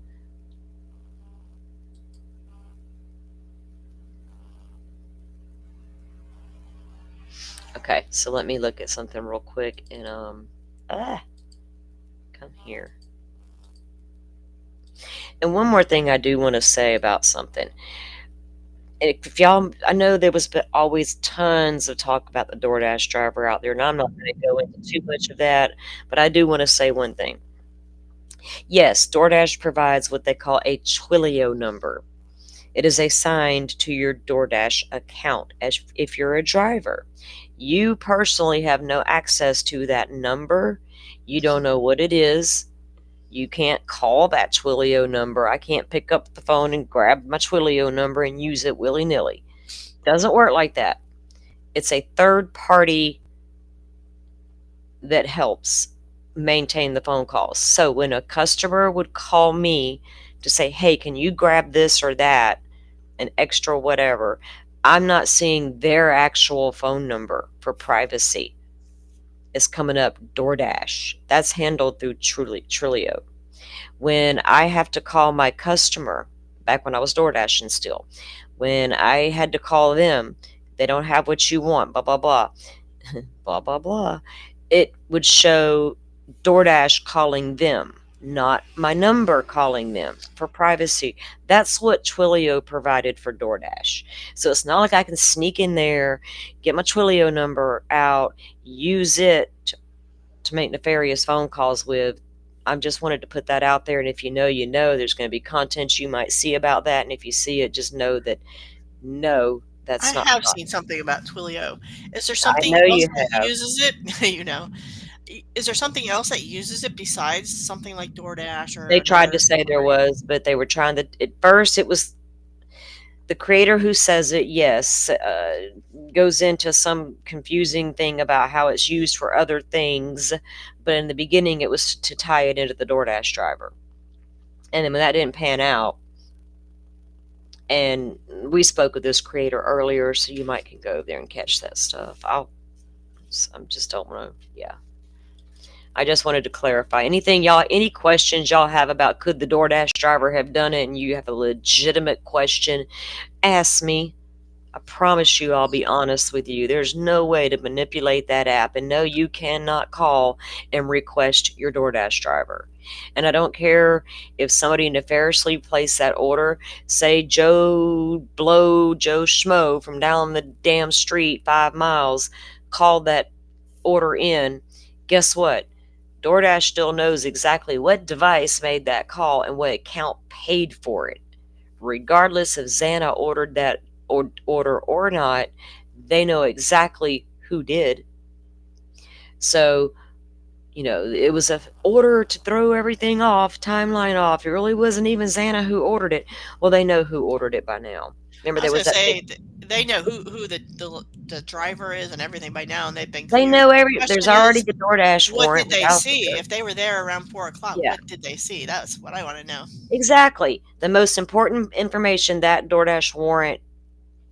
Okay, so let me look at something real quick and come here. And one more thing I do want to say about something. If y'all, I know there was always tons of talk about the DoorDash driver out there, and I'm not going to go into too much of that, but I do want to say one thing. Yes, DoorDash provides what they call a Twilio number. It is assigned to your DoorDash account as if you're a driver. You personally have no access to that number. You don't know what it is. You can't call that Twilio number. I can't pick up the phone and grab my Twilio number and use it willy-nilly. Doesn't work like that. It's a third party that helps maintain the phone calls. So when a customer would call me to say, hey, can you grab this or that, an extra whatever, I'm not seeing their actual phone number for privacy. It's coming up DoorDash. That's handled through Twilio. When I have to call my customer, back when I was DoorDashing still, when I had to call them, they don't have what you want, blah, blah, blah, blah, blah, blah. It would show DoorDash calling them, not my number calling them for privacy. That's what Twilio provided for DoorDash. So it's not like I can sneak in there, get my Twilio number out, use it to make nefarious phone calls with. I just wanted to put that out there. And if you know, you know, there's going to be content you might see about that. And if you see it, just know that no, that's not. I have seen something about Twilio. Is there something else that uses it? You know, is there something else that uses it besides something like DoorDash? Or they tried to say there was, but they were trying to. At first, it was the creator who says it. Yes, goes into some confusing thing about how it's used for other things, but in the beginning, it was to tie it into the DoorDash driver, and then when that didn't pan out. And we spoke with this creator earlier, so you might can go there and catch that stuff. I just don't want to. Yeah. I just wanted to clarify. Any questions y'all have about could the DoorDash driver have done it, and you have a legitimate question, ask me. I promise you, I'll be honest with you. There's no way to manipulate that app. And no, you cannot call and request your DoorDash driver. And I don't care if somebody nefariously placed that order. Say Joe Blow, Joe Schmo from down the damn street 5 miles called that order in. Guess what? DoorDash still knows exactly what device made that call and what account paid for it. Regardless if Xana ordered that order or not, they know exactly who did. So, it was an order to throw everything off, timeline off. It really wasn't even Xana who ordered it. Well, they know who ordered it by now. Remember, I was there was gonna that say big, they know who the driver is and everything by now, and they've been they cleared. know The there's question already is, the DoorDash what warrant did they out see? there. If they were there around 4 o'clock, Yeah. what did they see? That's what I want to know. Exactly. The most important information that DoorDash warrant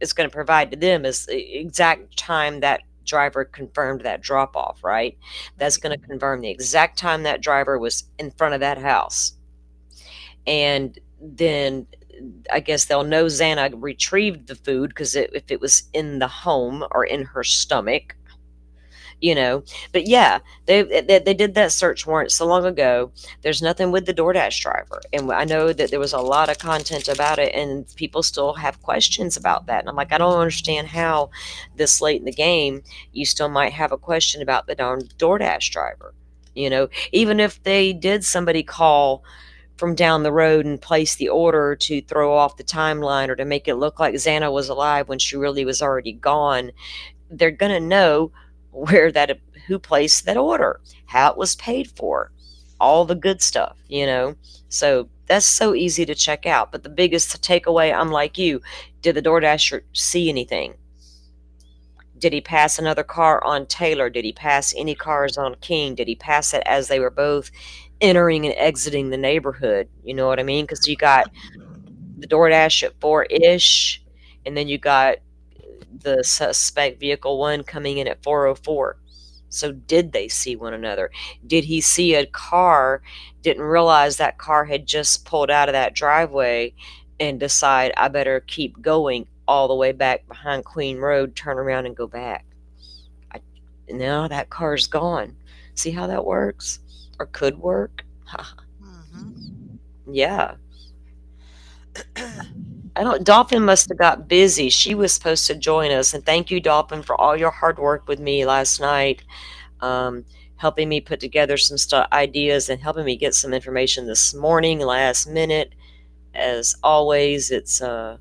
is going to provide to them is the exact time that driver confirmed that drop off, right? That's going to confirm the exact time that driver was in front of that house. And then I guess they'll know Xana retrieved the food because if it was in the home or in her stomach, But yeah, they did that search warrant so long ago. There's nothing with the DoorDash driver, and I know that there was a lot of content about it, and people still have questions about that. And I'm like, I don't understand how this late in the game you still might have a question about the darn DoorDash driver. Even if they did somebody call from down the road and place the order to throw off the timeline or to make it look like Xana was alive when she really was already gone, they're going to know who placed that order, how it was paid for, all the good stuff. So that's so easy to check out. But the biggest takeaway, I'm like you, did the DoorDasher see anything? Did he pass another car on Taylor? Did he pass any cars on King? Did he pass it as they were both entering and exiting the neighborhood? You know what I mean? Because you got the DoorDash at 4-ish, and then you got the suspect vehicle 1 coming in at 4:04. So did they see one another? Did he see a car, didn't realize that car had just pulled out of that driveway and decide I better keep going all the way back behind Queen Road, turn around and go back? Now that car's gone. See how that works? Or could work? Yeah. Dolphin must have got busy. She was supposed to join us. And thank you, Dolphin, for all your hard work with me last night, helping me put together some ideas and helping me get some information this morning, last minute. As always, it's a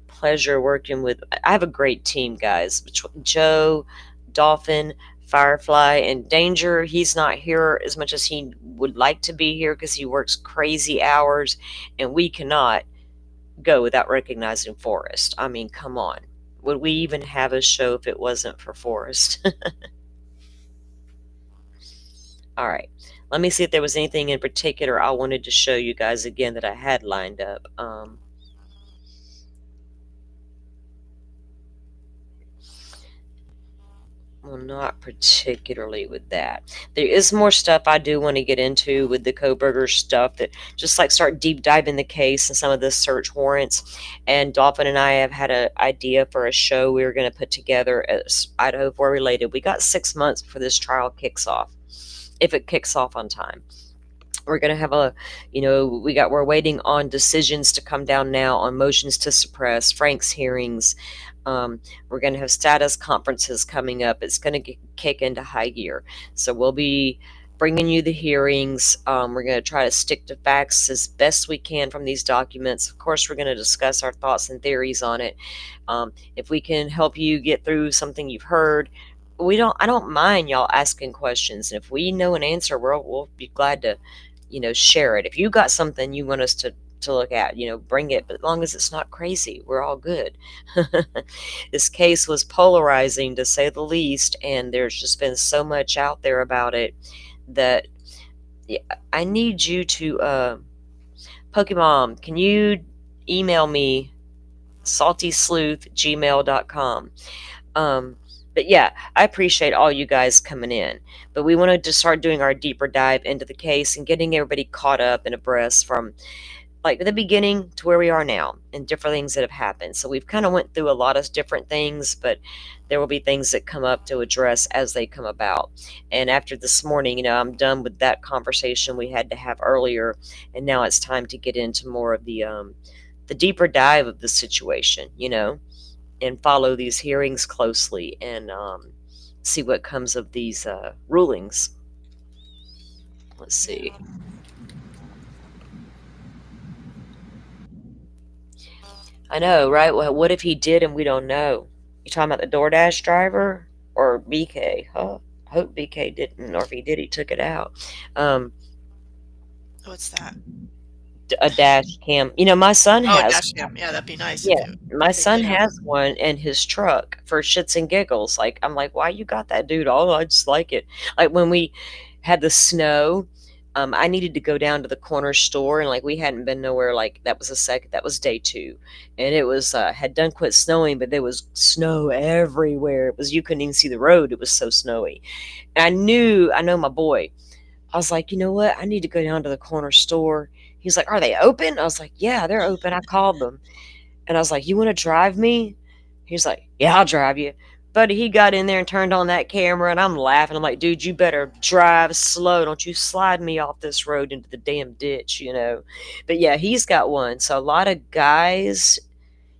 pleasure working with. I have a great team, guys. Joe, Dolphin, Firefly, and Danger. He's not here as much as he would like to be here because he works crazy hours, and we cannot go without recognizing Forrest. I mean, come on. Would we even have a show if it wasn't for Forrest? All right. Let me see if there was anything in particular I wanted to show you guys again that I had lined up. Well, not particularly with that. There is more stuff I do want to get into with the Koberger stuff, that just like start deep diving the case and some of the search warrants. And Dolphin and I have had an idea for a show we were going to put together as Idaho 4 related. We got 6 months before this trial kicks off, if it kicks off on time. We're going to have we're waiting on decisions to come down now on motions to suppress, Frank's hearings. We're going to have status conferences coming up. It's going to kick into high gear. So we'll be bringing you the hearings. We're going to try to stick to facts as best we can from these documents. Of course, we're going to discuss our thoughts and theories on it. If we can help you get through something you've heard, I don't mind y'all asking questions. And if we know an answer, we'll be glad to, share it. If you got something you want us to look at, bring it, but as long as it's not crazy, we're all good. This case was polarizing, to say the least, and there's just been so much out there about it that I need you to, Pokemon, can you email me saltysleuth@gmail.com? But yeah, I appreciate all you guys coming in. But we wanted to start doing our deeper dive into the case and getting everybody caught up and abreast from, like the beginning to where we are now, and different things that have happened. So we've kind of went through a lot of different things, but there will be things that come up to address as they come about. And after this morning, I'm done with that conversation we had to have earlier, and now it's time to get into more of the deeper dive of the situation, and follow these hearings closely, and see what comes of these rulings. Let's see. I know, right? Well, what if he did and we don't know? You talking about the DoorDash driver or BK? Huh? I hope BK didn't, or if he did, he took it out. What's that? A dash cam. My son Oh, a has. dash cam. Yeah, that'd be nice. Yeah, my if they son did. has one in his truck for shits and giggles. Like, I'm like, why you got that, dude? Oh, I just like it. Like when we had the snow, I needed to go down to the corner store, and like we hadn't been nowhere. Like that was day 2, and it was had done quit snowing, but there was snow everywhere. You couldn't even see the road. It was so snowy. And I know my boy. I was like, you know what? I need to go down to the corner store. He's like, are they open? I was like, yeah, they're open. I called them. And I was like, you want to drive me? He's like, yeah, I'll drive you. But he got in there and turned on that camera, and I'm laughing. I'm like, dude, you better drive slow. Don't you slide me off this road into the damn ditch, But yeah, he's got one. So a lot of guys,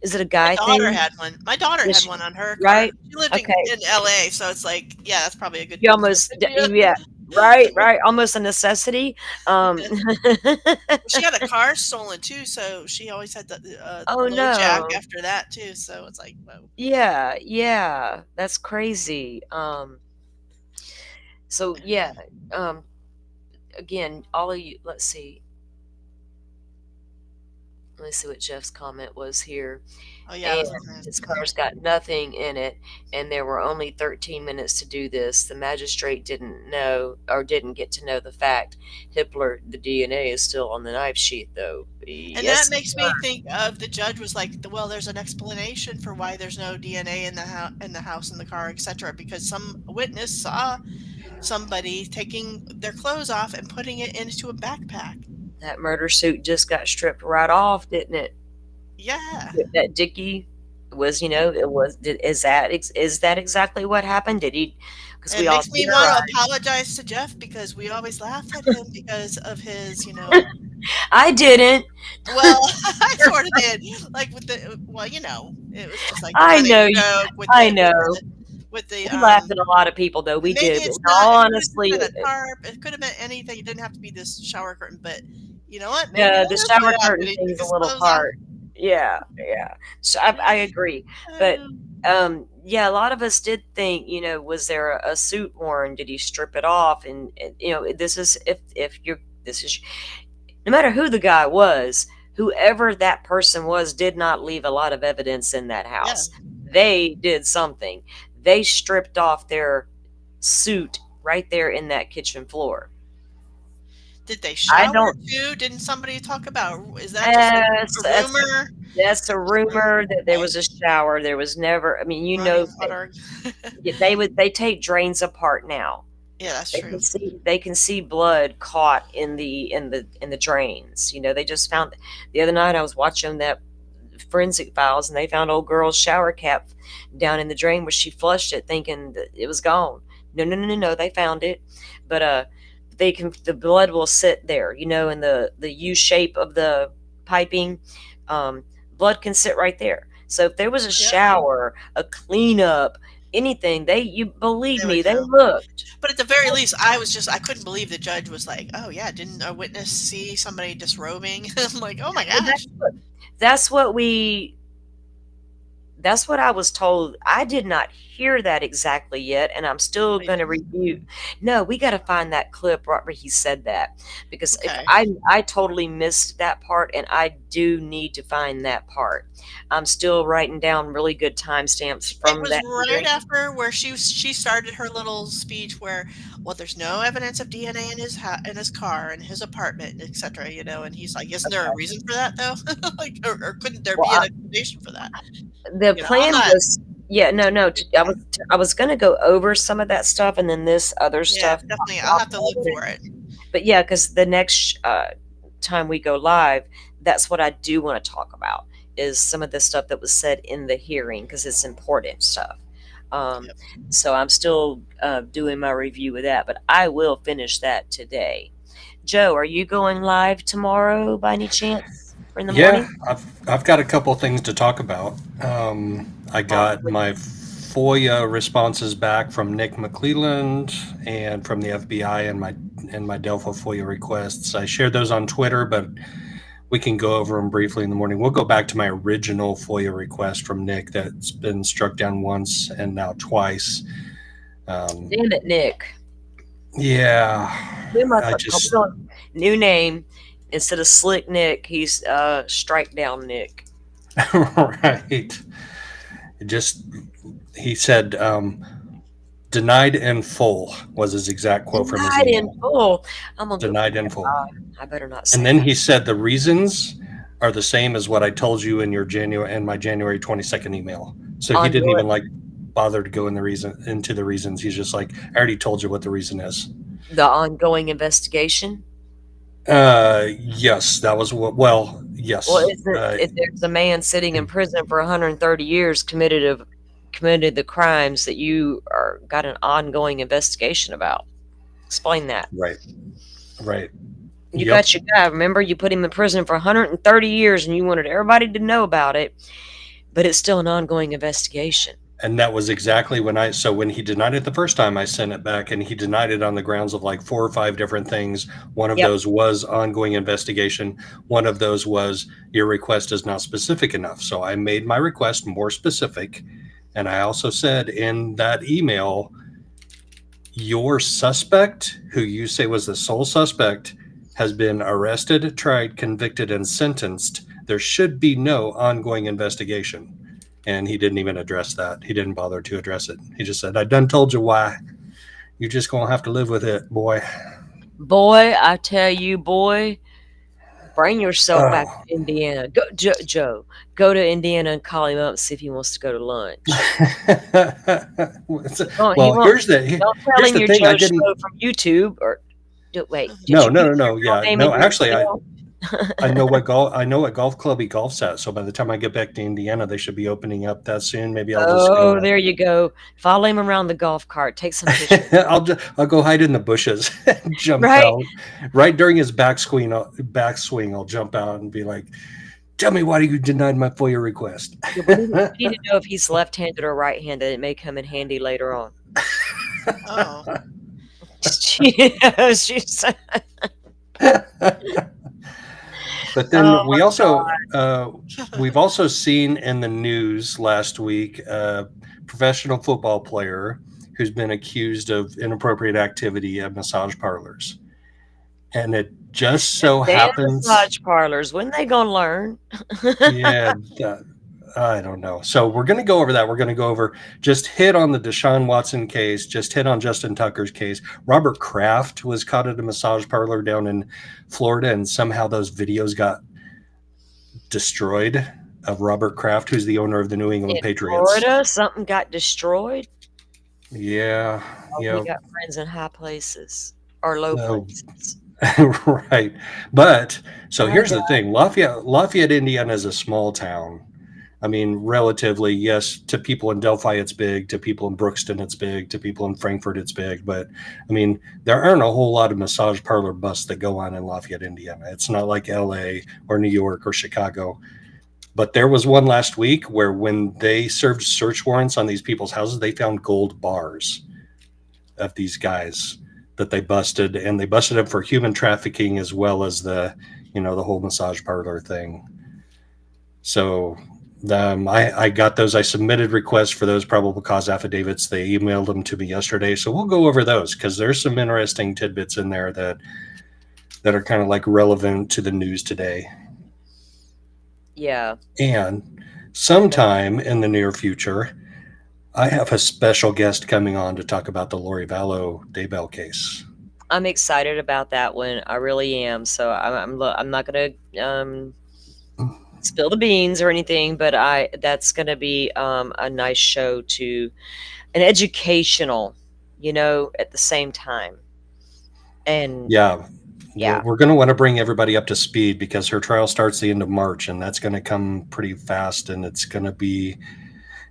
is it a guy My daughter thing? had one. My daughter had one on her car. Right? She lived Okay. in LA, so it's like, yeah, that's probably a good You thing. almost, yeah, right, almost a necessity. She had a car stolen too, so she always had the Oh low jack no. after that too. So it's like, whoa. Yeah, that's crazy. So yeah, again, all of you, let's see what Jeff's comment was here. Oh yeah, And his car's got nothing in it, and there were only 13 minutes to do this. The magistrate didn't know, or didn't get to know the fact. Hitler, the DNA is still on the knife sheath, though. And that makes me think of the judge was like, well, there's an explanation for why there's no DNA in the house, in the car, etc. Because some witness saw somebody taking their clothes off and putting it into a backpack. That murder suit just got stripped right off, didn't it? Yeah. That Dickie was, it was. Is that exactly what happened? Did he? Because it makes me want to apologize to Jeff, because we always laughed at him because of his, I didn't. Well, I sort of did. Like with the, it was just like I know joke with I the, know. With the, we laughed at a lot of people, though. We did. It's not, not, honestly, it could have been anything. It didn't have to be this shower curtain, but you know what? Yeah, the shower curtain thing's a little hard. Yeah. So I agree, but yeah, a lot of us did think, was there a suit worn? Did he strip it off? And this is no matter who the guy was, whoever that person was, did not leave a lot of evidence in that house. Yeah. They did something. They stripped off their suit right there in that kitchen floor. Did they shower too? Didn't somebody talk about? Is that just a rumor? That's a rumor that there was a shower. There was never. I mean, they take drains apart now. Yeah, that's true. They can see blood caught in the drains. They just found the other night. I was watching that Forensic Files, and they found old girl's shower cap down in the drain where she flushed it, thinking that it was gone. No. They found it, but the blood will sit there, in the U shape of the piping. Blood can sit right there. So if there was a shower, a cleanup, anything, they looked. But at the very least, I couldn't believe the judge was like, oh yeah, didn't a witness see somebody disrobing? I'm like, oh my gosh. That's what I was told. I did not hear that exactly yet, and I'm still going to review. No, we got to find that clip right where he said that, because if I totally missed that part, and I do need to find that part. I'm still writing down really good timestamps from that. It was right after where she started her little speech where, well, there's no evidence of DNA in his car and his apartment, etc. And he's like, isn't there a reason for that though? Like, or couldn't there be an explanation for that? The plan was, no. I was going to go over some of that stuff, and then this other stuff. Definitely, I'll have to look for it. But yeah, because the next time we go live, that's what I do want to talk about, is some of the stuff that was said in the hearing, because it's important stuff. So I'm still doing my review of that, but I will finish that today. Joe, are you going live tomorrow by any chance, or in the morning? I've got a couple of things to talk about. I got my FOIA responses back from Nick McClelland and from the FBI, and my Delphi FOIA requests. I shared those on Twitter, but we can go over them briefly in the morning. We'll go back to my original FOIA request from Nick that's been struck down once and now twice. Damn it, Nick. Yeah. New name. Instead of Slick Nick, he's Strike Down Nick. Right. He said, denied in full was his exact quote from his email. Denied in full. Denied in full. I better not say And then that. he said the reasons are the same as what I told you in my January 22nd email. So he didn't even bother to go into the reasons. He's just like, I already told you what the reason is. The ongoing investigation? Yes, that was yes. Well, if there's a man sitting in prison for 130 years committed the crimes that you got an ongoing investigation about. Explain that. Right. You got your guy. Remember, you put him in prison for 130 years and you wanted everybody to know about it, but it's still an ongoing investigation. And that was exactly when he denied it the first time, I sent it back, and he denied it on the grounds of like 4 or 5 different things. One of those was ongoing investigation. One of those was your request is not specific enough. So I made my request more specific. And I also said in that email, your suspect, who you say was the sole suspect, has been arrested, tried, convicted, and sentenced. There should be no ongoing investigation. And he didn't even address that. He didn't bother to address it. He just said, I done told you why. You're just going to have to live with it, boy. Boy, I tell you, boy, bring yourself back to Indiana. Go, Joe, go to Indiana and call him up and see if he wants to go to lunch. Here's the thing. I didn't from YouTube or wait. No. Yeah, no. Actually, I know what golf club he golfs at. So by the time I get back to Indiana, they should be opening up that soon. Maybe I'll just go. There you go. Follow him around the golf cart. Take some pictures. I'll go hide in the bushes and jump out right during his backswing. I'll jump out and be like, "Tell me why you denied my FOIA request." We need to know if he's left-handed or right-handed. It may come in handy later on. Oh. But then we've also seen in the news last week a professional football player who's been accused of inappropriate activity at massage parlors. And it just so happens massage parlors, when they gonna learn? I don't know. So we're going to go over that. We're going to go over, just hit on the Deshaun Watson case, just hit on Justin Tucker's case. Robert Kraft was caught at a massage parlor down in Florida, and somehow those videos got destroyed of Robert Kraft, who's the owner of the New England Patriots. Florida, something got destroyed? Yeah. We got friends in high places or low places. Right. But so here's the thing. Lafayette, Indiana is a small town. I mean, relatively, yes, to people in Delphi, it's big. To people in Brookston, it's big. To people in Frankfort, it's big. But, I mean, there aren't a whole lot of massage parlor busts that go on in Lafayette, Indiana. It's not like L.A. or New York or Chicago. But there was one last week where when they served search warrants on these people's houses, they found gold bars of these guys that they busted. And they busted them for human trafficking as well as the whole massage parlor thing. So... I got those. I submitted requests for those probable cause affidavits. They emailed them to me yesterday. So we'll go over those because there's some interesting tidbits in there that are kind of like relevant to the news today. Yeah. And sometime in the near future, I have a special guest coming on to talk about the Lori Vallow Daybell case. I'm excited about that one. I really am. So I'm not going to spill the beans or anything, but that's going to be a nice show, to an educational, at the same time. And Yeah. We're going to want to bring everybody up to speed because her trial starts the end of March, and that's going to come pretty fast, and it's going to be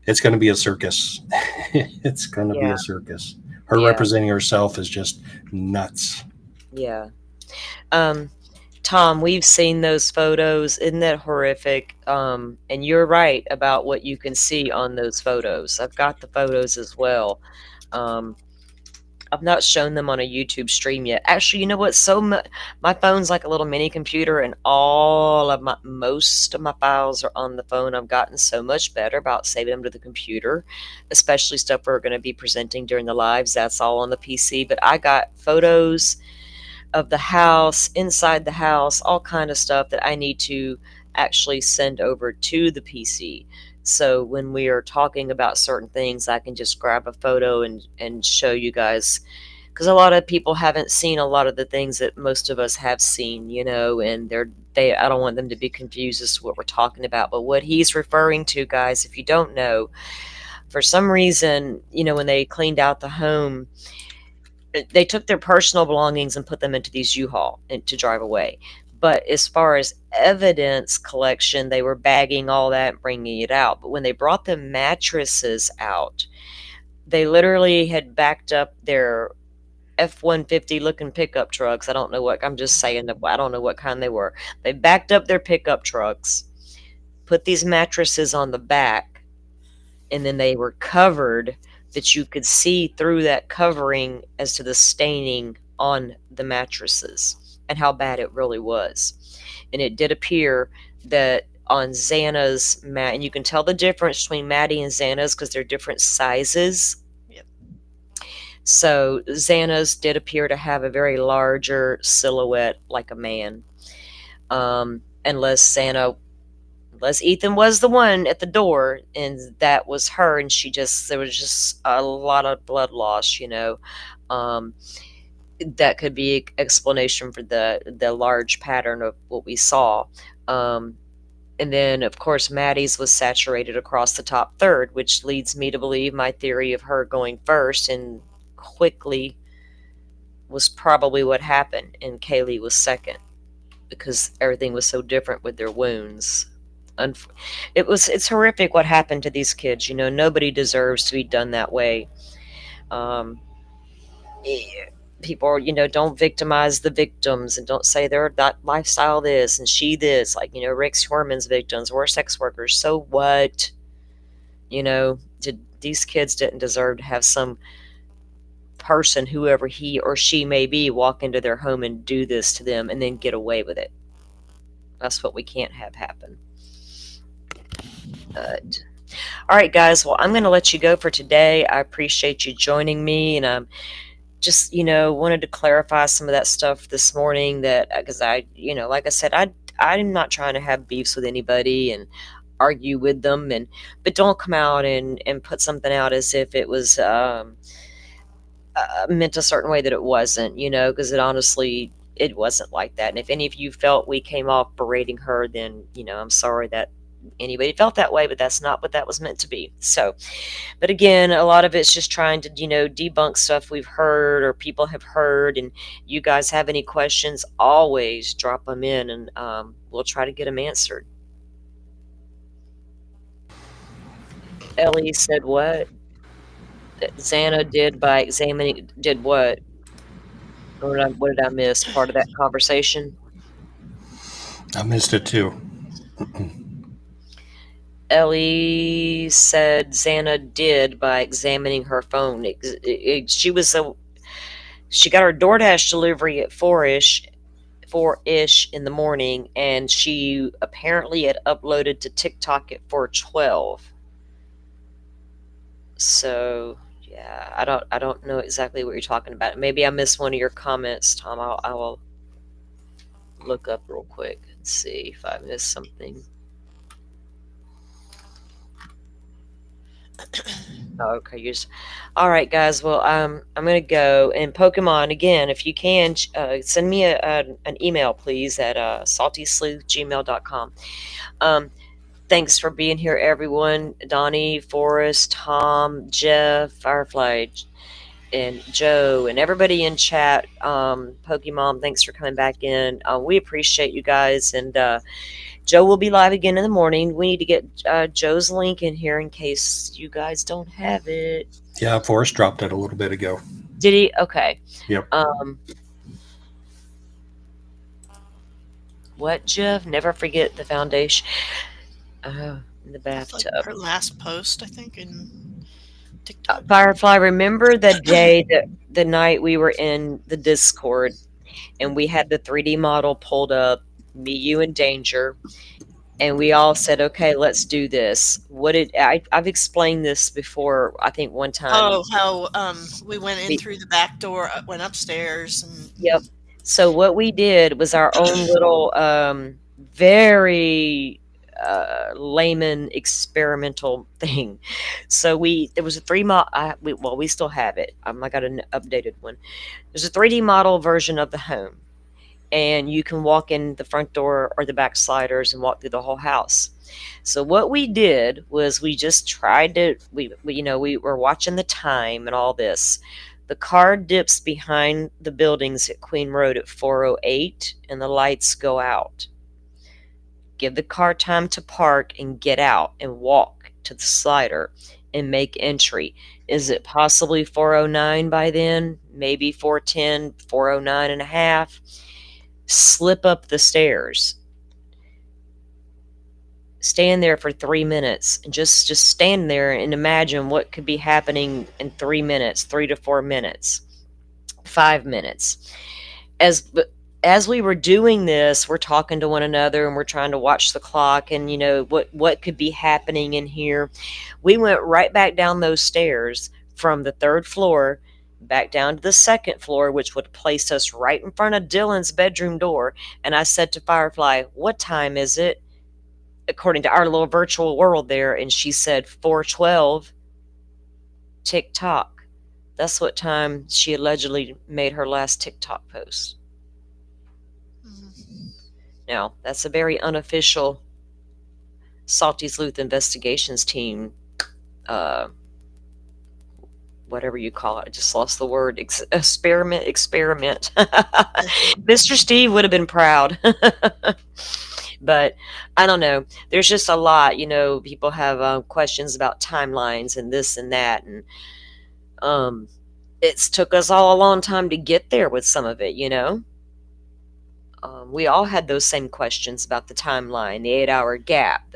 a circus. It's going to be a circus. Her representing herself is just nuts. Yeah. Tom, we've seen those photos. Isn't that horrific? And you're right about what you can see on those photos. I've got the photos as well. I've not shown them on a YouTube stream yet. Actually, you know what? My phone's like a little mini computer, and most of my files are on the phone. I've gotten so much better about saving them to the computer, especially stuff we're going to be presenting during the lives. That's all on the PC. But I got photos of the house, inside the house, all kind of stuff that I need to actually send over to the PC. So when we are talking about certain things, I can just grab a photo and show you guys, because a lot of people haven't seen a lot of the things that most of us have seen, and I don't want them to be confused as to what we're talking about. But what he's referring to, guys, if you don't know, for some reason, when they cleaned out the home, they took their personal belongings and put them into these U-Haul to drive away. But as far as evidence collection, they were bagging all that and bringing it out. But when they brought the mattresses out, they literally had backed up their F-150 looking pickup trucks. I don't know what, I'm just saying, I don't know what kind they were. They backed up their pickup trucks, put these mattresses on the back, and then they were covered that you could see through that covering as to the staining on the mattresses and how bad it really was. And it did appear that on Xana's mat, and you can tell the difference between Maddie and Xana's because they're different sizes. Yep. So Xana's did appear to have a very larger silhouette like a man. Unless Ethan was the one at the door and that was her, and there was just a lot of blood loss, that could be explanation for the large pattern of what we saw. And then of course Maddie's was saturated across the top third, which leads me to believe my theory of her going first and quickly was probably what happened, and Kaylee was second because everything was so different with their wounds. It's horrific what happened to these kids. Nobody deserves to be done that way. People, don't victimize the victims and don't say they're that lifestyle this and she this, like, Rick Sherman's victims were sex workers. So what? These kids didn't deserve to have some person, whoever he or she may be, walk into their home and do this to them and then get away with it. That's what we can't have happen. But all right, guys, well, I'm going to let you go for today. I appreciate you joining me, and just wanted to clarify some of that stuff this morning, that because I like I said, I'm not trying to have beefs with anybody and argue with them, but don't come out and put something out as if it was meant a certain way that it wasn't, because it wasn't like that. And if any of you felt we came off berating her, then I'm sorry that anybody felt that way, but that's not what that was meant to be. So, but again, a lot of it's just trying to debunk stuff we've heard or people have heard. And you guys have any questions, always drop them in, and we'll try to get them answered. Ellie said what? That Xana did by examining, did what? Or what did I miss? Part of that conversation? I missed it too. Ellie said Xana did by examining her phone. She got her DoorDash delivery at 4-ish in the morning, and she apparently had uploaded to TikTok at 4:12. So yeah, I don't know exactly what you're talking about. Maybe I missed one of your comments, Tom. I will look up real quick and see if I missed something. Okay, all right, guys. Well, I'm gonna go. And Pokemon, again, if you can, send me an email, please, at saltysleuth@gmail.com. Thanks for being here, everyone. Donnie, Forrest, Tom, Jeff, Firefly, and Joe and everybody in chat. Pokemon, thanks for coming back in. We appreciate you guys. And Joe will be live again in the morning. We need to get Joe's link in here in case you guys don't have it. Yeah, Forrest dropped it a little bit ago. Did he? Okay. Yep. What, Jeff? Never forget the foundation. In the bathtub. Like her last post, I think, in TikTok. Firefly, remember the day the night we were in the Discord and we had the 3D model pulled up, me, you, and Danger, and we all said, "Okay, let's do this." I've explained this before? I think one time. Oh, how we went in through the back door, went upstairs, and yep. So what we did was our own little, very layman experimental thing. So there was a we still have it. I got an updated one. There's a 3D model version of the home, and you can walk in the front door or the back sliders and walk through the whole house. So what we did was we just tried to we were watching the time and all this. The car dips behind the buildings at Queen Road at 4:08 and the lights go out. Give the car time to park and get out and walk to the slider and make entry. Is it possibly 4:09 by then? Maybe 4:10, 4:09 and a half. Slip up the stairs. Stand there for 3 minutes and just stand there and imagine what could be happening in 3 minutes, 3 to 4 minutes, 5 minutes. As we were doing this, we're talking to one another and we're trying to watch the clock and what could be happening in here. We went right back down those stairs from the 3rd floor back down to the 2nd floor, which would place us right in front of Dylan's bedroom door. And I said to Firefly, "What time is it?" according to our little virtual world there. And she said 4:12. TikTok. That's what time she allegedly made her last TikTok post. Now, that's a very unofficial Salty Sleuth Investigations team, whatever you call it. I just lost the word. Experiment. Mr. Steve would have been proud. But I don't know. There's just a lot, people have questions about timelines and this and that. And it's took us all a long time to get there with some of it, we all had those same questions about the timeline, the 8-hour gap,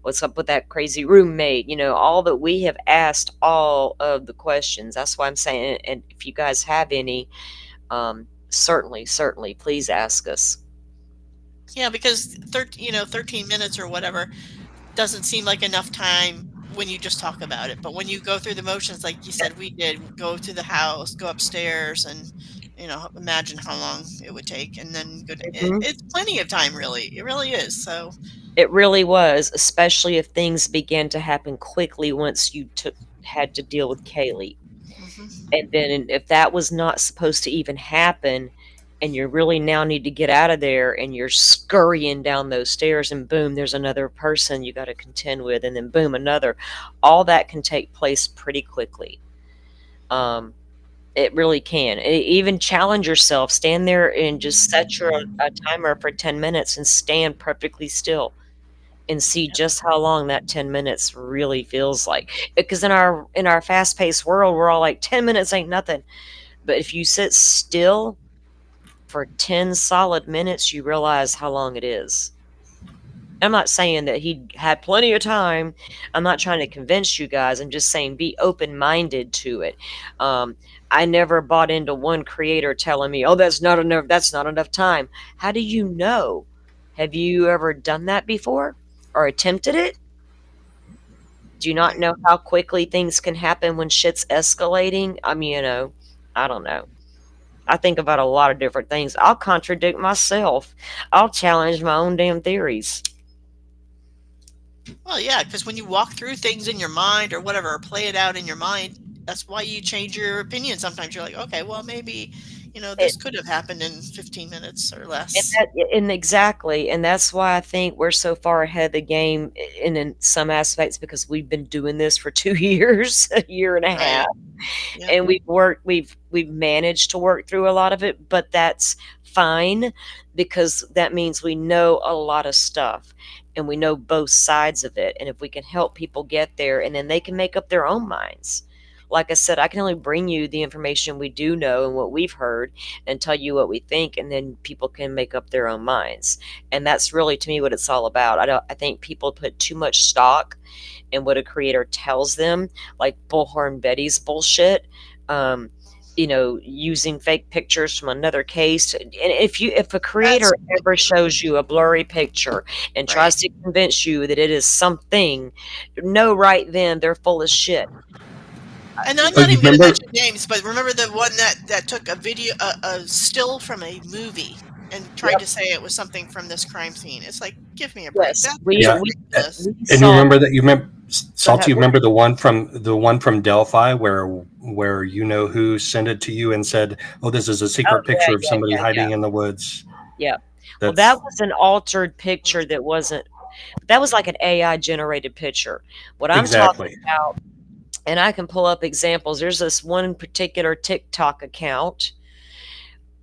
what's up with that crazy roommate, all that we have asked all of the questions. That's why I'm saying, and if you guys have any, certainly, please ask us. Yeah, because 13 minutes or whatever doesn't seem like enough time when you just talk about it. But when you go through the motions, like you said, we did go to the house, go upstairs, and imagine how long it would take, and then it's plenty of time, really. It really is. So it really was, especially if things began to happen quickly once you had to deal with Kaylee. And then if that was not supposed to even happen, and you really now need to get out of there, and you're scurrying down those stairs, and boom, there's another person you got to contend with, and then boom, another. All that can take place pretty quickly. It really can. Even challenge yourself. Stand there and just set a timer for 10 minutes and stand perfectly still and see just how long that 10 minutes really feels like. Because in our fast-paced world, we're all like, 10 minutes ain't nothing. But if you sit still for 10 solid minutes, you realize how long it is. I'm not saying that he had plenty of time. I'm not trying to convince you guys. I'm just saying be open-minded to it. I never bought into one creator telling me, "Oh, that's not enough time." How do you know? Have you ever done that before or attempted it? Do you not know how quickly things can happen when shit's escalating? I mean, I don't know. I think about a lot of different things. I'll contradict myself. I'll challenge my own damn theories. Well, yeah, because when you walk through things in your mind or whatever, or play it out in your mind, that's why you change your opinion. Sometimes you're like, okay, well, maybe, This could have happened in 15 minutes or less. And exactly, and that's why I think we're so far ahead of the game in some aspects, because we've been doing this for 2 years, a year and a half, Yep. and we've managed to work through a lot of it, but that's fine, because that means we know a lot of stuff and we know both sides of it, and if we can help people get there, and then they can make up their own minds. Like I said, I can only bring you the information we do know and what we've heard and tell you what we think, and then people can make up their own minds. And that's really, to me, what it's all about. I think people put too much stock in what a creator tells them, like Bullhorn Betty's bullshit. Using fake pictures from another case. And if a creator ever shows you a blurry picture and tries to convince you that it is something, know right then they're full of shit. And I'm not even going to mention names, but remember the one that took a video, a still from a movie, and tried to say it was something from this crime scene. It's like, give me a break. Yes, That's ridiculous. And you remember Salty, you remember the one from Delphi where who sent it to you and said, "Oh, this is a secret picture of somebody hiding in the woods." Yeah. Well, that was an altered picture. That was like an AI generated picture. What I'm talking about, and I can pull up examples. There's this one particular TikTok account.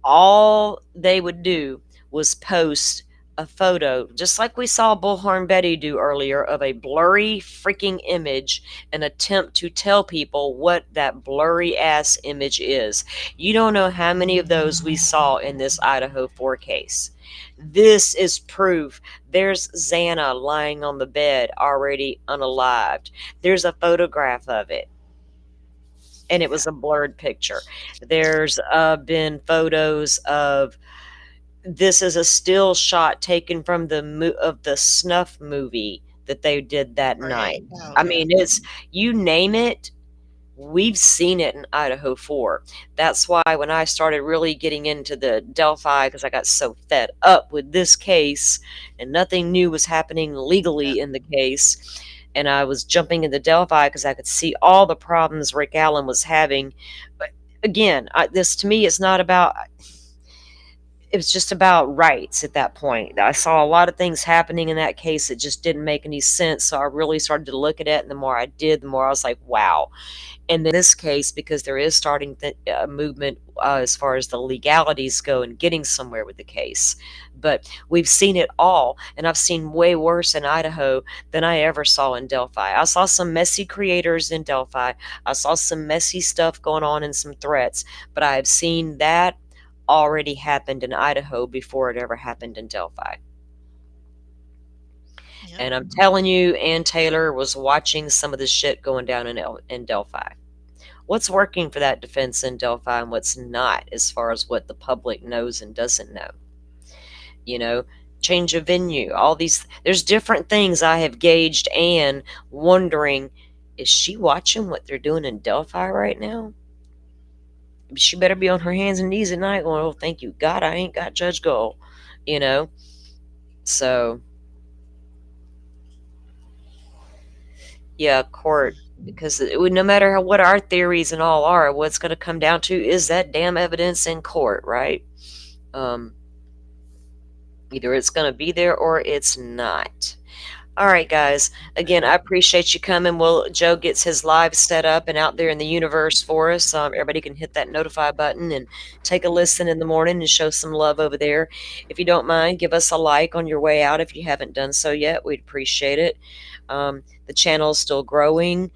All they would do was post a photo, just like we saw Bullhorn Betty do earlier, of a blurry freaking image, and attempt to tell people what that blurry ass image is. You don't know how many of those we saw in this Idaho 4 case. This is proof. There's Xana lying on the bed, already unalived. There's a photograph of it, and it was a blurred picture. There's been photos of, this is a still shot taken from the snuff movie that they did that night. I mean, it's, you name it, we've seen it in Idaho 4. That's why when I started really getting into the Delphi, because I got so fed up with this case and nothing new was happening legally in the case, and I was jumping into Delphi because I could see all the problems Rick Allen was having. But again, this to me is not about, it was just about rights at that point. I saw a lot of things happening in that case that just didn't make any sense. So I really started to look at it. And the more I did, the more I was like, wow. And in this case, because there is starting a movement as far as the legalities go and getting somewhere with the case. But we've seen it all. And I've seen way worse in Idaho than I ever saw in Delphi. I saw some messy creators in Delphi. I saw some messy stuff going on and some threats. But I have seen that already happened in Idaho before it ever happened in Delphi. Yep. And I'm telling you, Ann Taylor was watching some of the shit going down in Delphi. What's working for that defense in Delphi and what's not, as far as what the public knows and doesn't know. Change of venue, all these, there's different things I have gauged, and wondering, is she watching what they're doing in Delphi right now? She better be on her hands and knees at night going, oh, thank you, God, I ain't got Judge Gull, So, yeah, court, because no matter what our theories and all are, what's going to come down to is that damn evidence in court, right? Either it's going to be there or it's not. All right, guys. Again, I appreciate you coming. Well, Joe gets his live set up and out there in the universe for us. Everybody can hit that notify button and take a listen in the morning and show some love over there. If you don't mind, give us a like on your way out if you haven't done so yet. We'd appreciate it. The channel is still growing.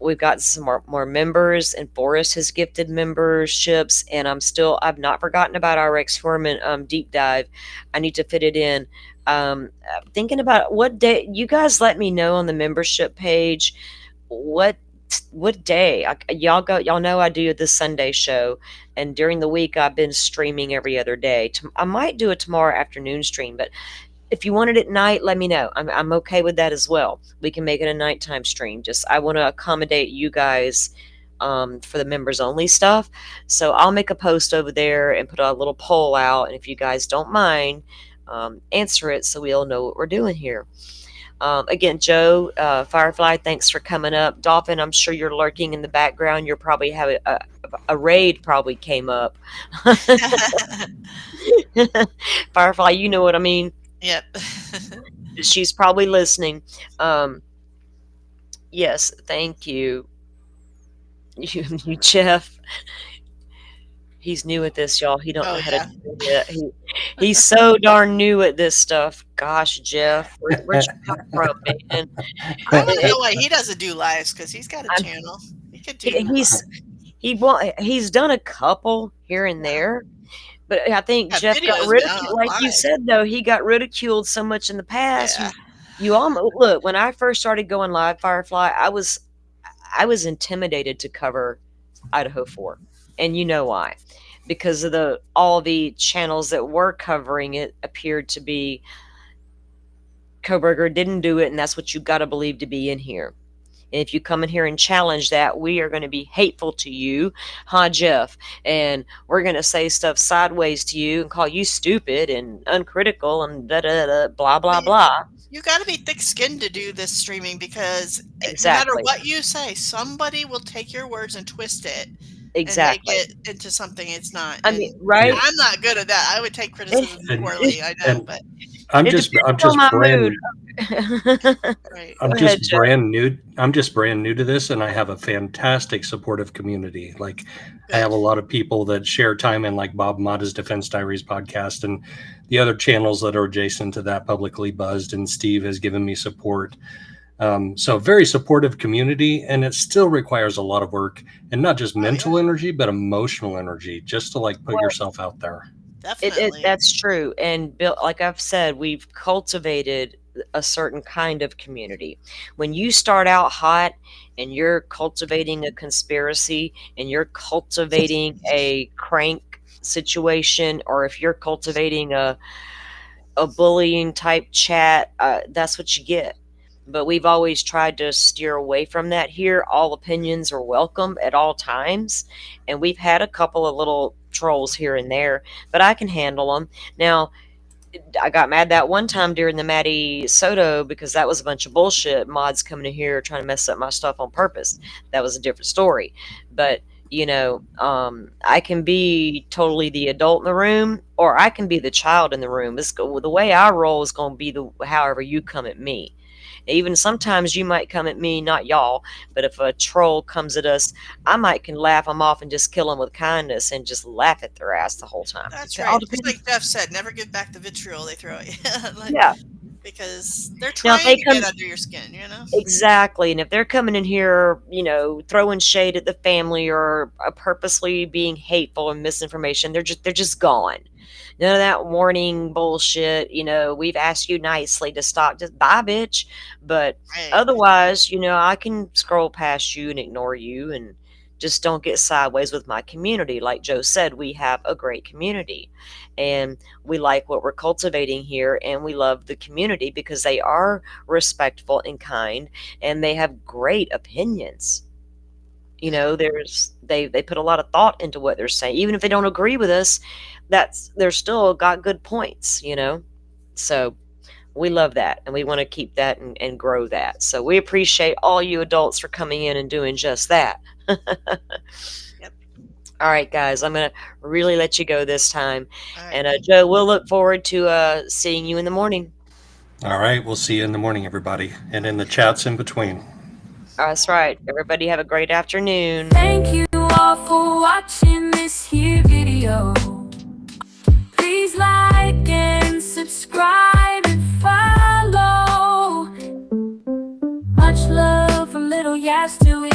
We've got some more members, and Forrest has gifted memberships, and I've not forgotten about our Rex Foreman deep dive. I need to fit it in. Thinking about what day. You guys let me know on the membership page what day. Y'all know I do the Sunday show, and during the week I've been streaming every other day. I might do a tomorrow afternoon stream, but if you want it at night, let me know. I'm okay with that as well. We can make it a nighttime stream. Just I want to accommodate you guys for the members only stuff. So I'll make a post over there and put a little poll out, and if you guys don't mind, answer it so we all know what we're doing here. Again, Joe, Firefly, thanks for coming up. Dolphin, I'm sure you're lurking in the background. You're probably having a raid probably came up. Firefly, you know what I mean? Yep. She's probably listening. Yes, thank you. You Jeff. He's new at this, y'all. He don't know how to do it. He's so darn new at this stuff. Gosh, Jeff, where'd you come from, man? I want to know why he doesn't do lives, because he's got a channel. He could do. He's done a couple here and there, but I think Jeff got ridiculed. Like you said, though, he got ridiculed so much in the past. Yeah. You almost look. When I first started going live, Firefly, I was intimidated to cover Idaho 4, and you know why? Because of all the channels that were covering it appeared to be Koberger didn't do it, and that's what you got to believe to be in here. And if you come in here and challenge that, we are going to be hateful to you, huh, Jeff? And we're going to say stuff sideways to you and call you stupid and uncritical and blah, blah, blah. You got to be thick-skinned to do this streaming, because no matter what you say, somebody will take your words and twist it. Exactly. And make it into something it's not. I mean, right? I'm not good at that. I would take criticism poorly. I know, but I'm just brand. Right. I'm just brand new. I'm just brand new to this, and I have a fantastic supportive community. Like, I have a lot of people that share time in, like Bob Mata's Defense Diaries podcast, and the other channels that are adjacent to that, Publicly Buzzed, and Steve has given me support. So very supportive community, and it still requires a lot of work, and not just mental energy, but emotional energy, just to like put yourself out there. Definitely. That's true. And Bill, like I've said, we've cultivated a certain kind of community. When you start out hot and you're cultivating a conspiracy and you're cultivating a crank situation, or if you're cultivating a bullying type chat, that's what you get. But we've always tried to steer away from that here. All opinions are welcome at all times. And we've had a couple of little trolls here and there, but I can handle them. Now, I got mad that one time during the Maddie Soto because that was a bunch of bullshit. Mods coming in here trying to mess up my stuff on purpose. That was a different story. But, you know, I can be totally the adult in the room, or I can be the child in the room. The way I roll is going to be however you come at me. Even sometimes you might come at me, not y'all, but if a troll comes at us, I might can laugh them off and just kill them with kindness and just laugh at their ass the whole time. That's right. Just like Jeff said, never give back the vitriol they throw at you. Yeah. Because they're trying to get under your skin, you know? Exactly. And if they're coming in here, you know, throwing shade at the family or purposely being hateful and misinformation, they're just gone. None of that warning bullshit. You know, we've asked you nicely to stop. Just bye, bitch. But otherwise, you know, I can scroll past you and ignore you and just don't get sideways with my community. Like Joe said, we have a great community and we like what we're cultivating here, and we love the community because they are respectful and kind and they have great opinions. You know, they put a lot of thought into what they're saying. Even if they don't agree with us, they're still got good points, you know? So we love that, and we want to keep that and grow that. So we appreciate all you adults for coming in and doing just that. Yep. All right, guys, I'm going to really let you go this time. Right. And Joe, we'll look forward to seeing you in the morning. All right, we'll see you in the morning, everybody, and in the chats in between. That's right. Everybody have a great afternoon. Thank you all for watching this here video. Please like and subscribe and follow. Much love from Little Yas to